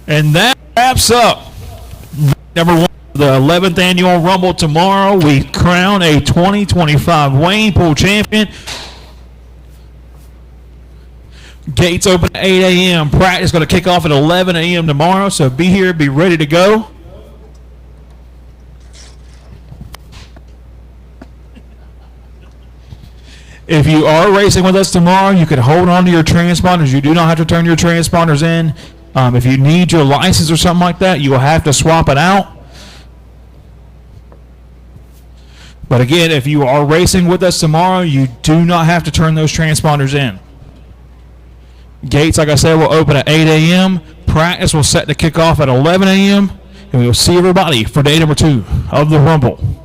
And that wraps up number 1 of the 11th annual Rumble. Tomorrow we crown a 2025 Wayne Pool champion. Gates open at 8 a.m. Practice is going to kick off at 11 a.m. tomorrow, so be here, be ready to go. If you are racing with us tomorrow, you can hold on to your transponders. You do not have to turn your transponders in. If you need your license or something like that, you will have to swap it out. But again, if you are racing with us tomorrow, you do not have to turn those transponders in. Gates, like I said, will open at 8 a.m. Practice will set to kick off at 11 a.m. And we will see everybody for day number 2 of the Rumble.